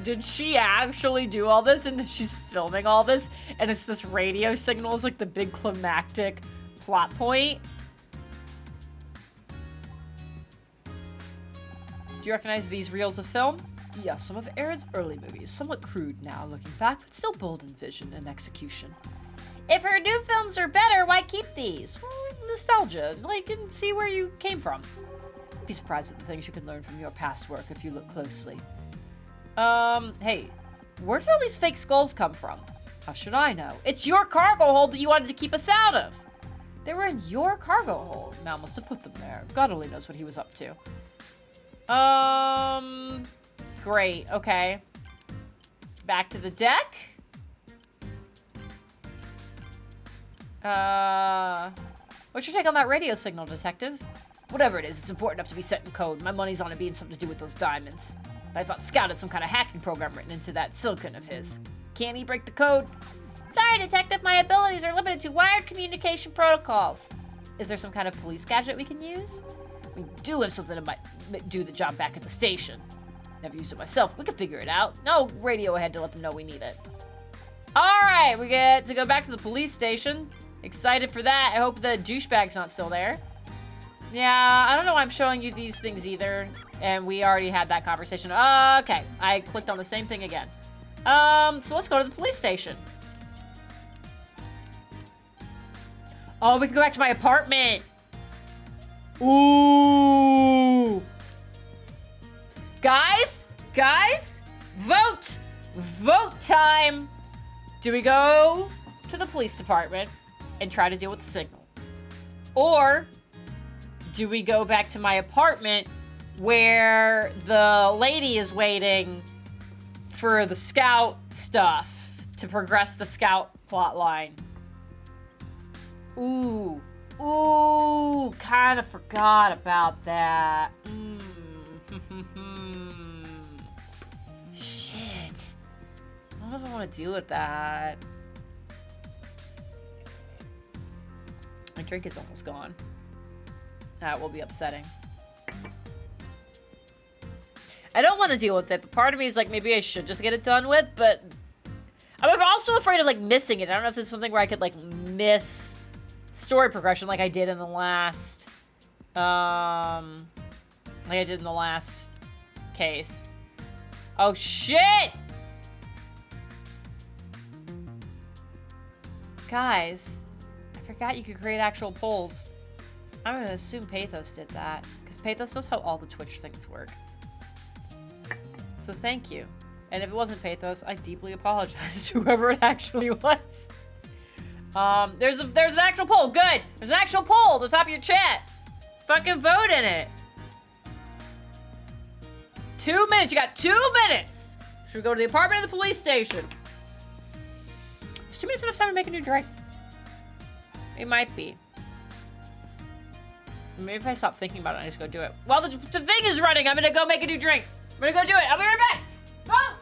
this and then she's filming all this and it's this radio signal is like the big climactic plot point? Do you recognize these reels of film? Yes, some of Erin's early movies, somewhat crude now looking back, but still bold in vision and execution. If her new films are better, why keep these? Well, nostalgia, like, and see where you came from. Be surprised at the things you can learn from your past work if you look closely. Hey, where did all these fake skulls come from? How should I know? It's your cargo hold that you wanted to keep us out of. They were in your cargo hold. Mal must have put them there. God only knows what he was up to. Great, okay. Back to the deck. What's your take on that radio signal, detective? Whatever it is, it's important enough to be set in code. My money's on it being something to do with those diamonds. But I thought Scout had some kind of hacking program written into that silicon of his. Can't he break the code? Sorry, detective, my abilities are limited to wired communication protocols. Is there some kind of police gadget we can use? We do have something that might do the job back at the station. Never used it myself. We can figure it out. No radio ahead to let them know we need it. Alright, we get to go back to the police station. Excited for that. I hope the douchebag's not still there. Yeah, I don't know why I'm showing you these things either. And we already had that conversation. Okay, I clicked on the same thing again. So let's go to the police station. Oh, we can go back to my apartment. Ooh. Guys, vote. Vote time! Do we go to the police department and try to deal with the signal? Or do we go back to my apartment where the lady is waiting for the scout stuff to progress the scout plot line? Ooh, kind of forgot about that. Shit. I don't know if I want to deal with that. My drink is almost gone. That will be upsetting. I don't want to deal with it, but part of me is like, maybe I should just get it done with, but I'm also afraid of, like, missing it. I don't know if it's something where I could, like, miss story progression like I did in the last, case. Oh, shit! Guys, I forgot you could create actual polls. I'm gonna assume Pathos did that, because Pathos knows how all the Twitch things work. So thank you. And if it wasn't Pathos, I deeply apologize to whoever it actually was. There's an actual poll. Good. There's an actual poll at the top of your chat. Fucking vote in it. 2 minutes. You got 2 minutes. Should we go to the apartment or the police station? Is 2 minutes enough time to make a new drink? It might be. Maybe if I stop thinking about it, I just go do it. While the thing is running, I'm gonna go make a new drink. I'm gonna go do it. I'll be right back. Oh!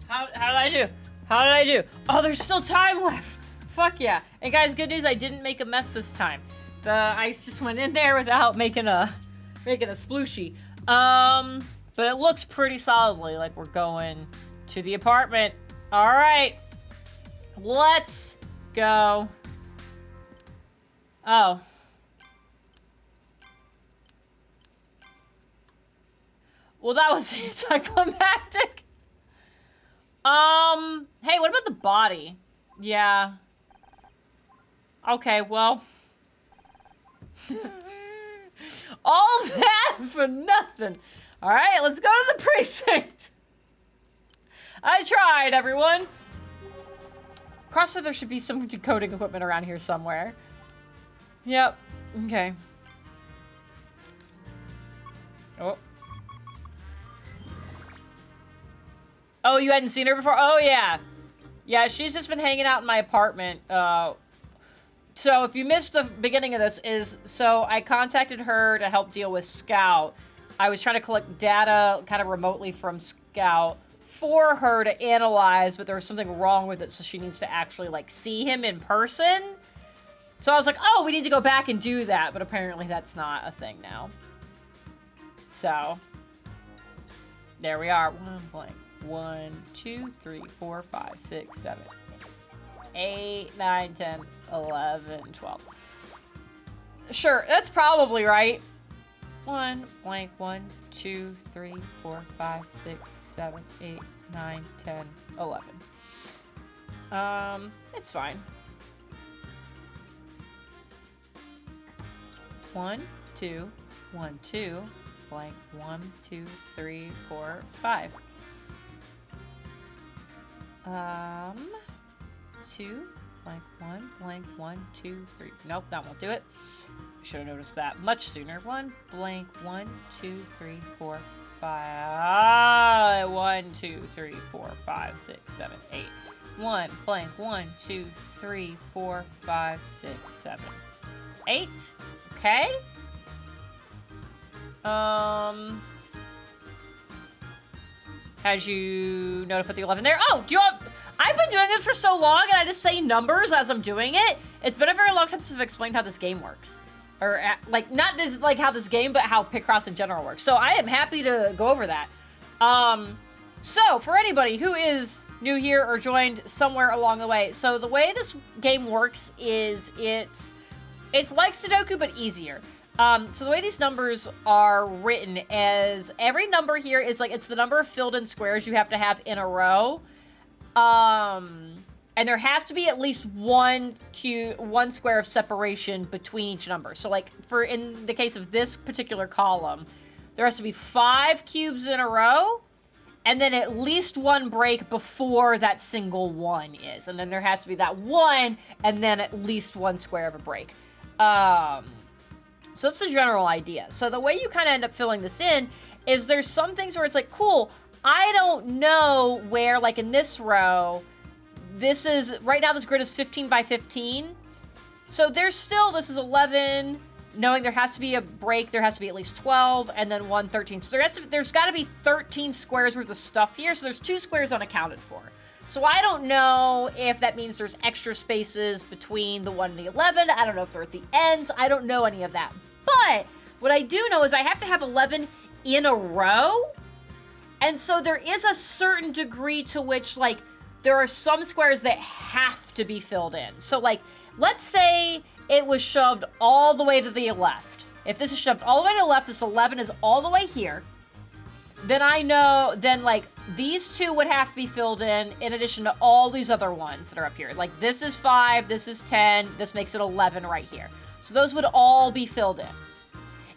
How did I do? How did I do? Oh, there's still time left. Fuck yeah. And guys, good news, I didn't make a mess this time. The ice just went in there without making a splooshy. But it looks pretty solidly like we're going to the apartment. All right. Let's go. Oh. Well, that was anticlimactic. Hey, what about the body? Yeah. Okay, well. All that for nothing. All right, let's go to the precinct. I tried, everyone. Crosser, there should be some decoding equipment around here somewhere. Yep. Okay. Oh. Oh, you hadn't seen her before? Oh, yeah. Yeah, she's just been hanging out in my apartment. So if you missed the beginning of this, so I contacted her to help deal with Scout. I was trying to collect data kind of remotely from Scout for her to analyze, but there was something wrong with it, so she needs to actually, like, see him in person. So I was like, oh, we need to go back and do that, but apparently that's not a thing now. So, there we are. 1, 2, 3, 4, 5, 6, 7, 8, 9, 10, 11, 12. Sure, that's probably right. 1, 2, 3, 4, 5, 6, 7, 8, 9, 10, 11. It's fine. 1, 2, 1, 2, 1, 2, 3, 4, 5. 2, 1, 2, 3. Nope, that won't do it. Should have noticed that much sooner. 1, 2, 3, 4, 5. 1, 2, 3, 4, 5, 6, 7, 8. 1, 2, 3, 4, 5, 6, 7, 8. Okay. As you know to put the 11 there. Oh, do you want... I've been doing this for so long, and I just say numbers as I'm doing it. It's been a very long time since I've explained how this game works. Or, like, not just, like, how this game, but how Picross in general works. So I am happy to go over that. So, for anybody who is new here or joined somewhere along the way, so the way this game works is it's like Sudoku, but easier. So the way these numbers are written is every number here is like, it's the number of filled in squares you have to have in a row. And there has to be at least one square of separation between each number. So like in the case of this particular column, there has to be 5 cubes in a row, and then at least one break before that single one is. And then there has to be that one, and then at least one square of a break. So that's the general idea. So the way you kind of end up filling this in is there's some things where it's like, cool, I don't know where, like in this row, right now this grid is 15 by 15. So this is 11, knowing there has to be a break, there has to be at least 12, and then 1, 13. So there's got to be 13 squares worth of stuff here, so there's 2 squares unaccounted for. So I don't know if that means there's extra spaces between the 1 and the 11. I don't know if they're at the ends. I don't know any of that. But what I do know is I have to have 11 in a row. And so there is a certain degree to which, like, there are some squares that have to be filled in. So, like, let's say it was shoved all the way to the left. If this is shoved all the way to the left, this 11 is all the way here. Then I know, like, these 2 would have to be filled in addition to all these other ones that are up here. Like, this is 5, this is 10, this makes it 11 right here. So those would all be filled in.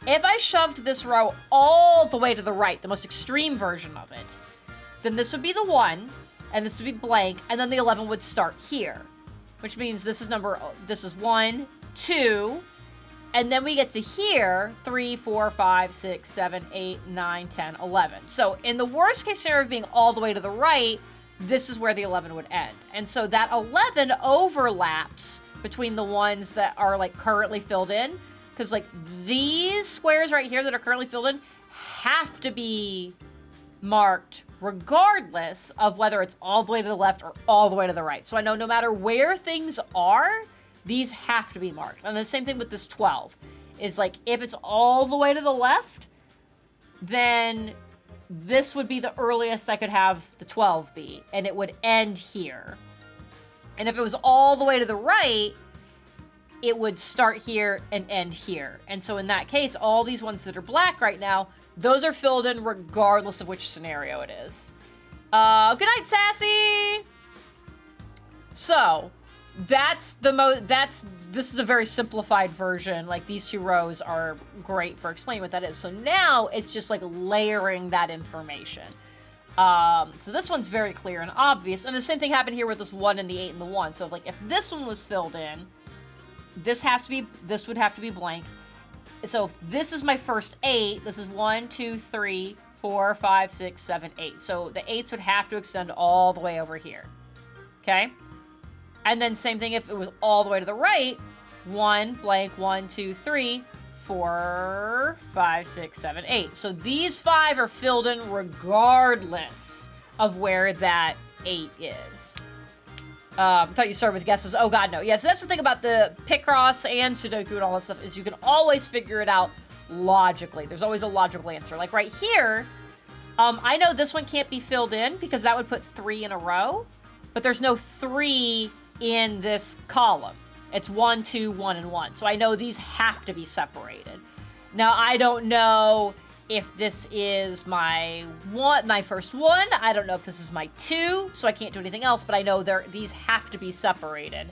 If I shoved this row all the way to the right, the most extreme version of it, then this would be the 1, and this would be blank, and then the 11 would start here. Which means this is 1, 2, and then we get to here, 3, 4, 5, 6, 7, 8, 9, 10, 11. So in the worst case scenario of being all the way to the right, this is where the 11 would end. And so that 11 overlaps between the ones that are like currently filled in. Because like these squares right here that are currently filled in have to be marked regardless of whether it's all the way to the left or all the way to the right. So I know no matter where things are, these have to be marked. And the same thing with this 12 is like, if it's all the way to the left, then this would be the earliest I could have the 12 be, and it would end here. And if it was all the way to the right, it would start here and end here. And so in that case, all these ones that are black right now, those are filled in regardless of which scenario it is. Good night, Sassy! So, this is a very simplified version. Like, these 2 rows are great for explaining what that is. So now, it's just like layering that information. So this one's very clear and obvious. And the same thing happened here with this 1 and the 8 and the 1. So, like, if this one was filled in, this would have to be blank. So if this is my first 8, this is 1, 2, 3, 4, 5, 6, 7, 8. So the 8s would have to extend all the way over here. Okay? And then same thing if it was all the way to the right. 1, blank, 1, 2, 3, 4, 5, 6, 7, 8. So these 5 are filled in regardless of where that 8 is. I thought you started with guesses. Oh god, no. Yeah, so that's the thing about the Picross and Sudoku and all that stuff, is you can always figure it out logically. There's always a logical answer. Like right here, I know this one can't be filled in because that would put 3 in a row, but there's no 3 in this column. It's 1, 2, 1, and 1. So I know these have to be separated. Now, I don't know if this is my first one. I don't know if this is my 2, so I can't do anything else, but I know these have to be separated.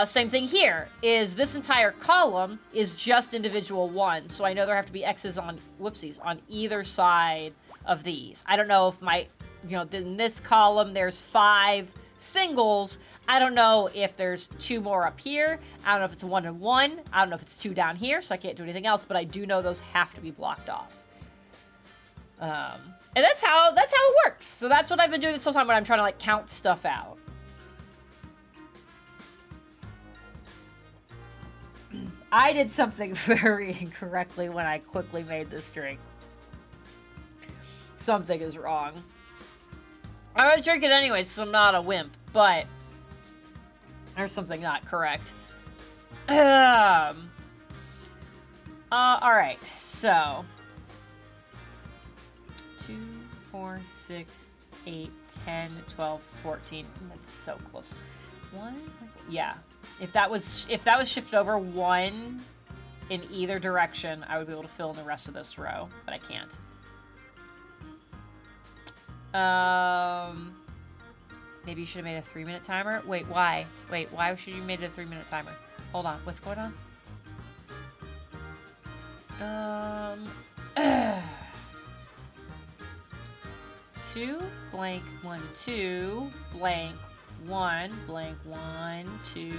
Same thing here, is this entire column is just individual ones, so I know there have to be X's on either side of these. I don't know if in this column there's 5 singles. I don't know if there's 2 more up here. I don't know if it's 1 and 1. I don't know if it's 2 down here, so I can't do anything else, but I do know those have to be blocked off. And that's how it works. So that's what I've been doing this whole time when I'm trying to like count stuff out. I did something very incorrectly when I quickly made this drink. Something is wrong. I'm gonna drink it anyway, so I'm not a wimp, but there's something not correct. Alright, so 2, 4, 6, 8, 10, 12, 14. That's so close. 1, yeah. If that was shifted over 1 in either direction, I would be able to fill in the rest of this row, but I can't. Maybe you should have made a 3-minute timer. Wait, why? Wait, why should you made it a 3-minute timer? Hold on, what's going on? 2 blank 1 2 blank 1 blank 1 2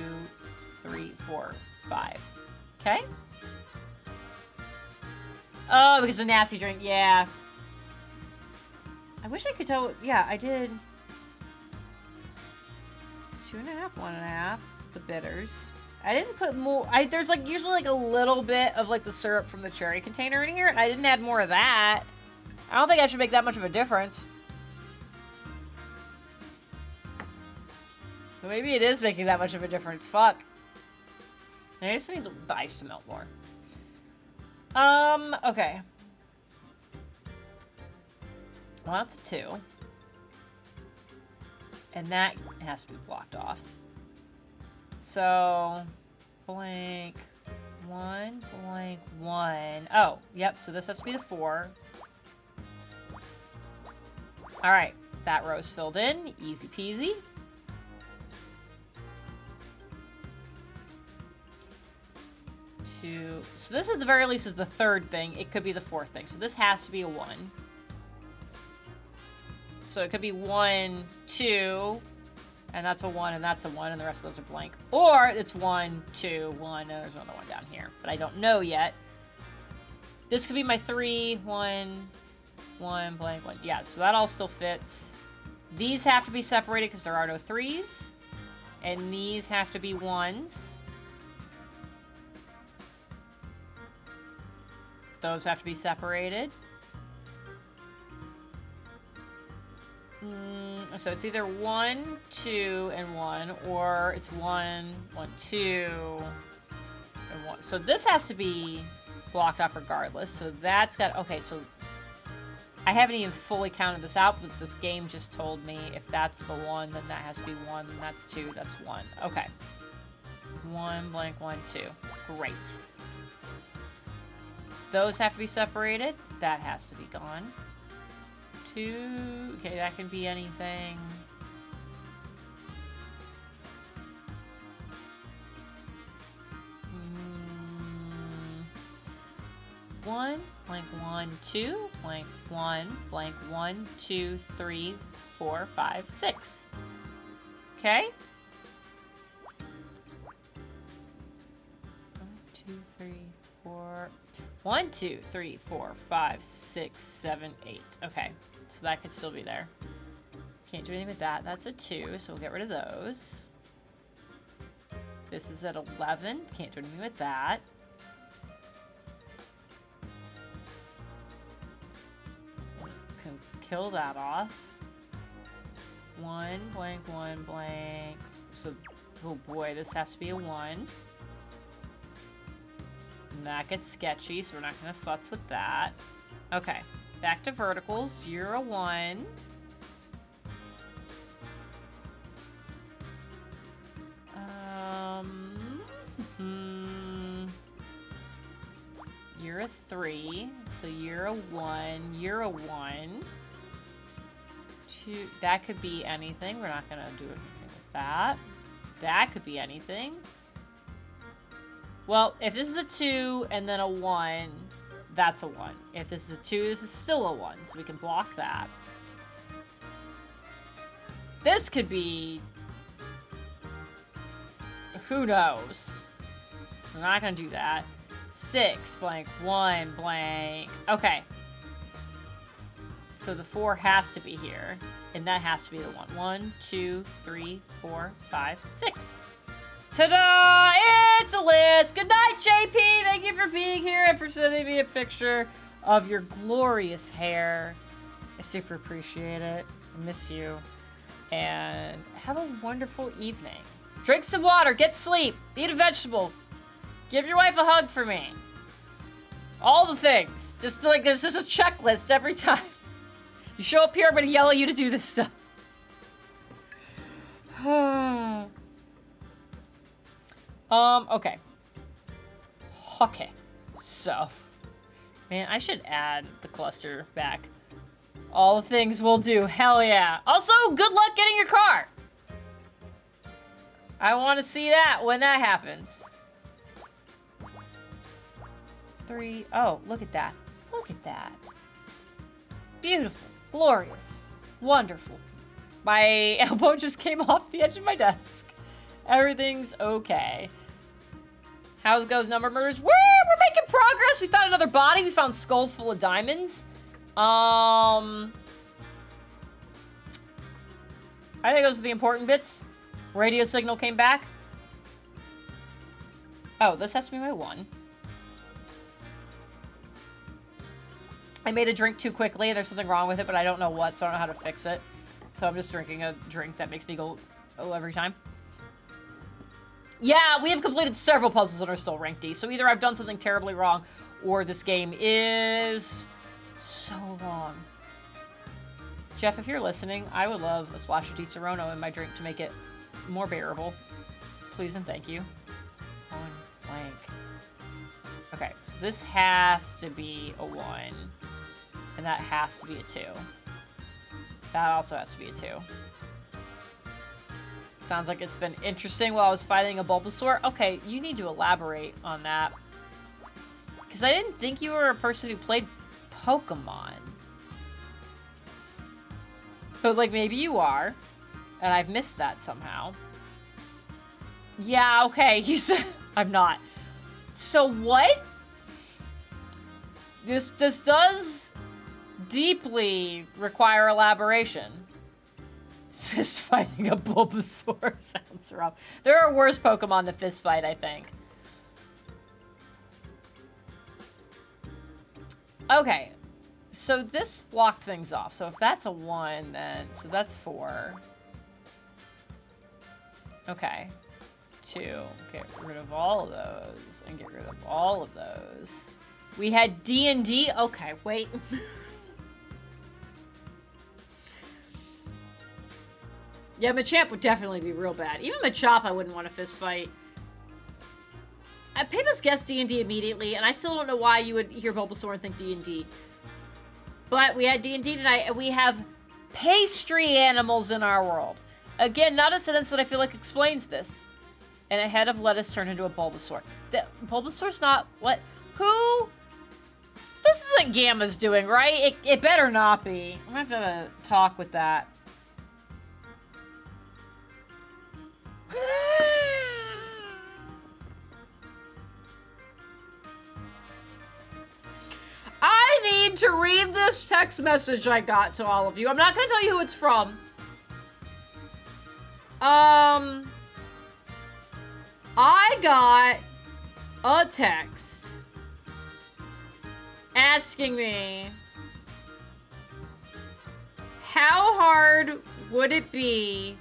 3 4 5. Okay. Oh, because it's a nasty drink. Yeah. I wish I could tell. Yeah, I did. It's 2.5, 1.5. The bitters. I didn't put more. There's like usually like a little bit of like the syrup from the cherry container in here, and I didn't add more of that. I don't think I should make that much of a difference. But maybe it is making that much of a difference. Fuck. I just need the ice to melt more. Okay. Well, that's a 2. And that has to be blocked off. So, blank 1, blank 1. Oh, yep, so this has to be the 4. Alright, that row's filled in. Easy peasy. So this at the very least is the 3rd thing. It could be the 4th thing. So this has to be a 1. So it could be 1, 2, and that's a 1, and that's a 1, and the rest of those are blank. Or it's 1, 2, 1, and there's another one down here. But I don't know yet. This could be my 3, 1, 1, blank, 1. Yeah, so that all still fits. These have to be separated because there are no 3s. And these have to be 1s. Those have to be separated. So it's either 1, 2, and 1, or it's 1, 1, 2, and 1. So this has to be blocked off regardless. So that's got... Okay, so I haven't even fully counted this out, but this game just told me if that's the 1, then that has to be 1, then that's 2, that's 1. Okay. 1, blank, 1, 2. Great. Those have to be separated. That has to be gone. 2. Okay, that can be anything. One, blank 1, 2, blank 1, blank 1, 2, 3, 4, 5, 6. Okay? 1, 2, 3, 4. 1, 2, 3, 4, 5, 6, 7, 8. Okay, so that could still be there. Can't do anything with that. That's a 2, so we'll get rid of those. This is at 11. Can't do anything with that. Can kill that off. 1 blank 1 blank. So, oh boy, this has to be a 1. And that gets sketchy, so we're not gonna futz with that. Okay, back to verticals. You're a 1. You're a 3, so you're a 1. You're a 1. 2. That could be anything. We're not gonna do anything with that. That could be anything. Well, if this is a 2 and then a 1, that's a 1. If this is a 2, this is still a 1, so we can block that. This could be... who knows? So we're not gonna do that. 6 blank 1 blank. Okay. So the 4 has to be here. And that has to be the 1. 1, 2, 3, 4, 5, 6. Ta-da! It's a list! Good night, JP! Thank you for being here and for sending me a picture of your glorious hair. I super appreciate it. I miss you. And have a wonderful evening. Drink some water, get sleep, eat a vegetable. Give your wife a hug for me. All the things. Just like, there's just a checklist every time. You show up here, I'm gonna yell at you to do this stuff. Okay. Okay. So. Man, I should add the cluster back. All the things we'll do. Hell yeah. Also, good luck getting your car. I want to see that when that happens. 3. Oh, look at that. Look at that. Beautiful. Glorious. Wonderful. My elbow just came off the edge of my desk. Everything's okay. How's goes number murders? We're making progress. We found another body. We found skulls full of diamonds. I think those are the important bits. Radio signal came back. Oh, this has to be my 1. I made a drink too quickly. There's something wrong with it, but I don't know what, so I don't know how to fix it. So I'm just drinking a drink that makes me go oh every time. Yeah, we have completed several puzzles that are still rank D, so either I've done something terribly wrong, or this game is so long. Jeff, if you're listening, I would love a splash of Di Serono in my drink to make it more bearable. Please and thank you. 1 blank. Okay, so this has to be a 1. And that has to be a 2. That also has to be a 2. Sounds like it's been interesting while I was fighting a Bulbasaur. Okay, you need to elaborate on that. Because I didn't think you were a person who played Pokemon. But, like, maybe you are. And I've missed that somehow. Yeah, okay, you said... I'm not. So what? This does deeply require elaboration. Fist fighting a Bulbasaur sounds rough. There are worse Pokemon to fist fight, I think. Okay, so this blocked things off. So if that's a 1, then so that's 4. Okay. 2. Get rid of all of those and get rid of all of those. We had D&D. Okay, wait. Yeah, Machamp would definitely be real bad. Even Machop I wouldn't want to fist fight. I paid this guess D&D immediately, and I still don't know why you would hear Bulbasaur and think D&D. But we had D&D tonight, and we have pastry animals in our world. Again, not a sentence that I feel like explains this. And a head of lettuce turned into a Bulbasaur. Bulbasaur's not... What? Who? This isn't Gamma's doing, right? It better not be. I'm gonna have to have a talk with that. I need to read this text message I got to all of you. I'm not gonna tell you who it's from. I got a text asking me how hard would it be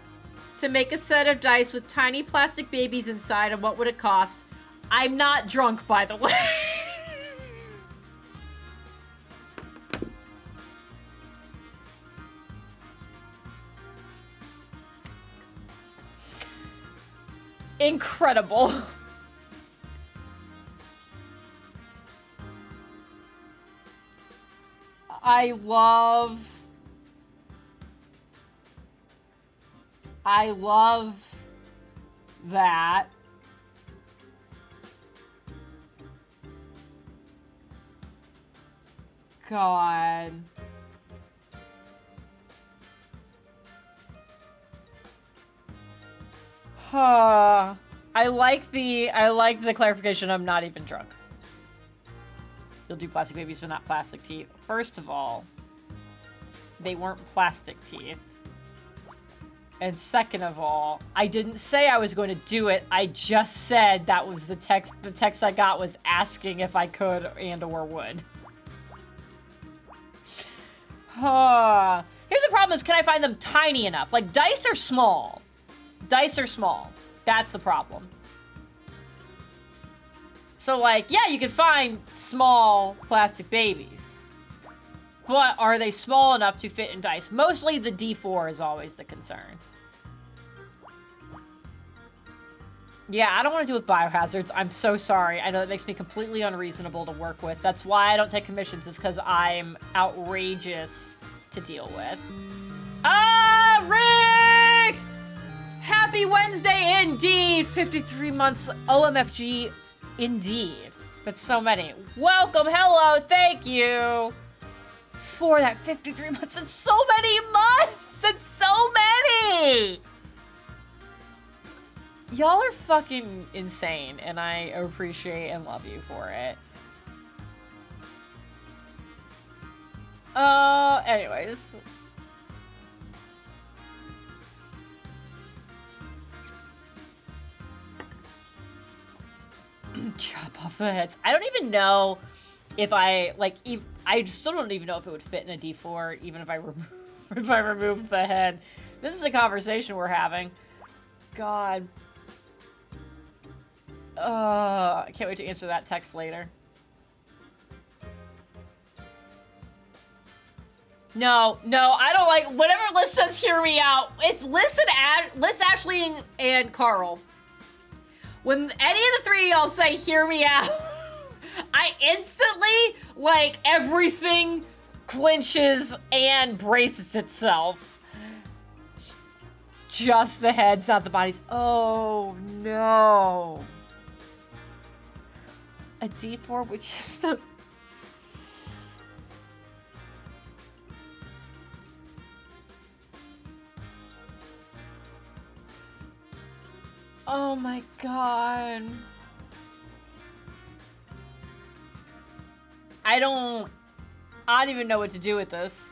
to make a set of dice with tiny plastic babies inside, and what would it cost? I'm not drunk, by the way. Incredible. I love that. God. Huh. I like the clarification. I'm not even drunk. You'll do plastic babies, but not plastic teeth. First of all, they weren't plastic teeth. And second of all, I didn't say I was going to do it. I just said that was the text. The text I got was asking if I could and or would. Here's the problem is, can I find them tiny enough? Like, dice are small. Dice are small. That's the problem. So, like, yeah, you can find small plastic babies. But are they small enough to fit in dice? Mostly the D4 is always the concern. Yeah, I don't want to do with biohazards. I'm so sorry. I know that makes me completely unreasonable to work with. That's why I don't take commissions, is because I'm outrageous to deal with. Ah, Rick! Happy Wednesday indeed! 53 months OMFG indeed. That's so many. Welcome, hello, thank you for that 53 months. That's so many months! That's so many! Y'all are fucking insane, and I appreciate and love you for it. Anyways. Chop off the heads. I don't even know if I, like, I still don't even know if it would fit in a D4, even if I removed the head. This is a conversation we're having. God. I can't wait to answer that text later. No, I don't like, whenever Liz says hear me out, it's Liz, Ashley, and Carl. When any of the three of y'all say hear me out, I instantly, like, everything clinches and braces itself. Just the heads, not the bodies. Oh, no. A D4 with just a... Oh my god. I don't even know what to do with this.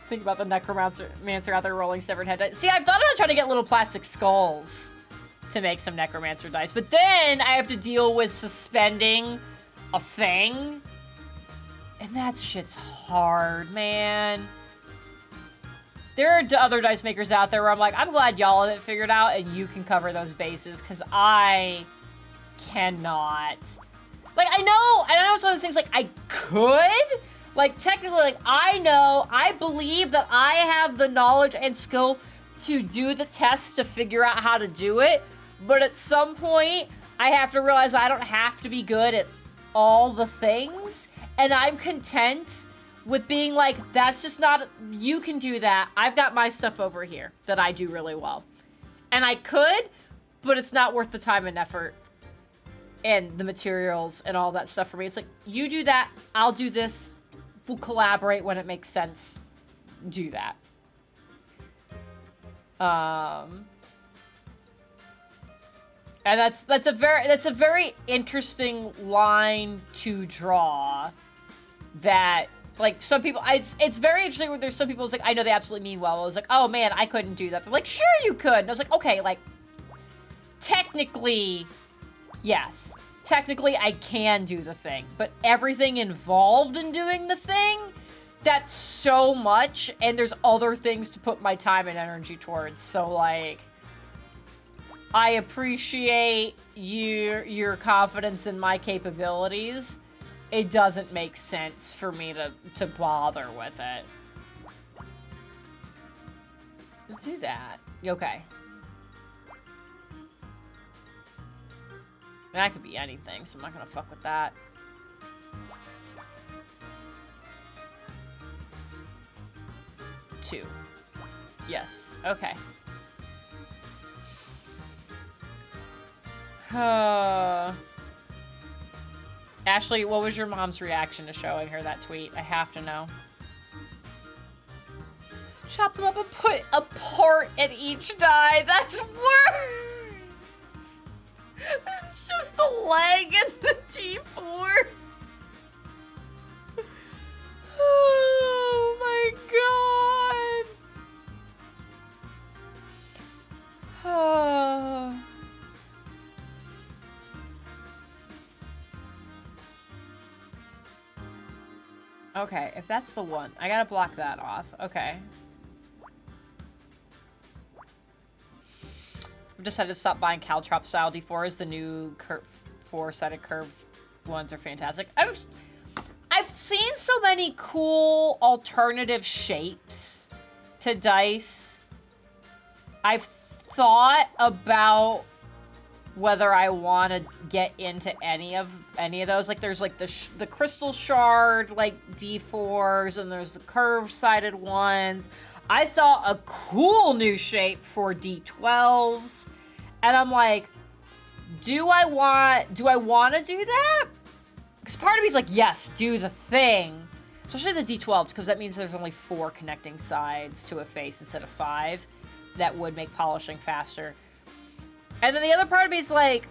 Think about the necromancer out there rolling severed head. See, I've thought about trying to get little plastic skulls to make some necromancer dice, but then I have to deal with suspending a thing. And that shit's hard, man. There are other dice makers out there where I'm like, I'm glad y'all have it figured out and you can cover those bases, because I cannot. Like, I know it's one of those things, like, I could. Like, technically, like, I believe that I have the knowledge and skill to do the test to figure out how to do it. But at some point, I have to realize I don't have to be good at all the things. And I'm content with being like, that's just not, you can do that. I've got my stuff over here that I do really well. And I could, but it's not worth the time and effort and the materials and all that stuff for me. It's like, you do that, I'll do this. We'll collaborate when it makes sense. Do that. And that's a very interesting line to draw. That, like, some people, it's very interesting when there's some people who's like, I know they absolutely mean well. I was like, oh man, I couldn't do that. They're like, sure you could. And I was like, okay, like, technically, yes. technically I can do the thing, but everything involved in doing the thing, that's so much, and there's other things to put my time and energy towards. So, like, I appreciate your confidence in my capabilities. It doesn't make sense for me to bother with it. Do that. Okay. That could be anything, so I'm not gonna fuck with that. Two. Yes. Okay. Ashley, what was your mom's reaction to showing her that tweet? I have to know. Chop them up and put a part at each die. That's worse. There's just a leg in the D4. Oh my god. Oh. Okay, if that's the one, I gotta block that off. Okay. I've decided to stop buying Caltrop style D4s. The new four-sided curved ones are fantastic. I've seen so many cool alternative shapes to dice. I've thought about whether I want to get into any of those. Like, there's like the crystal shard like D4s, and there's the curved-sided ones. I saw a cool new shape for D12s, and I'm like, do I want to do that? Because part of me's like, yes, do the thing. Especially the D12s, because that means there's only 4 connecting sides to a face instead of 5. That would make polishing faster. And then the other part of me is like,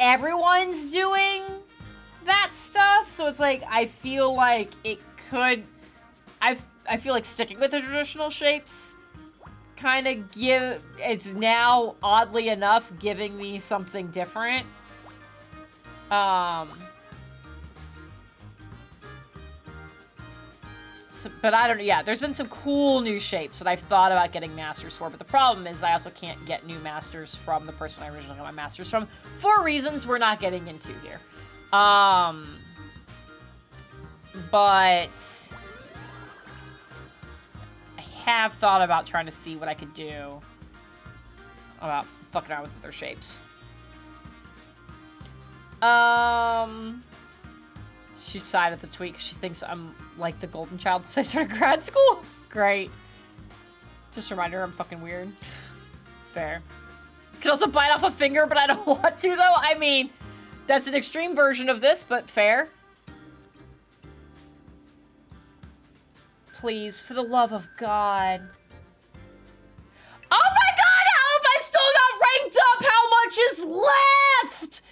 everyone's doing that stuff, so it's like, I feel like it could... I feel like sticking with the traditional shapes kind of it's now, oddly enough, giving me something different. But I don't know, yeah, there's been some cool new shapes that I've thought about getting masters for, but the problem is I also can't get new masters from the person I originally got my masters from, for reasons we're not getting into here. But I have thought about trying to see what I could do about fucking around with other shapes. She sighed at the tweet because she thinks I'm like the golden child since I started grad school. Great. Just a reminder, I'm fucking weird. Fair. Could also bite off a finger, but I don't want to, though. I mean, that's an extreme version of this, but fair. Please, for the love of God. Oh my god, how have I still not ranked up? How much is left?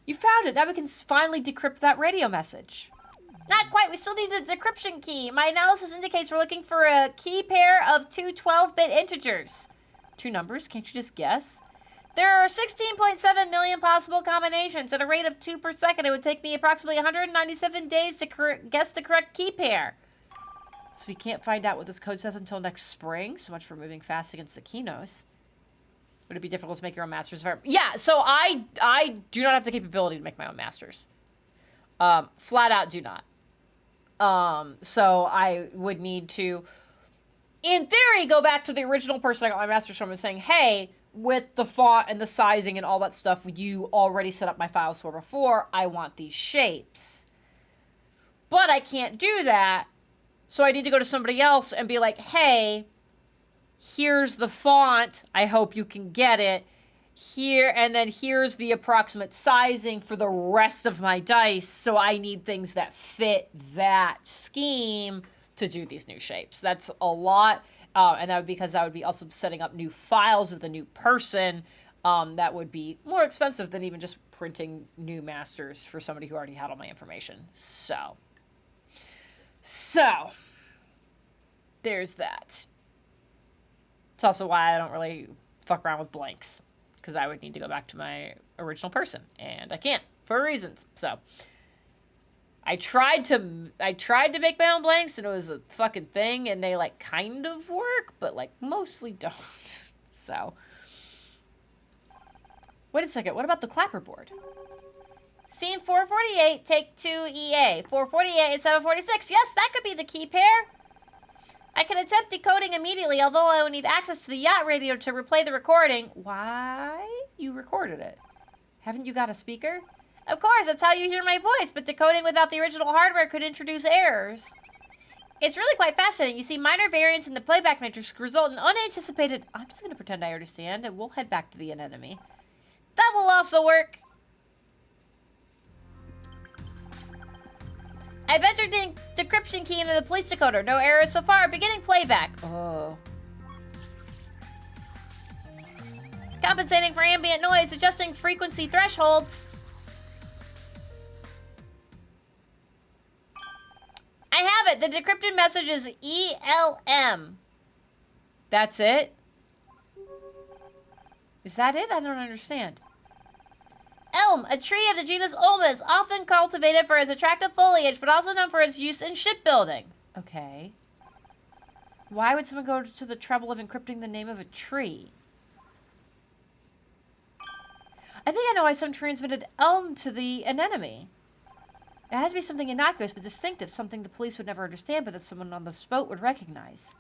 You found it. Now we can finally decrypt that radio message. Not quite. We still need the decryption key. My analysis indicates we're looking for a key pair of 2 12-bit integers. 2 numbers? Can't you just guess? There are 16.7 million possible combinations. At a rate of 2 per second, it would take me approximately 197 days to guess the correct key pair. So we can't find out what this code says until next spring. So much for moving fast against the Kinos. Would it be difficult to make your own masters? Yeah, so I do not have the capability to make my own masters. Flat out do not. So I would need to, in theory, go back to the original person I got my masters from and saying, hey, with the font and the sizing and all that stuff you already set up my files for before, I want these shapes. But I can't do that, so I need to go to somebody else and be like, hey, here's the font, I hope you can get it. Here, and then here's the approximate sizing for the rest of my dice, so I need things that fit that scheme to do these new shapes. That's a lot, and that would because that would be also setting up new files with a new person. That would be more expensive than even just printing new masters for somebody who already had all my information. So, there's that. It's also why I don't really fuck around with blanks. because I would need to go back to my original person, and I can't for reasons. So I tried to make my own blanks, and it was a fucking thing, and they like kind of work, but like mostly don't. So wait a second, what about the clapperboard? Scene 448, take 2 EA. 448 and 746. Yes, that could be the key pair. I can attempt decoding immediately, although I will need access to the yacht radio to replay the recording. Why? You recorded it. Haven't you got a speaker? Of course, that's how you hear my voice, but decoding without the original hardware could introduce errors. It's really quite fascinating. You see, minor variants in the playback matrix result in unanticipated... I'm just going to pretend I understand, and we'll head back to the enemy. That will also work. I've entered the decryption key into the police decoder. No errors so far. Beginning playback. Oh. Compensating for ambient noise. Adjusting frequency thresholds. I have it. The decrypted message is ELM. That's it? Is that it? I don't understand. Elm, a tree of the genus Ulmus, often cultivated for its attractive foliage, but also known for its use in shipbuilding. Okay. Why would someone go to the trouble of encrypting the name of a tree? I think I know why someone transmitted elm to an enemy. It has to be something innocuous but distinctive, something the police would never understand, but that someone on the boat would recognize.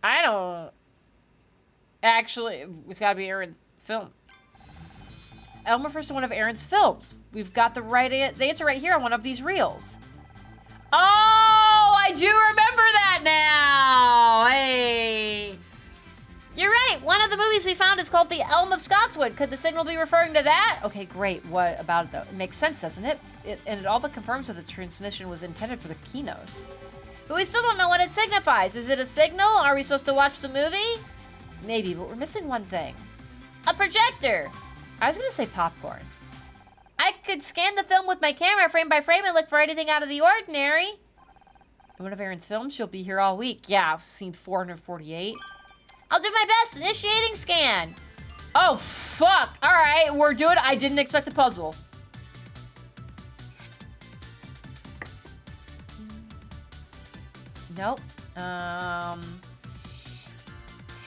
I don't... Actually, it's gotta be Aaron's film. Elm refers to one of Aaron's films. We've got the answer right here on one of these reels. Oh, I do remember that now! Hey! You're right, one of the movies we found is called The Elm of Scotswood. Could the signal be referring to that? Okay, great. What about it, though? It makes sense, doesn't it? And it all but confirms that the transmission was intended for the Kinos. But we still don't know what it signifies. Is it a signal? Are we supposed to watch the movie? Maybe, but we're missing one thing. A projector! I was gonna say popcorn. I could scan the film with my camera frame by frame and look for anything out of the ordinary. In one of Aaron's films, she'll be here all week. Yeah, I've seen 448. I'll do my best. Initiating scan. Oh, fuck. All right, we're doing... I didn't expect a puzzle. Nope.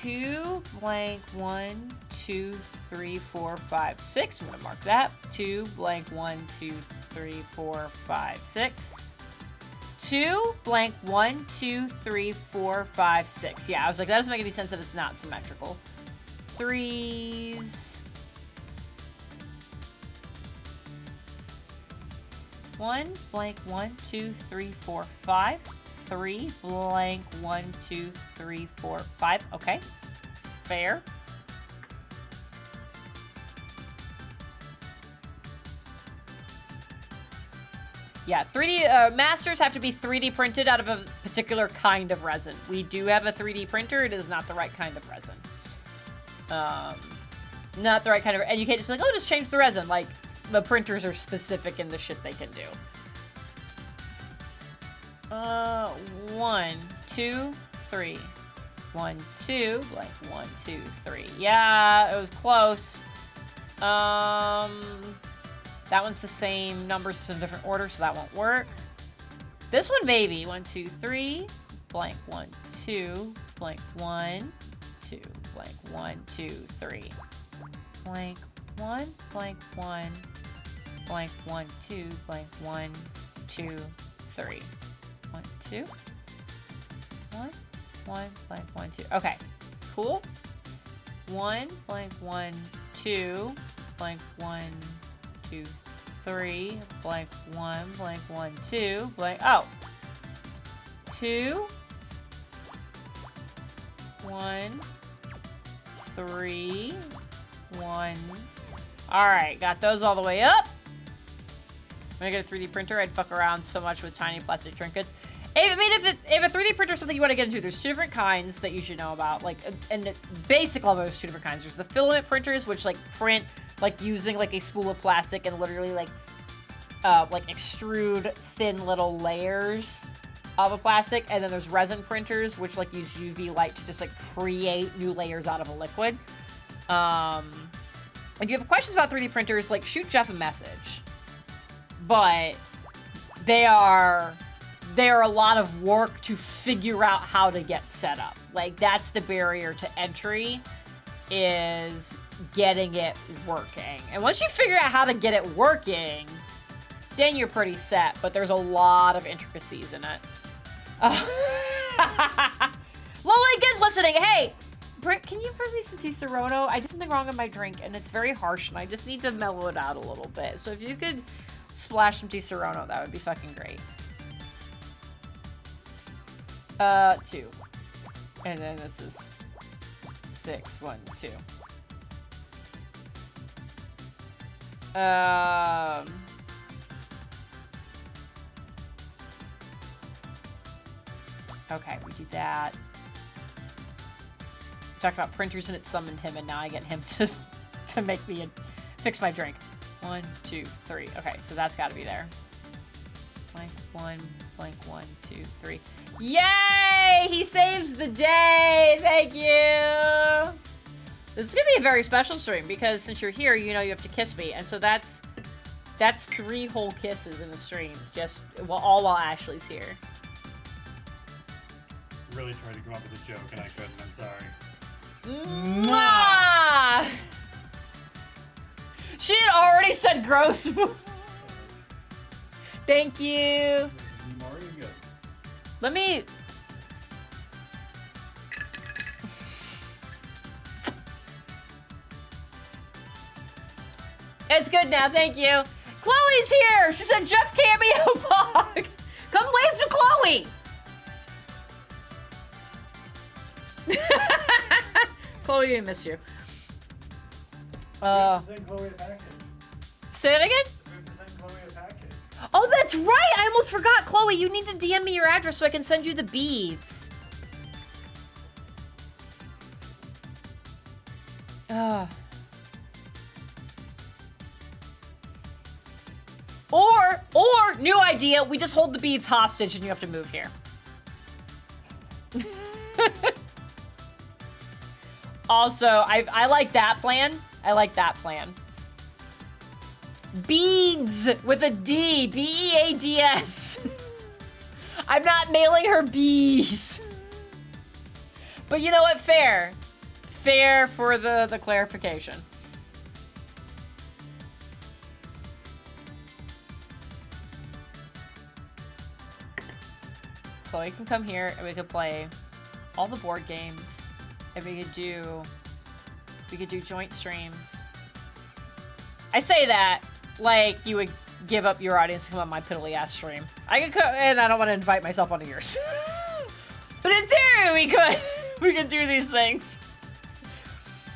2 blank 1 2 3 4 5 6. I'm gonna mark that. 2 blank 1 2 3 4 5 6. 2 blank 1 2 3 4 5 6. Yeah, I was like, that doesn't make any sense that it's not symmetrical. 3s. 1 blank 1 2 3 4 5. 3 blank 1 2 3 4 5. Okay, fair. Yeah, 3D masters have to be 3D printed out of a particular kind of resin. We do have a 3D printer. It is not the right kind of resin. Not the right kind of, and you can't just be like, oh, just change the resin. Like, the printers are specific in the shit they can do. 1 2 3. 1 2 blank 1 2 3. Yeah, it was close. That one's the same numbers in a different order, so that won't work. This one, maybe. 1 2 3 blank 1 2 blank 1 2 blank 1 2 3 blank 1 blank 1 blank 1 2 blank 1 2 3 1 2 1 1 blank 1 2. Okay, cool. 1 blank 1 2 blank 1 2 3 blank 1 blank 1 2 blank, oh, 2 1 3 1. All right, got those all the way up. When I get a 3D printer, I'd fuck around so much with tiny plastic trinkets. I mean, if a 3D printer is something you want to get into, there's two different kinds that you should know about. Like, and the basic level, there's two different kinds. There's the filament printers, which like print like using like a spool of plastic and literally like like extrude thin little layers of a plastic, and then there's resin printers, which like use UV light to just like create new layers out of a liquid. If you have questions about 3D printers, like shoot Jeff a message. But they are a lot of work to figure out how to get set up. Like that's the barrier to entry, is getting it working. And once you figure out how to get it working, then you're pretty set, but there's a lot of intricacies in it. Lola Gibbs listening. Hey, Britt, can you bring me some tea Serrano? I did something wrong in my drink, and it's very harsh, and I just need to mellow it out a little bit. So if you could splash some tea Serrano, that would be fucking great. 2. And then this is 6, 1, 2. Okay, we do that. We talked about printers and it summoned him, and now I get him to make me fix my drink. 1, 2, 3. Okay, so that's got to be there. Blank 1, blank 1, 2, 3. Yay! He saves the day. Thank you. This is gonna be a very special stream because since you're here, you know you have to kiss me, and so that's 3 whole kisses in the stream. Just all while Ashley's here. Really tried to come up with a joke and I couldn't. I'm sorry. Mwah! She had already said gross. Thank you. I'm already good. Let me. It's good now, thank you. Chloe's here! She said Jeff cameo vlog! Come wave to Chloe! Chloe, I miss you. We have to send Chloe a package. Say it again? We have to send Chloe a package. Oh, that's right! I almost forgot. Chloe, you need to DM me your address so I can send you the beads. Or, new idea, we just hold the beads hostage and you have to move here. Also, I like that plan. I like that plan. Beads with a D. B-E-A-D-S. I'm not mailing her bees. But you know what? Fair. Fair for the clarification. Chloe can come here and we could play all the board games. And we could do joint streams. I say that like you would give up your audience to come on my piddly ass stream. I could and I don't want to invite myself onto yours. But in theory we could. We could do these things.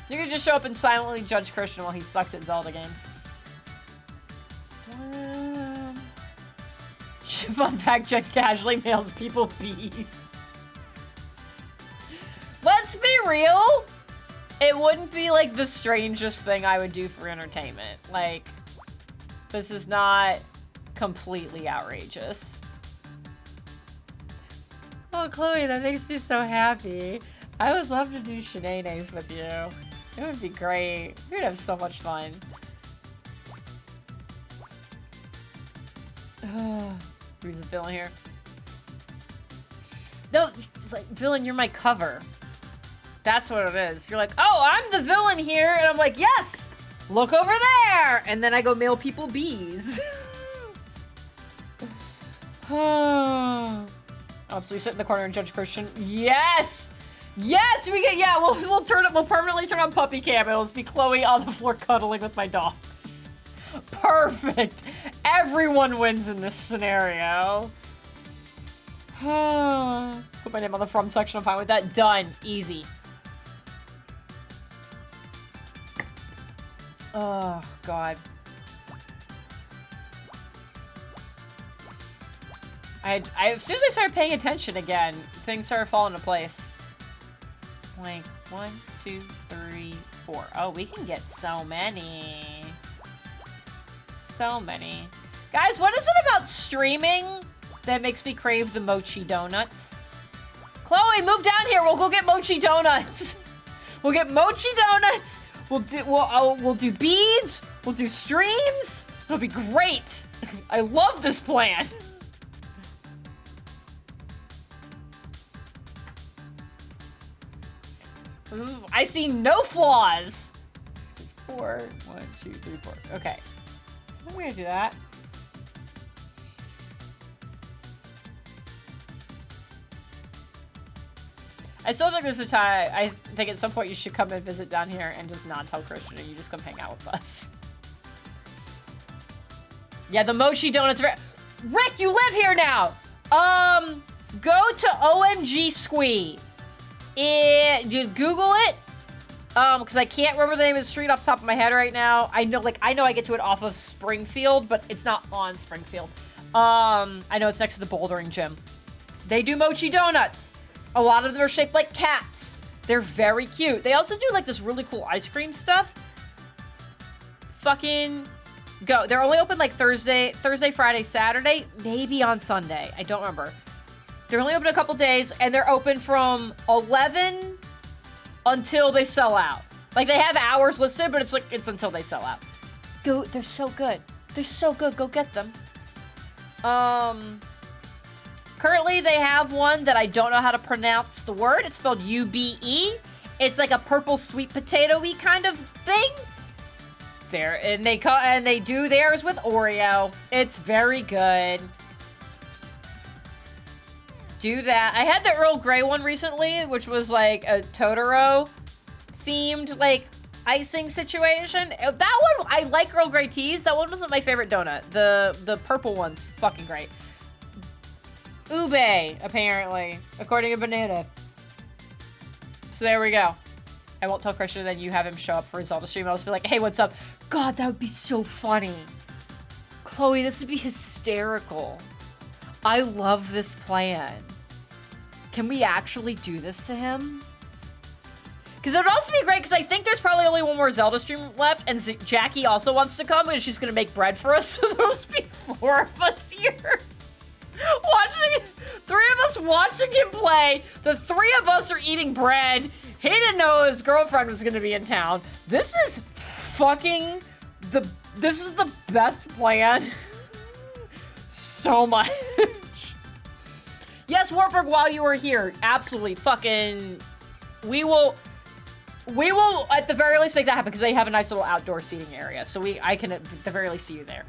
You could just show up and silently judge Christian while he sucks at Zelda games. Fun fact, Jen casually mails people bees. Let's be real. It wouldn't be like the strangest thing I would do for entertainment. Like, this is not completely outrageous. Oh, Chloe, that makes me so happy. I would love to do shenanigans with you. It would be great. We'd have so much fun. Who's the villain here? No, it's like, villain, you're my cover. That's what it is. You're like, oh, I'm the villain here. And I'm like, yes, look over there. And then I go mail people bees. Oh, so you sit in the corner and judge Christian. Yes. Yes, we get, yeah, we'll turn it, we'll permanently turn on puppy cam. It'll just be Chloe on the floor cuddling with my dogs. Perfect. Everyone wins in this scenario. Put my name on the from section. I'm fine with that. Done. Easy. Oh, God. As soon as I started paying attention again, things started falling into place. Blank. 1, 2, 3, 4. Oh, we can get so many. So many. Guys, what is it about streaming that makes me crave the mochi donuts? Chloe, move down here. We'll go get mochi donuts. We'll get mochi donuts. We'll do beads. We'll do streams. It'll be great. I love this plan. I see no flaws. 4, 1, 2, 3, 4. Okay. I'm gonna do that. I still think there's a time. I think at some point you should come and visit down here and just not tell Christian and you just come hang out with us. Yeah, the mochi donuts. Rick, you live here now. Go to OMG Squee. You Google it. Because I can't remember the name of the street off the top of my head right now. I know I get to it off of Springfield, but it's not on Springfield. I know it's next to the bouldering gym. They do mochi donuts. A lot of them are shaped like cats. They're very cute. They also do like this really cool ice cream stuff. Fucking go. They're only open like Thursday, Friday, Saturday, maybe on Sunday. I don't remember. They're only open a couple days, and they're open from 11 until they sell out. Like, they have hours listed, but it's until they sell out. Go, they're so good. They're so good. Go get them. Currently, they have one that I don't know how to pronounce the word. It's spelled U-B-E. It's like a purple sweet potato-y kind of thing. And they do theirs with Oreo. It's very good. Do that. I had the Earl Grey one recently, which was like a Totoro themed like icing situation. That one, I like Earl Grey teas. That one wasn't my favorite donut. The purple one's fucking great. Ube, apparently, according to Banana. So there we go. I won't tell Christian, then you have him show up for his Zelda stream. I'll just be like, hey, what's up? God, that would be so funny. Chloe, this would be hysterical. I love this plan. Can we actually do this to him? Because it would also be great, because I think there's probably only one more Zelda stream left, and Jackie also wants to come, and she's going to make bread for us, so there'll just be 4 of us here. Watching, 3 of us watching him play. The 3 of us are eating bread. He didn't know his girlfriend was going to be in town. This is fucking this is the best plan. So much. Yes, Wartburg, while you were here, absolutely fucking, we will at the very least make that happen because they have a nice little outdoor seating area. So I can at the very least see you there.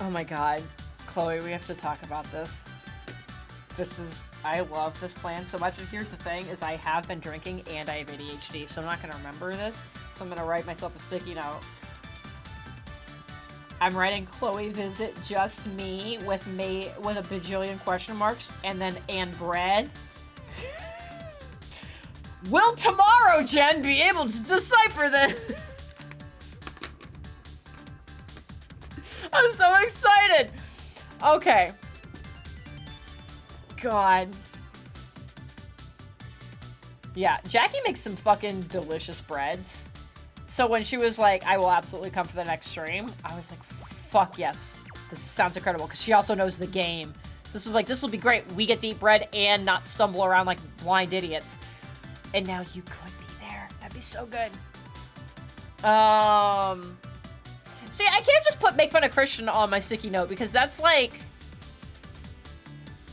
Oh my God, Chloe, we have to talk about this. I love this plan so much. And here's the thing is I have been drinking and I have ADHD, so I'm not gonna remember this. So I'm gonna write myself a sticky note. I'm writing Chloe visit just me with a bajillion question marks and bread. Will tomorrow, Jen, be able to decipher this? I'm so excited. Okay. God. Yeah, Jackie makes some fucking delicious breads. So when she was like, I will absolutely come for the next stream, I was like, fuck yes. This sounds incredible, because she also knows the game. So this will be great. We get to eat bread and not stumble around like blind idiots. And now you could be there. That'd be so good. See, I can't just make fun of Christian on my sticky note, because that's like,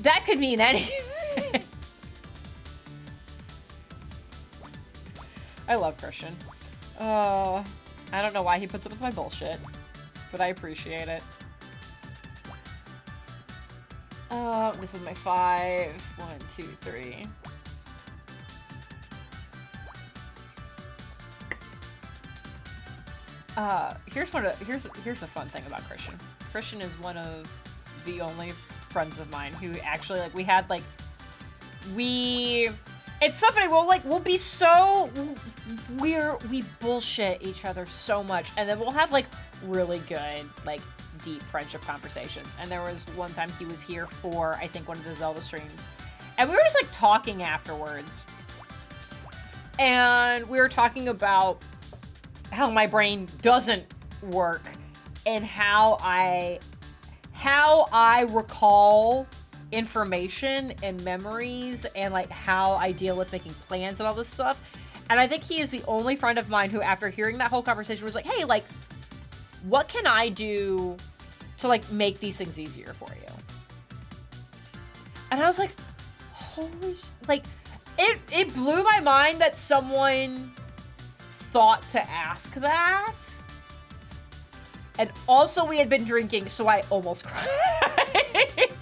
that could mean anything. I love Christian. I don't know why he puts up with my bullshit, but I appreciate it. This is my 5. 1, 2, 3. Here's a fun thing about Christian. Christian is one of the only friends of mine who actually, like, it's so funny, we'll be so, we bullshit each other so much, and then we'll have, like, really good, like, deep friendship conversations. And there was one time he was here for, I think, one of the Zelda streams, and we were just, like, talking afterwards, and we were talking about how my brain doesn't work, in how I recall information and memories and like how I deal with making plans and all this stuff. And I think he is the only friend of mine who, after hearing that whole conversation, was like, hey, like, what can I do to like make these things easier for you? And I was like, holy like, it blew my mind that someone thought to ask that. And also we had been drinking, so I almost cried.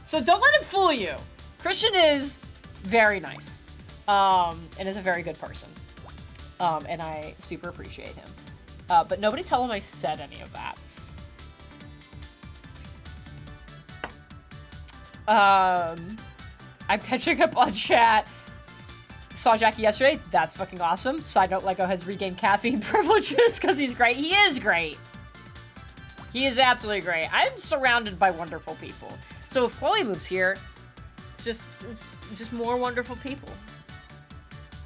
So don't let him fool you. Christian is very nice. And is a very good person. And I super appreciate him. But nobody tell him I said any of that. I'm catching up on chat. Saw Jackie yesterday. That's fucking awesome. Side note, Lego has regained caffeine privileges because he's great. He is great. He is absolutely great. I'm surrounded by wonderful people. So if Chloe moves here, just more wonderful people.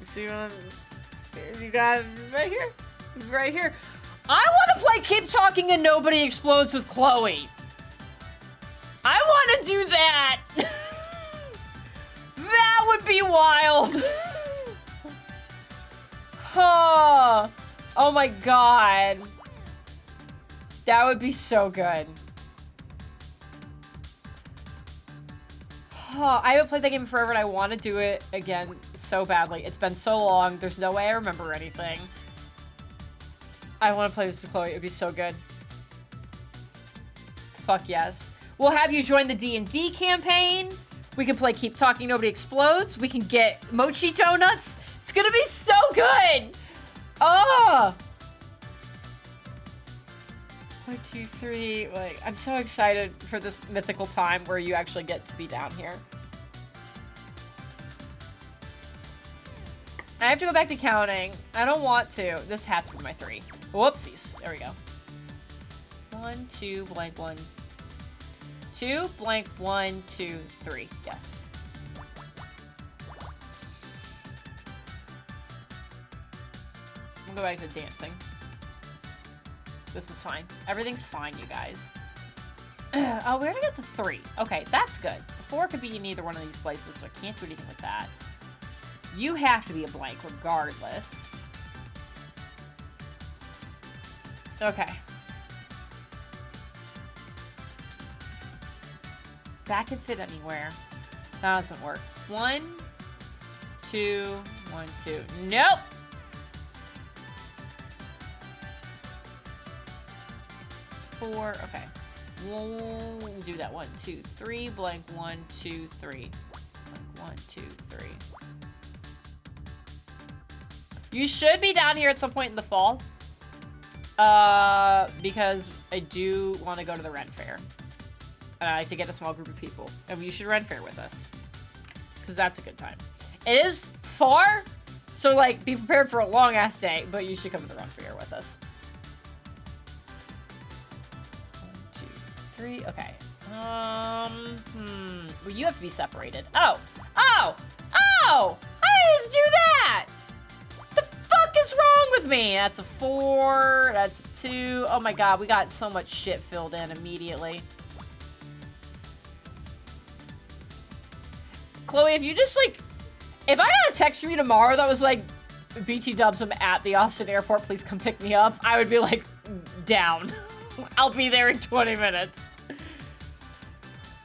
You see what you got it right here? Right here. I want to play Keep Talking and Nobody Explodes with Chloe. I want to do that. That would be wild. Oh my god. That would be so good. I haven't played that game in forever and I want to do it again so badly. It's been so long. There's no way I remember anything. I want to play this with Chloe. It would be so good. Fuck yes. We'll have you join the D&D campaign. We can play Keep Talking, Nobody Explodes. We can get mochi donuts. It's gonna be so good. Oh. 1, 2, 3. Like, I'm so excited for this mythical time where you actually get to be down here. I have to go back to counting. I don't want to. This has to be my 3. Whoopsies. There we go. 1, 2, blank 1. 2, blank 1, 2, 3. Yes. We'll go back to dancing. This is fine. Everything's fine, you guys. Oh, we already got the 3. Okay, that's good. The 4 could be in either one of these places, so I can't do anything with that. You have to be a blank regardless. Okay. That can fit anywhere. That doesn't work. 1, 2, 1, 2. Nope! Four. Okay. We'll do that. 1, 2, 3. Blank 1, 2, 3. Blank 1, 2, 3. You should be down here at some point in the fall. Because I do want to go to the Ren Fair. And I like to get a small group of people. And you should Ren Fair with us. Because that's a good time. It is far, so like be prepared for a long ass day, but you should come to the Ren Fair with us. 1, 2, 3. Okay. Well, you have to be separated. Oh! Oh! Oh! I just do that! The fuck is wrong with me? That's a 4. That's a 2. Oh my god, we got so much shit filled in immediately. Chloe, if you just like, if I got a text from you tomorrow that was like, BT Dubs, I'm at the Austin airport, please come pick me up, I would be like, down. I'll be there in 20 minutes.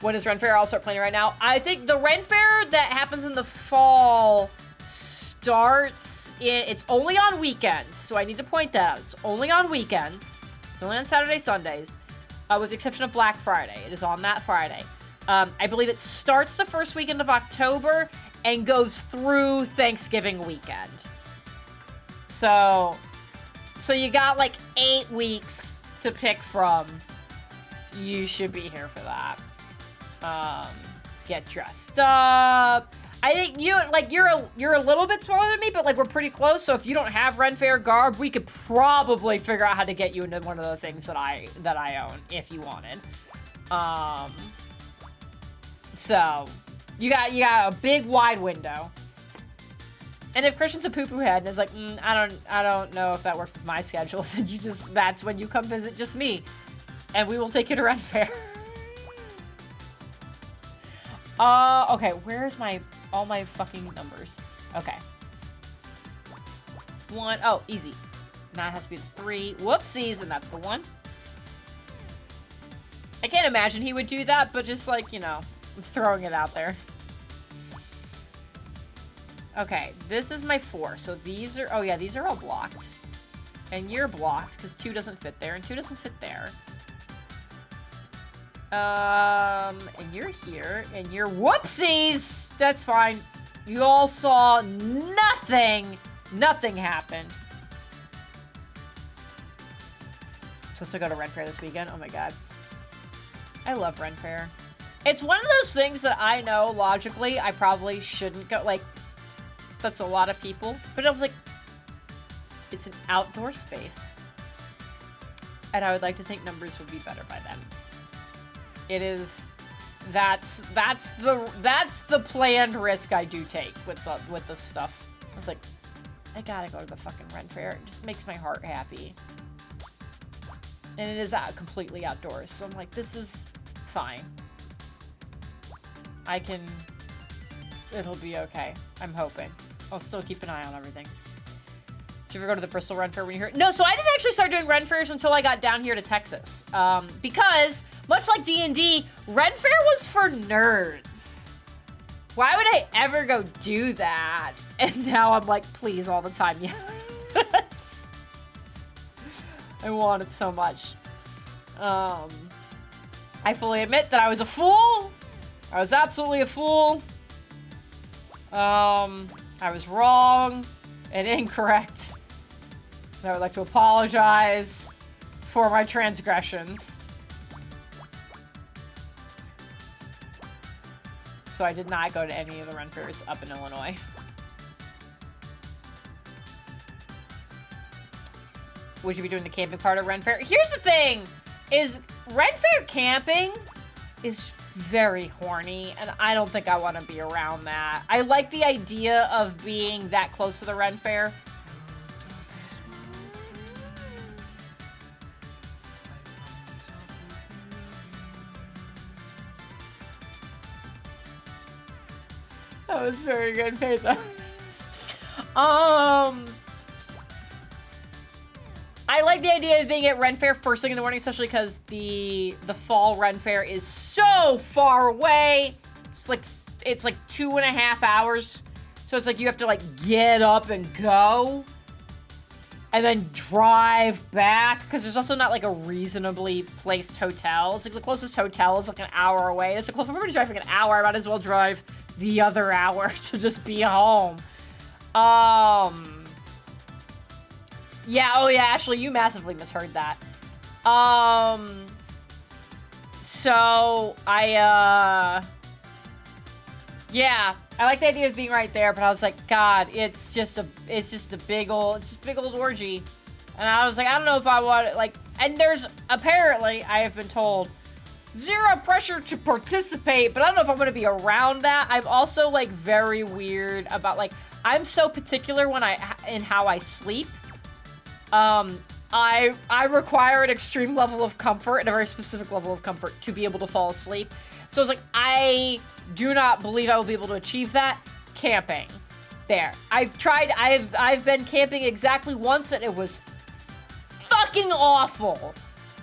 When is Ren Fair? I'll start planning right now. I think the Ren Fair that happens in the fall starts it's only on weekends, so I need to point that out. It's only on weekends. It's only on Saturday, Sundays, with the exception of Black Friday. It is on that Friday. I believe it starts the first weekend of October and goes through Thanksgiving weekend. So you got like 8 weeks to pick from. You should be here for that. Get dressed up. I think you're a little bit smaller than me, but like we're pretty close. So if you don't have Ren Fair garb, we could probably figure out how to get you into one of the things that I own if you wanted. So you got a big wide window. And if Christian's a poo-poo head and is like, I don't know if that works with my schedule, then that's when you come visit just me. And we will take you to Ren Fair. Okay, where's all my fucking numbers? Okay. 1, oh, easy. Now it has to be the 3. Whoopsies, and that's the 1. I can't imagine he would do that, but just like, you know, I'm throwing it out there. Okay, this is my 4. So these are, oh yeah, these are all blocked. And you're blocked, because 2 doesn't fit there, and 2 doesn't fit there. And you're here, and you're, whoopsies! That's fine. You all saw nothing. Nothing happened. I'm supposed to go to Ren Fair this weekend. Oh my god. I love Ren Fair. It's one of those things that I know logically I probably shouldn't go. Like, that's a lot of people. But I was like, it's an outdoor space. And I would like to think numbers would be better by then. It is... That's the planned risk I do take with this stuff. I was like, I gotta go to the fucking Ren Fair. It just makes my heart happy. And it is completely outdoors. So I'm like, this is fine. It'll be okay. I'm hoping. I'll still keep an eye on everything. Did you ever go to the Bristol Ren Fair when you were here? No, so I didn't actually start doing Ren Fairs until I got down here to Texas. Because, much like D&D, Ren Fair was for nerds. Why would I ever go do that? And now I'm like, please, all the time, yes. I want it so much. I fully admit that I was a fool. I was absolutely a fool. I was wrong and incorrect. And I would like to apologize for my transgressions. So I did not go to any of the Ren Fairs up in Illinois. Would you be doing the camping part of Ren Fair? Here's the thing, is Ren Fair camping is very horny, and I don't think I want to be around that. I like the idea of being that close to the Ren Fair. That was very good, Faith. I like the idea of being at Ren Fair first thing in the morning, especially because the fall Ren Fair is so far away. It's like 2.5 hours. So it's like you have to like get up and go and then drive back, because there's also not like a reasonably placed hotel. It's like the closest hotel is like an hour away. It's like, well, if I'm already driving an hour, I might as well drive the other hour to just be home. Yeah, oh yeah, Ashley, you massively misheard that. So, yeah, I like the idea of being right there, but I was like, God, it's just a big old orgy. And I was like, I don't know if I want it, like, and there's, apparently, I have been told, zero pressure to participate, but I don't know if I'm gonna be around that. I'm also, like, very weird about, like, I'm so particular in how I sleep. I require an extreme level of comfort and a very specific level of comfort to be able to fall asleep. So it's like, I do not believe I will be able to achieve that. Camping. There. I've been camping exactly once and it was fucking awful.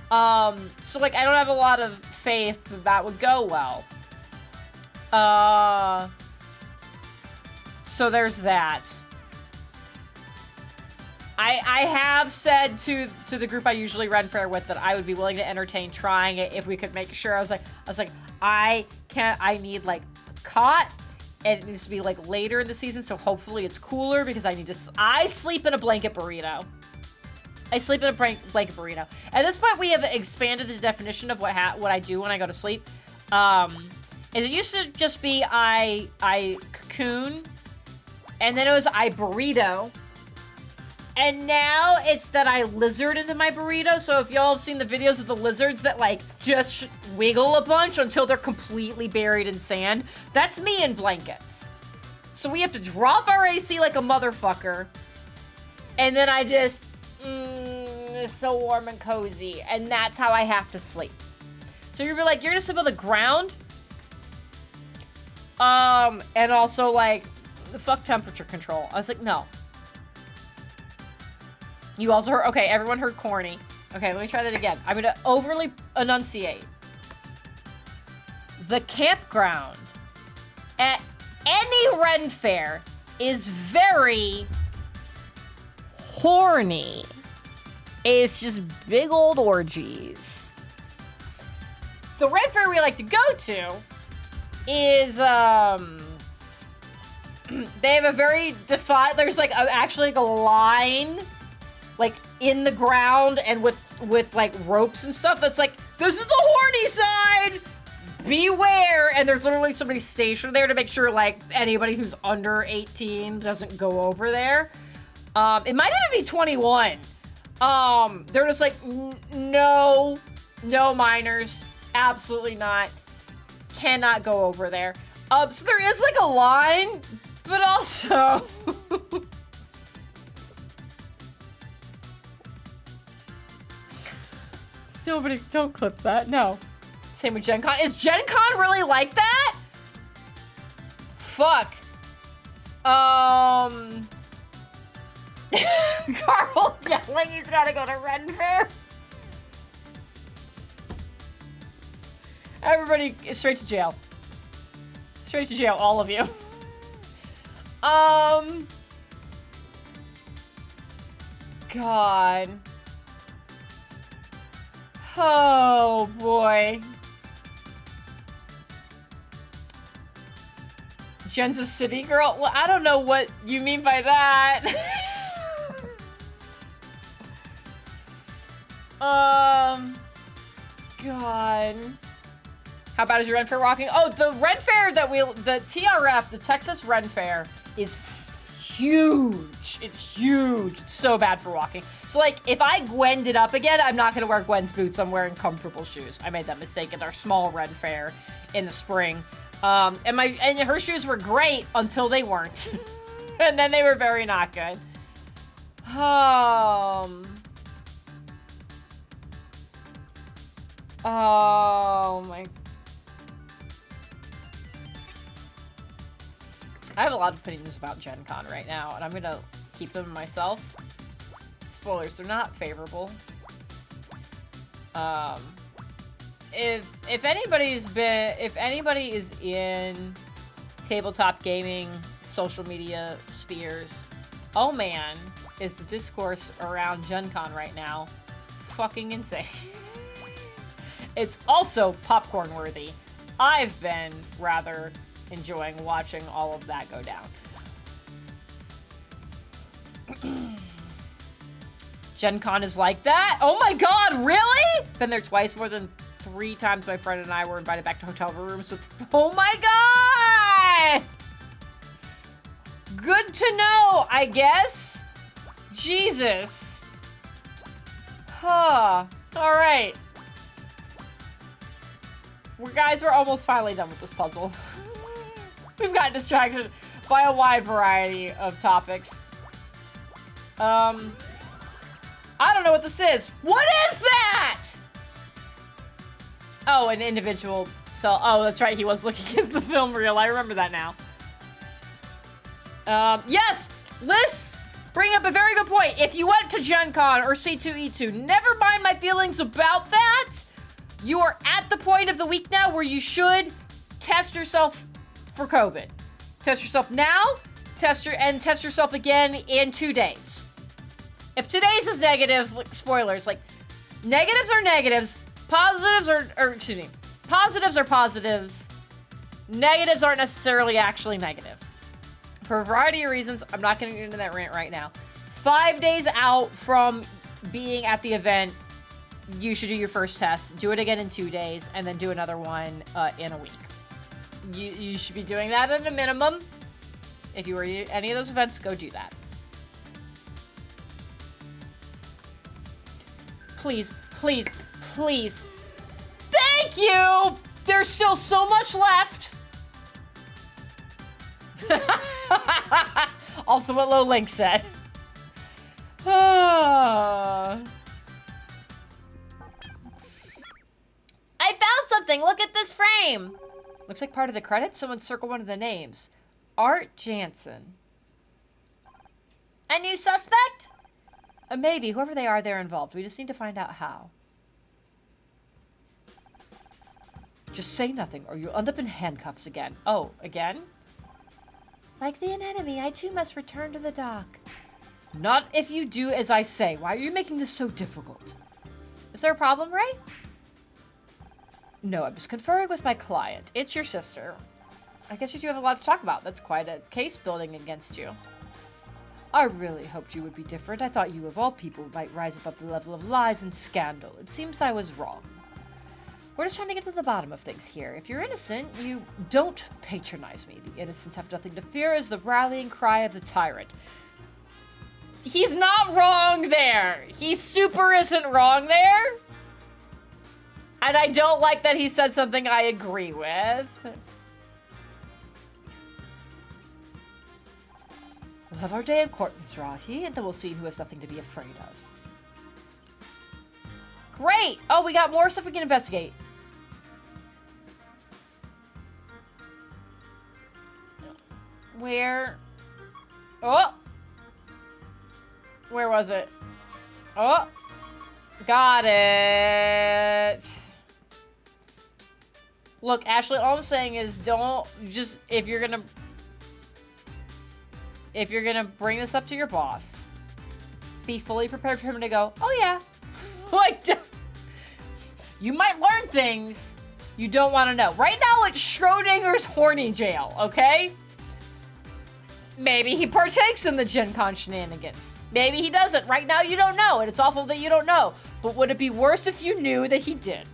So like, I don't have a lot of faith that would go well. So there's that. I have said to the group I usually Ren Fair with that I would be willing to entertain trying it if we could make sure. I was like, I need like a cot, and it needs to be like later in the season, so hopefully it's cooler, because I sleep in a blanket burrito. I sleep in a blanket burrito. At this point, we have expanded the definition of what I do when I go to sleep. It used to just be I cocoon, and then it was I burrito. And now it's that I lizard into my burrito. So if y'all have seen the videos of the lizards that like just wiggle a bunch until they're completely buried in sand, that's me in blankets. So we have to drop our AC like a motherfucker. And then I just, it's so warm and cozy. And that's how I have to sleep. So you're like, you're gonna sleep on the ground? And also like, fuck temperature control. I was like, no. You also heard, okay, everyone heard corny. Okay, let me try that again. I'm gonna overly enunciate. The campground at any Ren Fair is very horny. It's just big old orgies. The Ren Fair we like to go to is, they have a very defined, there's like actually like a line like in the ground and with like ropes and stuff that's like, this is the horny side! Beware! And there's literally somebody stationed there to make sure like anybody who's under 18 doesn't go over there. It might even be 21. They're just like, no minors. Absolutely not. Cannot go over there. So there is like a line, but also... Nobody, don't clip that, no. Same with Gen Con. Is Gen Con really like that? Fuck. Carl yelling he's gotta go to Ren Fair. Everybody, straight to jail. Straight to jail, all of you. God. Oh, boy. Jen's a city girl? Well, I don't know what you mean by that. God. How about is your Ren Fair walking? Oh, the Ren Fair that the TRF, the Texas Ren Fair, is huge. It's huge. It's so bad for walking. So, like, if I Gwenned it up again, I'm not gonna wear Gwen's boots. I'm wearing comfortable shoes. I made that mistake at our small Ren Fair in the spring. And her shoes were great until they weren't. And then they were very not good. Oh my. I have a lot of opinions about Gen Con right now, and I'm gonna keep them myself. Spoilers, they're not favorable. If anybody is in tabletop gaming, social media spheres, oh man, is the discourse around Gen Con right now fucking insane. It's also popcorn worthy. I've been rather enjoying watching all of that go down. Gen Con is like that? Oh my god, really? Been there twice, more than 3 times my friend and I were invited back to hotel rooms with... Oh my god! Good to know, I guess. Jesus. Huh. Alright. Guys, we're almost finally done with this puzzle. We've gotten distracted by a wide variety of topics. I don't know what this is. What is that? Oh, an individual cell. Oh, that's right. He was looking at the film reel. I remember that now. Yes! Liz, bring up a very good point. If you went to Gen Con or C2E2, never mind my feelings about that. You are at the point of the week now where you should test yourself for COVID. Test yourself now, test yourself again in 2 days. If today's is negative, like, spoilers, like, negatives are negatives, positives are positives, negatives aren't necessarily actually negative. For a variety of reasons, I'm not gonna get into that rant right now. 5 days out from being at the event, you should do your first test, do it again in 2 days, and then do another one in a week. You should be doing that at a minimum. If you were at any of those events, go do that. Please, please, please. Thank you! There's still so much left. Also what Low Link said. I found something! Look at this frame! Looks like part of the credits. Someone circle one of the names. Art Jansen. A new suspect? Maybe. Whoever they are, they're involved. We just need to find out how. Just say nothing, or you'll end up in handcuffs again. Oh, again? Like the anemone, I too must return to the dock. Not if you do as I say. Why are you making this so difficult? Is there a problem, Ray? No, I'm just conferring with my client. It's your sister. I guess you do have a lot to talk about. That's quite a case building against you. I really hoped you would be different. I thought you, of all people, might rise above the level of lies and scandal. It seems I was wrong. We're just trying to get to the bottom of things here. If you're innocent, you don't patronize me. The innocents have nothing to fear as the rallying cry of the tyrant. He's not wrong there. He super isn't wrong there. And I don't like that he said something I agree with. We'll have our day in court, Ms. Rahi, and then we'll see who has nothing to be afraid of. Great! Oh, we got more stuff we can investigate. Where? Oh! Where was it? Oh! Got it! Look, Ashley, all I'm saying is don't just, if you're gonna bring this up to your boss, be fully prepared for him to go, oh yeah. Like, you might learn things you don't want to know. Right now, it's Schrodinger's horny jail, okay? Maybe he partakes in the Gen Con shenanigans. Maybe he doesn't. Right now, you don't know, and it's awful that you don't know. But would it be worse if you knew that he did?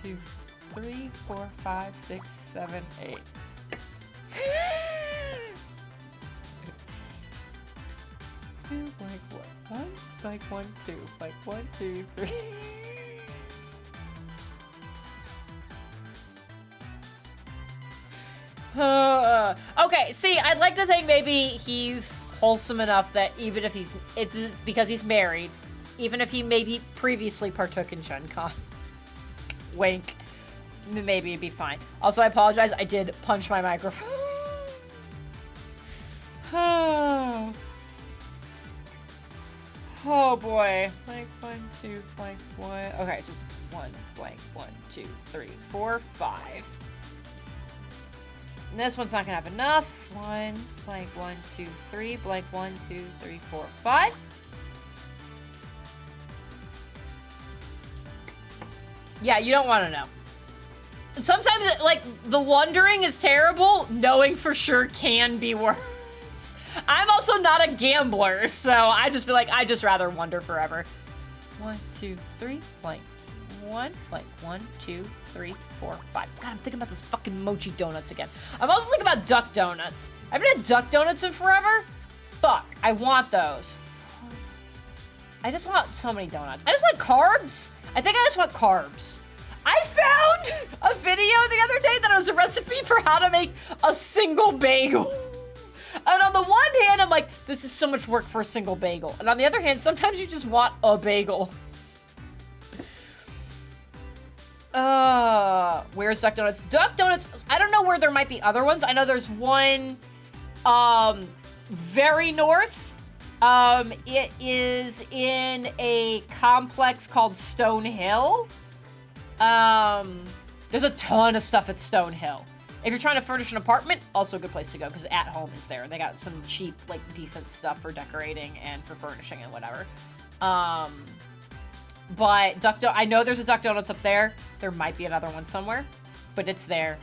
2, 3, 4, 5, 6, 7, 8. Blank one, blank 1, 2, blank 1, 2, 3. Okay, see, I'd like to think maybe he's wholesome enough that even if he's, because he's married, even if he maybe previously partook in Gen Con, wink, maybe it'd be fine. Also, I apologize, I did punch my microphone. Oh boy. Blank 1, 2, blank 1. Okay, so it's 1, blank 1, 2, 3, 4, 5. And this one's not gonna have enough. 1, blank 1, 2, 3, blank 1, 2, 3, 4, 5. Yeah, you don't want to know. Sometimes, like, the wondering is terrible. Knowing for sure can be worse. I'm also not a gambler, so I just feel like I just rather wonder forever. 1, 2, 3, blank 1, blank 1, 2, 3, 4, 5. God, I'm thinking about those fucking mochi donuts again. I'm also thinking about duck donuts. I haven't had duck donuts in forever. Fuck, I want those. I just want so many donuts. I just want carbs. I think I just want carbs. I found a video the other day that was a recipe for how to make a single bagel. And on the one hand, I'm like, this is so much work for a single bagel. And on the other hand, sometimes you just want a bagel. Where's Duck Donuts? Duck Donuts, I don't know where there might be other ones. I know there's one, very north. It is in a complex called Stone Hill. There's a ton of stuff at Stone Hill. If you're trying to furnish an apartment, also a good place to go because At Home is there. They got some cheap, like, decent stuff for decorating and for furnishing and whatever. But I know there's a Duck Donuts up there. There might be another one somewhere, but it's there.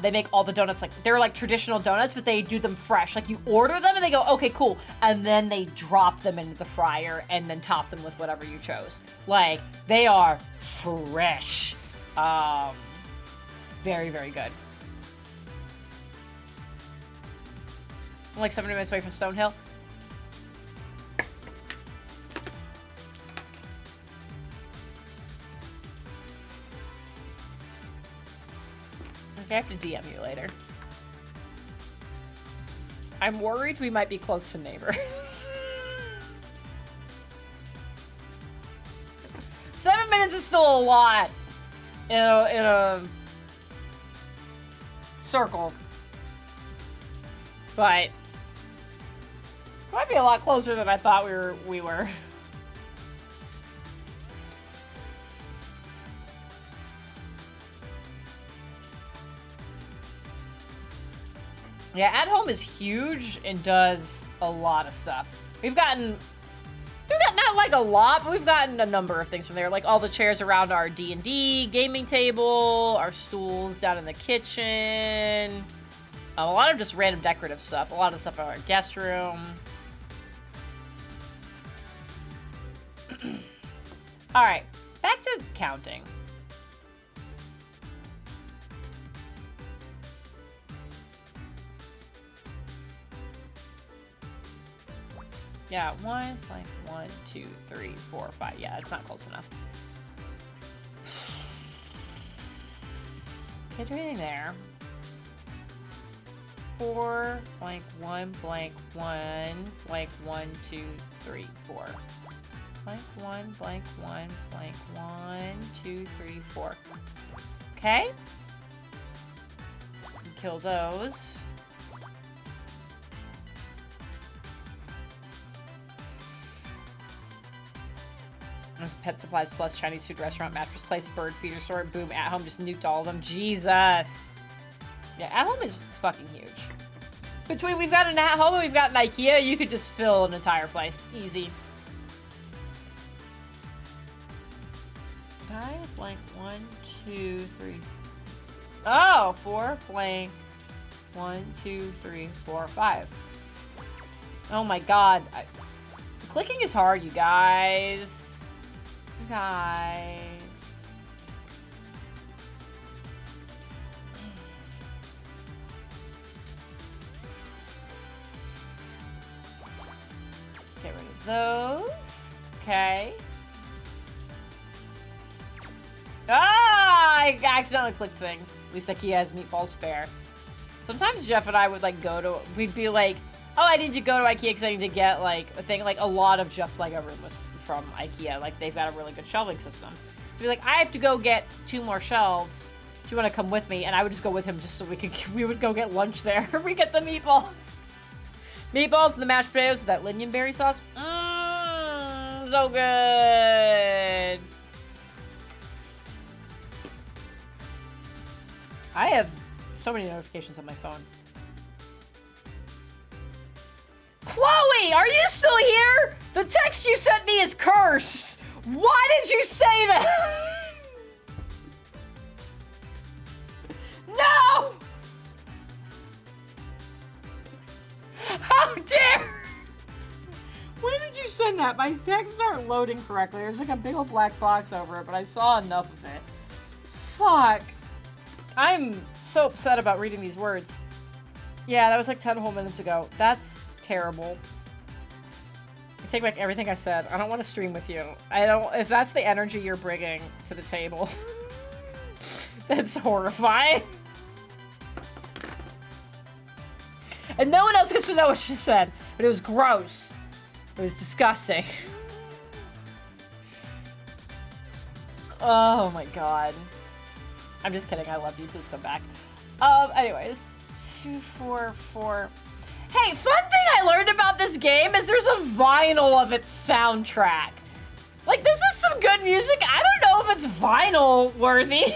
They make all the donuts, like, they're like traditional donuts, but they do them fresh. Like, you order them and they go, okay, cool. And then they drop them into the fryer and then top them with whatever you chose. Like, they are fresh. Very, very good. I'm like 70 minutes away from Stonehill. Okay, I have to DM you later. I'm worried we might be close to neighbors. 7 minutes is still a lot in a circle, but might be a lot closer than I thought we were. Yeah, At Home is huge and does a lot of stuff. We've got not like a lot, but we've gotten a number of things from there. Like all the chairs around our D&D gaming table, our stools down in the kitchen, a lot of just random decorative stuff, a lot of stuff in our guest room. All right, back to counting. Yeah, 1, 2, 3, 4, 5. Yeah, that's not close enough. Can't do anything there. 4, blank 1, blank 1, blank 1, 2, 3, 4. Blank 1, blank 1, blank 1, 2, 3, 4. Okay. Kill those. There's Pet Supplies Plus, Chinese food restaurant, mattress place, bird feeder store, boom, At Home just nuked all of them. Jesus. Yeah, At Home is fucking huge. Between we've got an At Home and we've got an IKEA, you could just fill an entire place. Easy. Blank 1, 2, 3. Oh, 4, blank 1, 2, 3, 4, 5. Oh my god. Clicking is hard, you guys. You guys. Get rid of those. Okay. Ah! I accidentally clicked things. At least IKEA has meatballs fair. Sometimes Jeff and I would like we'd be like, oh, I need to go to IKEA because I need to get like a thing. Like a lot of Jeff's Lego room was from IKEA. Like they've got a really good shelving system. So be like, I have to go get 2 more shelves. Do you want to come with me? And I would just go with him just so we would go get lunch there. We get the meatballs. Meatballs and the mashed potatoes with that lingonberry sauce. Mmm, so good. I have so many notifications on my phone. Chloe, are you still here? The text you sent me is cursed. Why did you say that? No! How dare! When did you send that? My texts aren't loading correctly. There's like a big old black box over it, but I saw enough of it. Fuck. I'm so upset about reading these words. Yeah, that was like 10 whole minutes ago. That's terrible. I take back everything I said. I don't want to stream with you. If that's the energy you're bringing to the table. That's horrifying. And no one else gets to know what she said. But it was gross. It was disgusting. Oh my god. I'm just kidding. I love you. Please come back. Anyways. 2, 4, 4. Hey, fun thing I learned about this game is there's a vinyl of its soundtrack. Like, this is some good music. I don't know if it's vinyl worthy.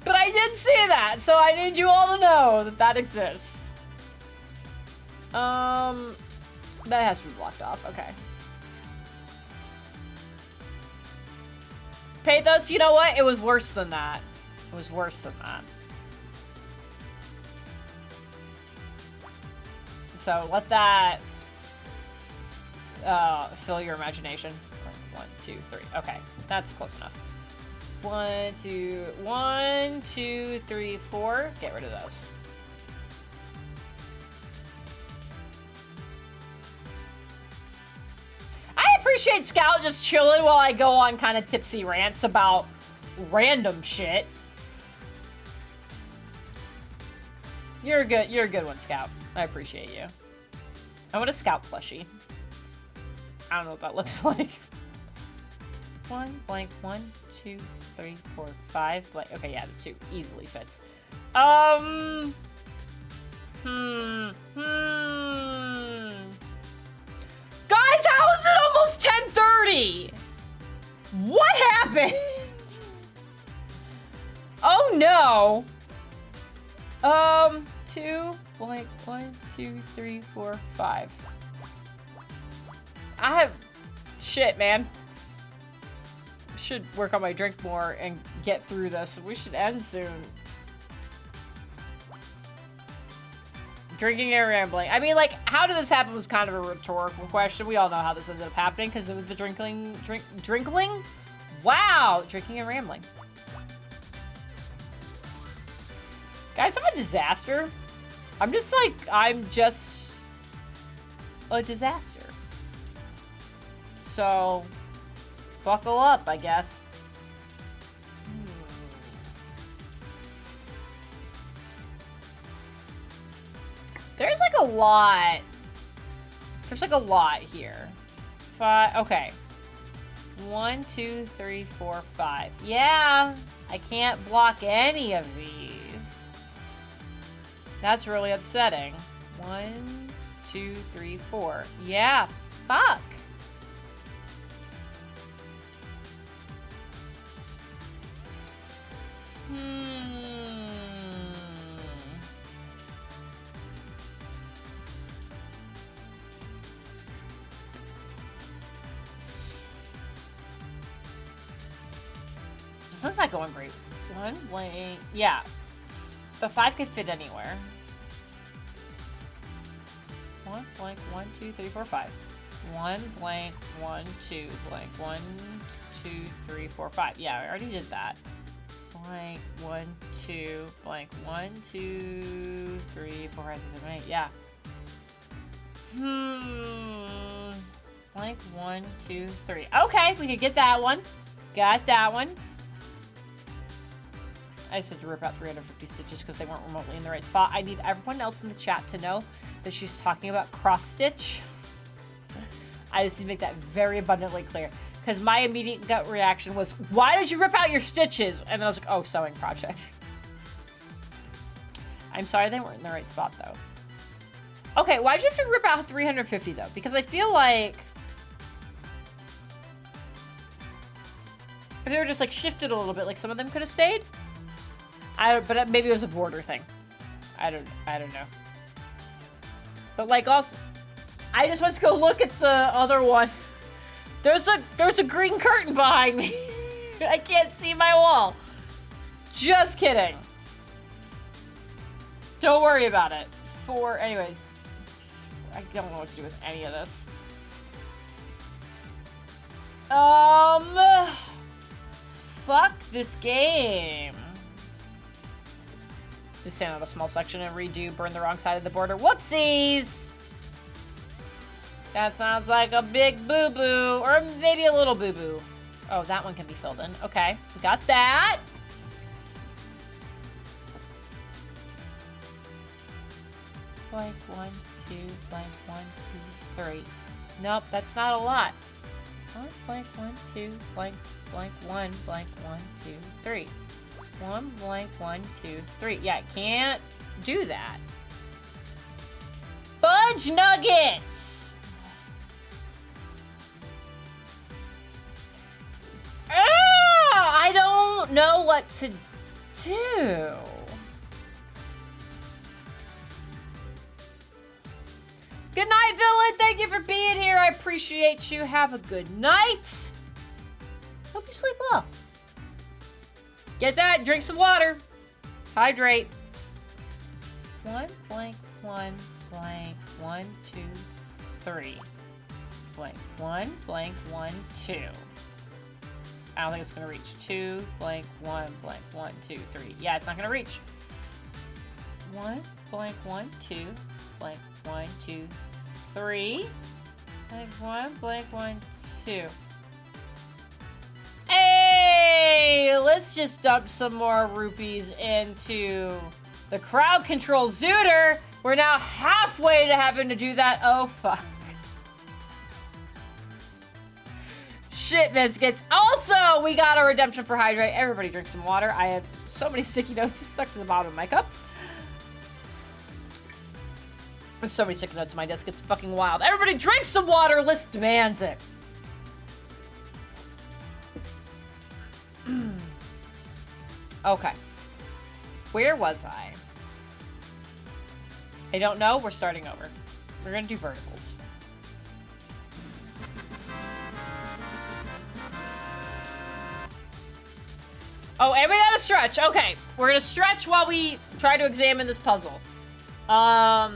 But I did see that, so I need you all to know that that exists. That has to be blocked off. Okay. Pathos, you know what? It was worse than that. It was worse than that. So let that fill your imagination. 1, 2, 3. Okay, that's close enough. 1, 2, 3, 4. Get rid of those. appreciate Scout just chilling while I go on kind of tipsy rants about random shit. You're a good one, Scout. I appreciate you. I want a Scout plushie. I don't know what that looks like. 1 blank 1 2 3 4 5 blank. Okay, yeah, the 2 easily fits. Guys, how is it almost 10:30? What happened? Oh no. 2 blank 1 2 3 4 5. I have shit, man. Should work on my drink more and get through this. We should end soon. Drinking and rambling. I mean, like, how did this happen was kind of a rhetorical question. We all know how this ended up happening because it was the drinkling. Wow, drinking and rambling. Guys, I'm a disaster. I'm just a disaster. So, buckle up, I guess. There's like a lot. There's like a lot here. 5. Okay. 1, 2, 3, 4, 5. Yeah, I can't block any of these. That's really upsetting. 1, 2, 3, 4. Yeah, fuck. This one's not going great. 1 blank. Yeah. The 5 could fit anywhere. 1 blank 1 2 3 4 5. 1 blank 1 2 blank 1 2 3 4 5. Yeah, I already did that. Blank 1 2 blank 1 2 3 4 5 6 7 8. Yeah. Blank 1 2 3. Okay, we could get that one. Got that one. I just had to rip out 350 stitches because they weren't remotely in the right spot. I need everyone else in the chat to know that she's talking about cross stitch. I just need to make that very abundantly clear. Because my immediate gut reaction was, why did you rip out your stitches? And then I was like, oh, sewing project. I'm sorry they weren't in the right spot, though. Okay, why'd you have to rip out 350, though? Because I feel like if they were just, like, shifted a little bit, like, some of them could have stayed. But maybe it was a border thing. I don't know. But, like, also, I just went to go look at the other one. There's a green curtain behind me. I can't see my wall. Just kidding. Don't worry about it. Anyways, I don't know what to do with any of this. Fuck this game. Just stand on a small section and redo, burn the wrong side of the border. Whoopsies! That sounds like a big boo-boo, or maybe a little boo-boo. Oh, that one can be filled in. Okay, we got that. Blank 1, 2, blank 1, 2, 3. Nope, that's not a lot. Blank 1, 2, blank 1, blank 1, 2, 3. 1 blank 1 2 3. Yeah, can't do that. Fudge nuggets. I don't know what to do. Good night, villain. Thank you for being here. I appreciate you. Have a good night. Hope you sleep well. Get that. Drink some water. Hydrate. 1 blank 1 blank 1 2 3. Blank 1 blank 1 2. I don't think it's gonna reach. 2 blank 1 blank 1 2 3. Yeah, it's not gonna reach. 1 blank 1 2 blank 1 2 3. Blank 1 blank 1 2. Hey, let's just dump some more rupees into the crowd control Zooter. We're now halfway to having to do that. Oh, fuck. Shit biscuits. Also, we got a redemption for hydrate. Everybody drink some water. I have so many sticky notes stuck to the bottom of my cup. There's so many sticky notes on my desk. It's fucking wild. Everybody drink some water. List demands it. Okay. Where was I? I don't know. We're starting over. We're gonna do verticals. Oh, and we gotta stretch. Okay, we're gonna stretch while we try to examine this puzzle. I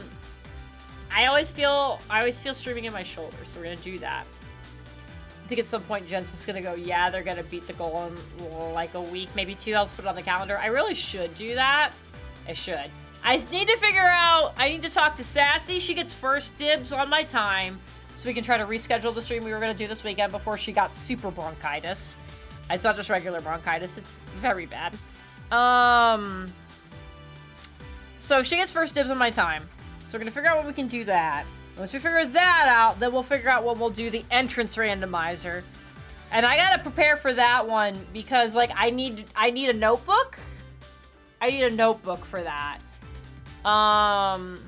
always feel streaming in my shoulders, so we're gonna do that. I think at some point Jen's just gonna go, yeah, they're gonna beat the goal in like a week, maybe 2. I'll just put it on the calendar. I really should do that. I should. I need to figure out, I need to talk to Sassy. She gets first dibs on my time, so we can try to reschedule the stream we were gonna do this weekend before she got super bronchitis. It's not just regular bronchitis, it's very bad. So she gets first dibs on my time. So we're gonna figure out when we can do that. Once we figure that out, then we'll figure out when we'll do the entrance randomizer. And I gotta prepare for that one because like I need a notebook. I need a notebook for that. And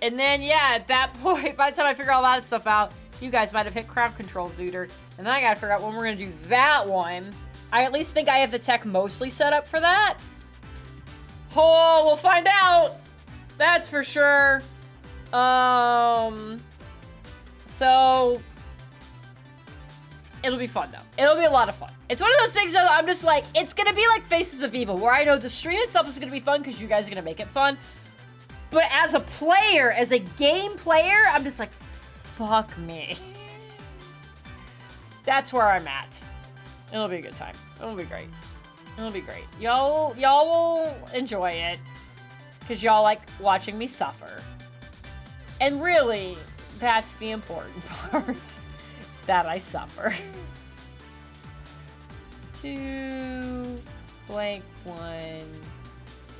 then yeah, at that point, by the time I figure all that stuff out, you guys might have hit crowd control Zooter. And then I gotta figure out when we're gonna do that one. I at least think I have the tech mostly set up for that. Oh, we'll find out. That's for sure. So it'll be fun though. It'll be a lot of fun. It's one of those things that I'm just like, it's gonna be like Faces of Evil, where I know the stream itself is gonna be fun because you guys are gonna make it fun. But as a player, as a game player, I'm just like, fuck me. That's where I'm at. It'll be a good time. It'll be great. It'll be great. Y'all will enjoy it because y'all like watching me suffer. And really, that's the important part. That I suffer. 2 blank 1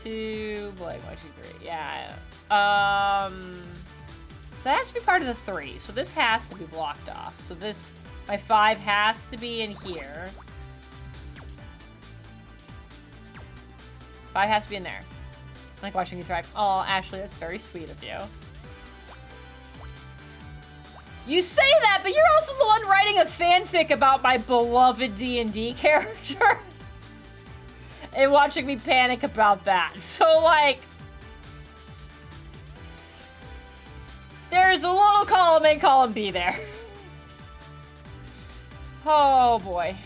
2 blank 1 2 3. Yeah. So that has to be part of the 3. So this has to be blocked off. So this, my 5 has to be in here. 5 has to be in there. I like watching you thrive. Oh, Ashley, that's very sweet of you. You say that, but you're also the one writing a fanfic about my beloved D&D character. And watching me panic about that. So, like, there's a little column A, column B there. Oh, boy.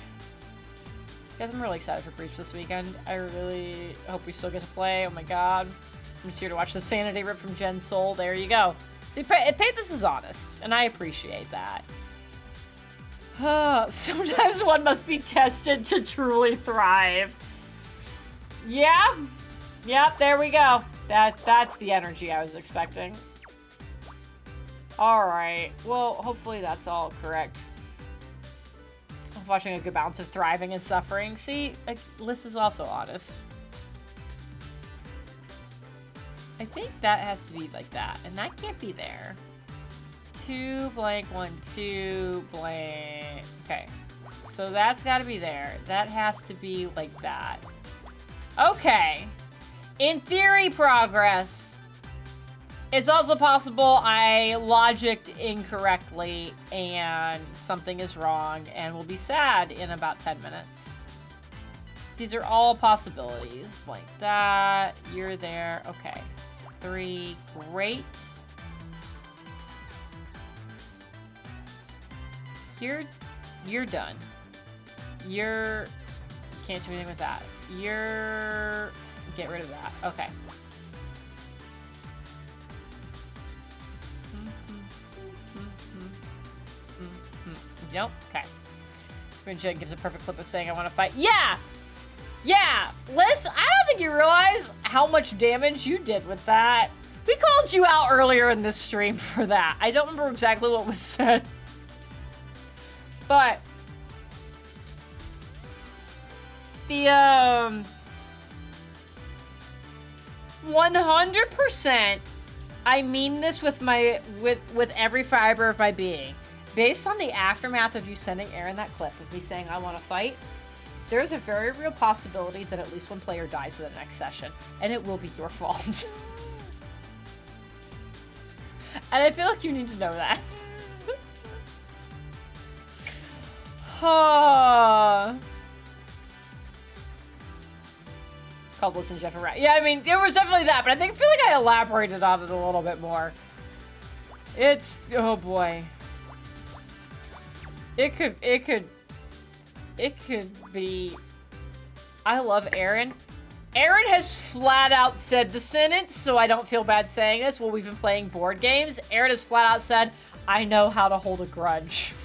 Guys, I'm really excited for Breach this weekend. I really hope we still get to play. Oh, my God. I'm just here to watch the sanity rip from Jen's soul. There you go. See, Pathos is honest, and I appreciate that. Sometimes one must be tested to truly thrive. Yeah. Yep, there we go. That's the energy I was expecting. Alright. Well, hopefully that's all correct. I'm watching a good balance of thriving and suffering. See, Liz is also honest. I think that has to be like that, and that can't be there. 2 blank 1 2 blank. Okay, so that's got to be there. That has to be like that. Okay. In theory, progress. It's also possible I logicked incorrectly and something is wrong and will be sad in about 10 minutes. These are all possibilities. Blank that. You're there. Okay. 3. Great. You're done. You're... Can't do anything with that. You're... Get rid of that. Okay. Nope. Okay. Jen gives a perfect clip of saying, I want to fight. Yeah! Yeah! Liz, I don't think you realize how much damage you did with that. We called you out earlier in this stream for that. I don't remember exactly what was said. But the 100%, I mean this with every fiber of my being. Based on the aftermath of you sending Aaron that clip of me saying I want to fight, there's a very real possibility that at least one player dies in the next session, and it will be your fault. And I feel like you need to know that. Called Listen Jeff and Rat. Yeah, I mean, there was definitely that, but I feel like I elaborated on it a little bit more. It's, oh boy. It could be, I love Aaron. Aaron has flat out said the sentence, so I don't feel bad saying this while we've been playing board games. Aaron has flat out said, I know how to hold a grudge.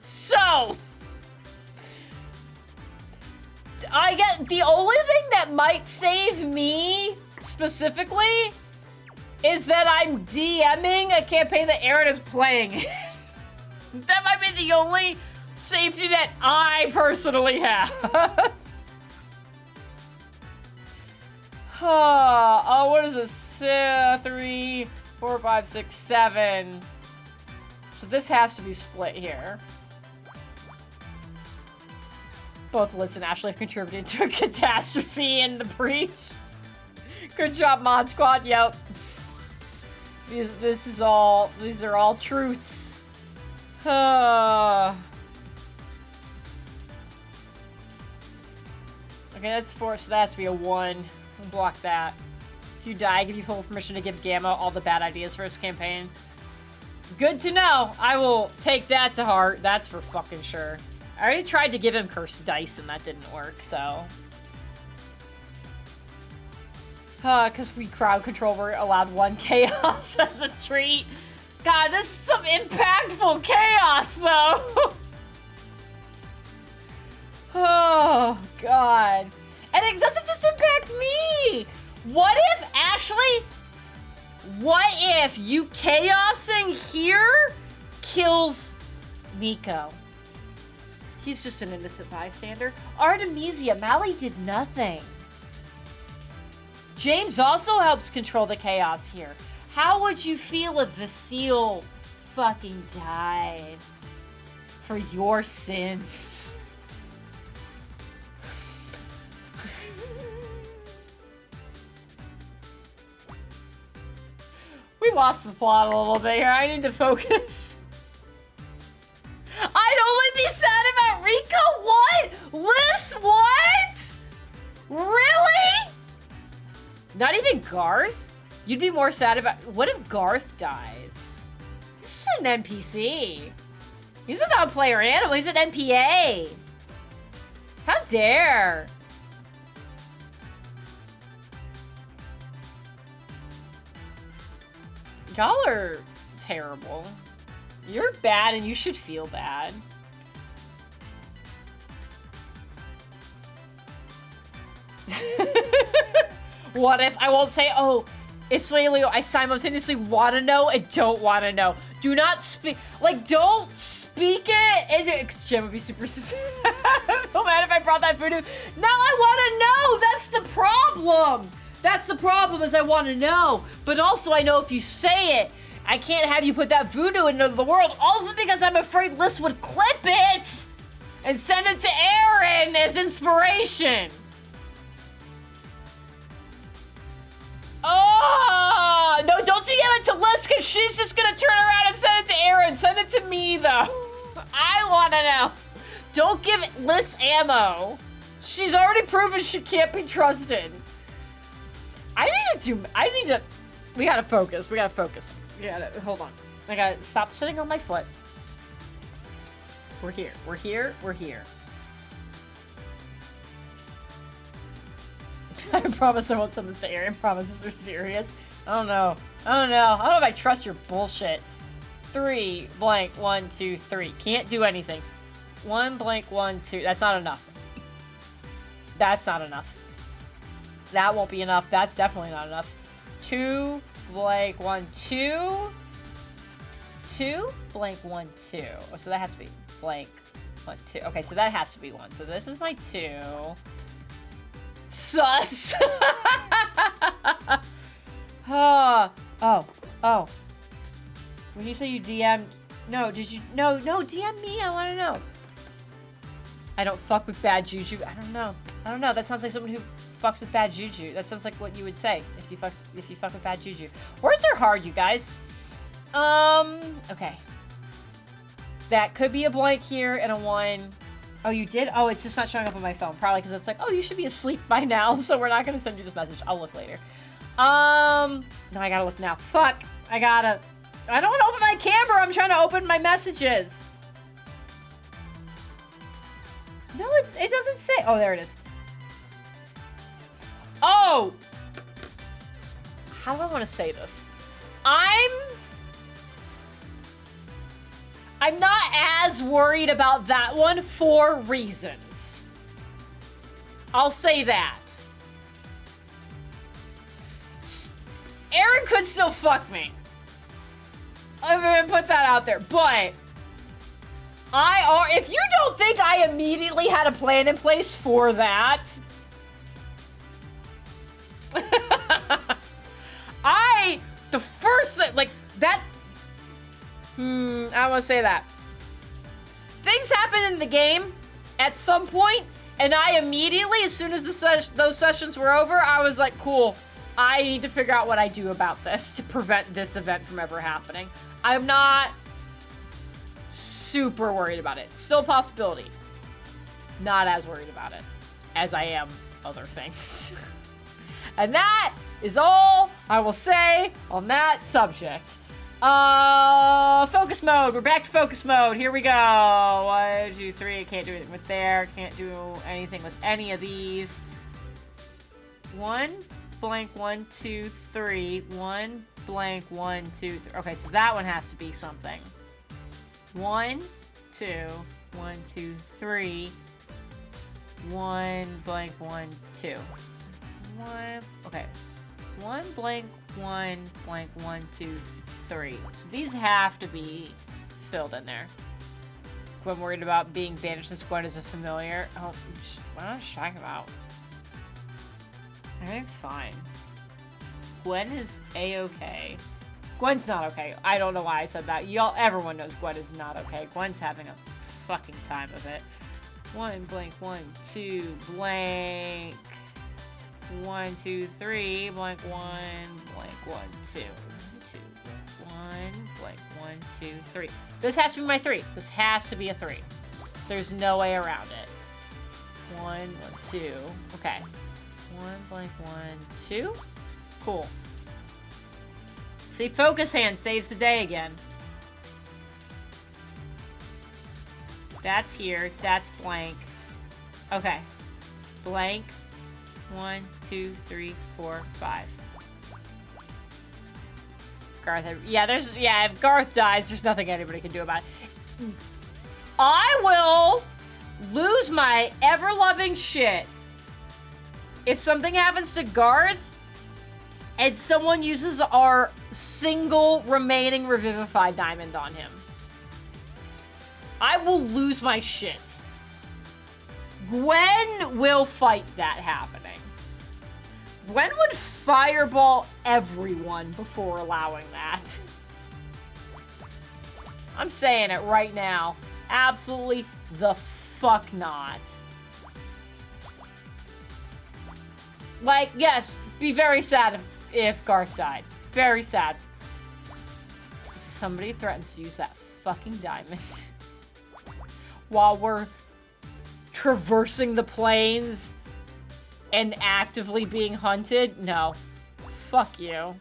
So, I get the only thing that might save me specifically is that I'm DMing a campaign that Aaron is playing. That might be the only safety net I personally have. Oh, what is this? 3, 4, 5, 6, 7. So this has to be split here. Both Liz and Ashley have contributed to a catastrophe in the breach. Good job, Mod Squad. Yep. These are all truths. Okay, that's 4, so that has to be a 1. We'll block that. If you die, I give you full permission to give Gamma all the bad ideas for his campaign. Good to know. I will take that to heart. That's for fucking sure. I already tried to give him cursed dice and that didn't work, so. Because we crowd control, we're allowed 1 chaos as a treat. God, this is some impactful chaos, though. Oh, God. And it doesn't just impact me. What if, Ashley, what if you chaosing here kills Nico? He's just an innocent bystander. Artemisia, Mally did nothing. James also helps control the chaos here. How would you feel if Vasile fucking died for your sins? We lost the plot a little bit here. I need to focus. I'd only be sad about Rico? What? Liz, what? Really? Not even Garth? You'd be more sad about... What if Garth dies? This is an NPC. He's a non-player animal. He's an NPA. How dare? Y'all are terrible. You're bad and you should feel bad. What if I won't say, oh, it's Leo, I simultaneously want to know and don't want to know. Do not speak, like, don't speak it. Jim would be super no matter if I brought that voodoo. Now I want to know. That's the problem. That's the problem, is I want to know. But also I know if you say it, I can't have you put that voodoo into the world. Also because I'm afraid Liz would clip it and send it to Aaron as inspiration. Oh, no, don't DM it to Liz because she's just going to turn around and send it to Aaron. Send it to me, though. I want to know. Don't give Liz ammo. She's already proven she can't be trusted. We gotta focus. Hold on. I gotta stop sitting on my foot. We're here. I promise I won't send this to Aaron. Promises are serious. I don't know if I trust your bullshit. 3 blank 1 2 3. Can't do anything. 1 blank 1 2. That's not enough. That won't be enough. That's definitely not enough. 2 blank 1 2. 2, blank 1, 2. Oh, so that has to be blank 1, 2. Okay, so that has to be 1. So this is my 2. Sus! Oh. When you say you DM'd... No, did you... No, DM me. I want to know. I don't fuck with bad juju. I don't know. That sounds like someone who fucks with bad juju. That sounds like what you would say if you fuck with bad juju. Words are hard, you guys. Okay. That could be a blank here and a 1. Oh, you did? Oh, it's just not showing up on my phone. Probably because it's like, oh, you should be asleep by now, so we're not going to send you this message. I'll look later. No, I gotta look now. Fuck. I don't want to open my camera. I'm trying to open my messages. No, it doesn't say. Oh, there it is. Oh! How do I want to say this? I'm not as worried about that one for reasons. I'll say that. Aaron could still fuck me. I'm gonna put that out there, but if you don't think I immediately had a plan in place for that, the first thing, like, that, I want to say that. Things happen in the game at some point, and I immediately, as soon as those sessions were over, I was like, cool, I need to figure out what I do about this to prevent this event from ever happening. I'm not super worried about it. Still a possibility. Not as worried about it as I am other things. And that is all I will say on that subject. Focus mode. We're back to focus mode. Here we go. 1, 2, 3. Can't do anything with there. Can't do anything with any of these. 1, blank 1, 2, 3. 1, blank 1, 2, 3. Okay, so that one has to be something. 1, 2, 1, 2, 3. 1, blank 1, 2. 1, okay. 1, blank 1, blank 1, 2, 3. So these have to be filled in there. I'm worried about being banished since Gwen is a familiar. Oh, what am I talking about? Everything's fine. Gwen is A-okay. Gwen's not okay. I don't know why I said that. Everyone knows Gwen is not okay. Gwen's having a fucking time of it. 1, blank 1, 2, blank 1, 2, 3, blank 1, blank 1, 2, 2, 1, blank 1, 2, 3. This has to be my 3. This has to be a 3. There's no way around it. 1, 1, 2. Okay. 1, blank 1, 2. Cool. See, focus hand saves the day again. That's here. That's blank. Okay. Blank. 1, 2, 3, 4, 5. Garth. If Garth dies, there's nothing anybody can do about it. I will lose my ever-loving shit if something happens to Garth and someone uses our single remaining Revivify diamond on him. I will lose my shit. Gwen will fight that happening. Gwen would fireball everyone before allowing that. I'm saying it right now. Absolutely the fuck not. Like, yes, be very sad if Garth died. Very sad. If somebody threatens to use that fucking diamond while we're traversing the plains and actively being hunted, no. Fuck you.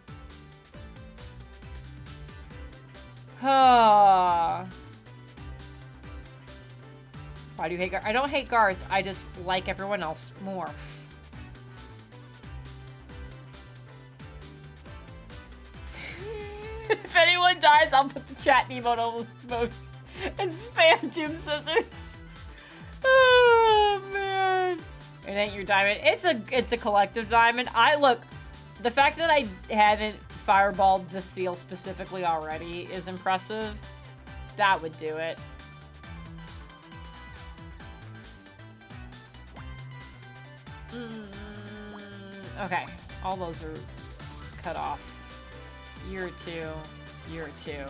Why do you hate Garth? I don't hate Garth. I just like everyone else more. If anyone dies, I'll put the chat emote and spam Doom Scissors. Oh man. It ain't your diamond. It's a collective diamond. Look, the fact that I haven't fireballed the seal specifically already is impressive, that would do it. Okay, all those are cut off. Year two, year two.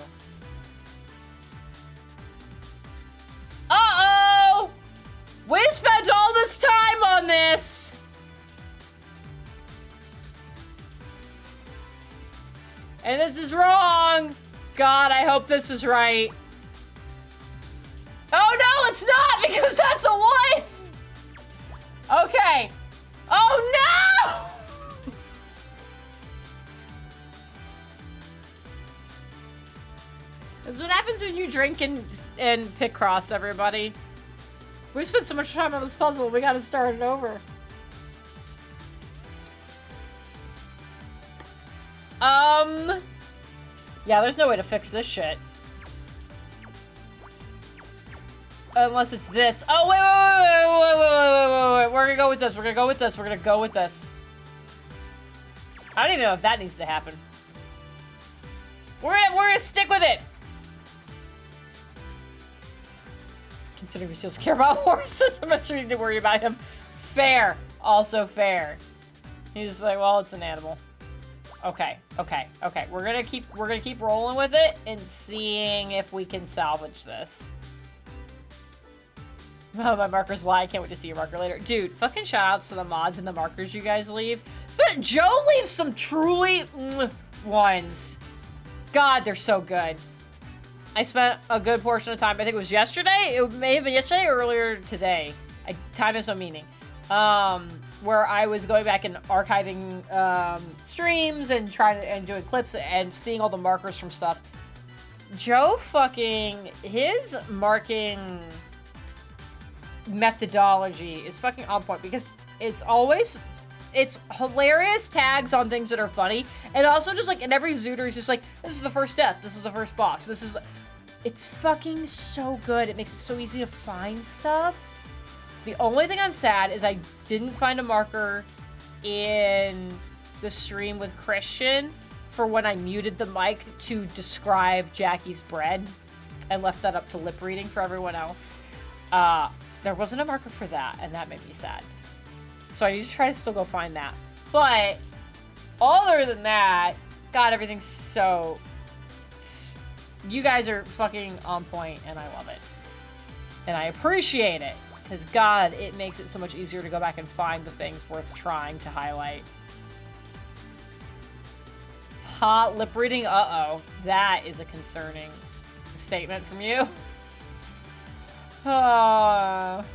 Uh-oh! We spent all this time on this! And this is wrong! God, I hope this is right. Oh no, it's not, because that's a 1! Okay. Oh no! This is what happens when you drink and pick cross, everybody. We spent so much time on this puzzle, we gotta start it over. Yeah, there's no way to fix this shit. Unless it's this. Oh, wait. We're gonna go with this. We're gonna go with this. We're gonna go with this. I don't even know if that needs to happen. We're gonna stick with it. Considering we still care about horses, I'm not sure you need to worry about him. Fair. Also fair. He's like, well, it's an animal. Okay. We're gonna keep rolling with it and seeing if we can salvage this. Oh, my markers lie. I can't wait to see your marker later. Dude, fucking shout outs to the mods and the markers you guys leave. But Joe leaves some truly ones. God, they're so good. I spent a good portion of time, I think it was yesterday. It may have been yesterday or earlier today. Time has no meaning. Where I was going back and archiving streams and doing clips and seeing all the markers from stuff. Joe fucking, his marking methodology is fucking on point because it's hilarious tags on things that are funny, and also just like in every zooter he's just like, this is the first death, this is the first boss, it's fucking so good. It makes it so easy to find stuff. The only thing I'm sad is I didn't find a marker in the stream with Christian for when I muted the mic to describe Jackie's bread and left that up to lip reading for everyone else. There wasn't a marker for that, and that made me sad. So I need to try to still go find that. But other than that, God, everything's so... You guys are fucking on point, and I love it. And I appreciate it. Because, God, it makes it so much easier to go back and find the things worth trying to highlight. Hot lip reading? Uh-oh. That is a concerning statement from you. 1,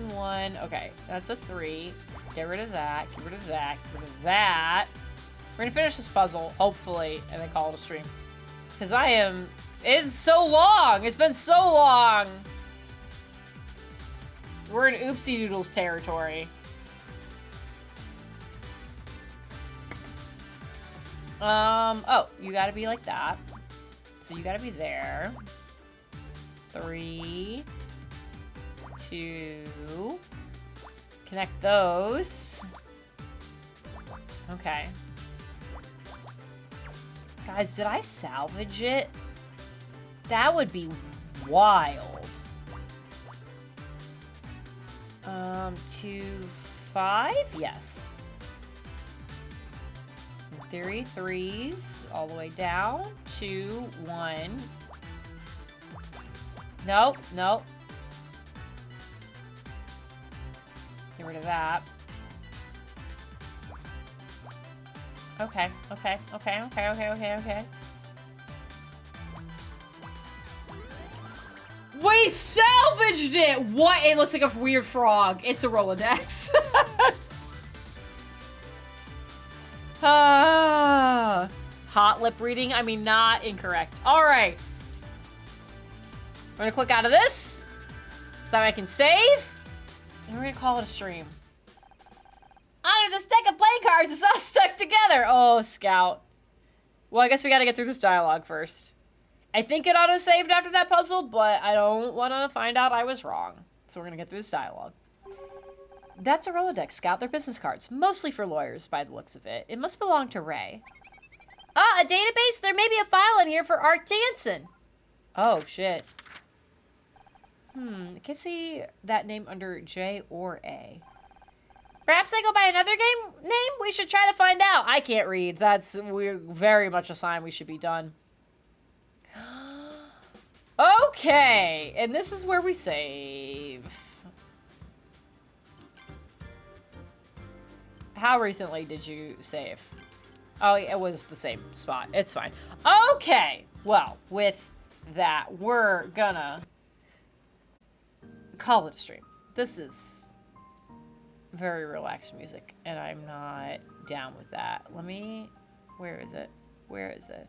1. Okay, that's a 3. Get rid of that. Get rid of that. Get rid of that. We're gonna finish this puzzle, hopefully, and then call it a stream. Because it's so long! It's been so long! We're in Oopsie Doodles territory. Oh, you gotta be like that. So you gotta be there. 3, 2. Connect those. Okay. Guys, did I salvage it? That would be wild. 2, 5? Yes. In theory, 3s all the way down. 2, 1. Nope, nope. Get rid of that. Okay. We salvaged it! What? It looks like a weird frog. It's a Rolodex. Hot lip reading? I mean, not incorrect. Alright. We're gonna click out of this so that I can save. And we're gonna call it a stream. Under the stack of play cards, it's all stuck together. Oh, Scout. Well, I guess we gotta get through this dialogue first. I think it auto-saved after that puzzle, but I don't want to find out I was wrong. So we're gonna get through this dialogue. That's a Rolodex, Scout. They're business cards. Mostly for lawyers, by the looks of it. It must belong to Ray. Ah, a database? There may be a file in here for Art Jansen. Oh, shit. I can see that name under J or A. Perhaps they go by another name? We should try to find out. I can't read. We're very much a sign we should be done. Okay, and this is where we save. How recently did you save? Oh, it was the same spot. It's fine. Okay, well, with that, we're gonna call it a stream. This is very relaxed music, and I'm not down with that. Let me... Where is it? Where is it?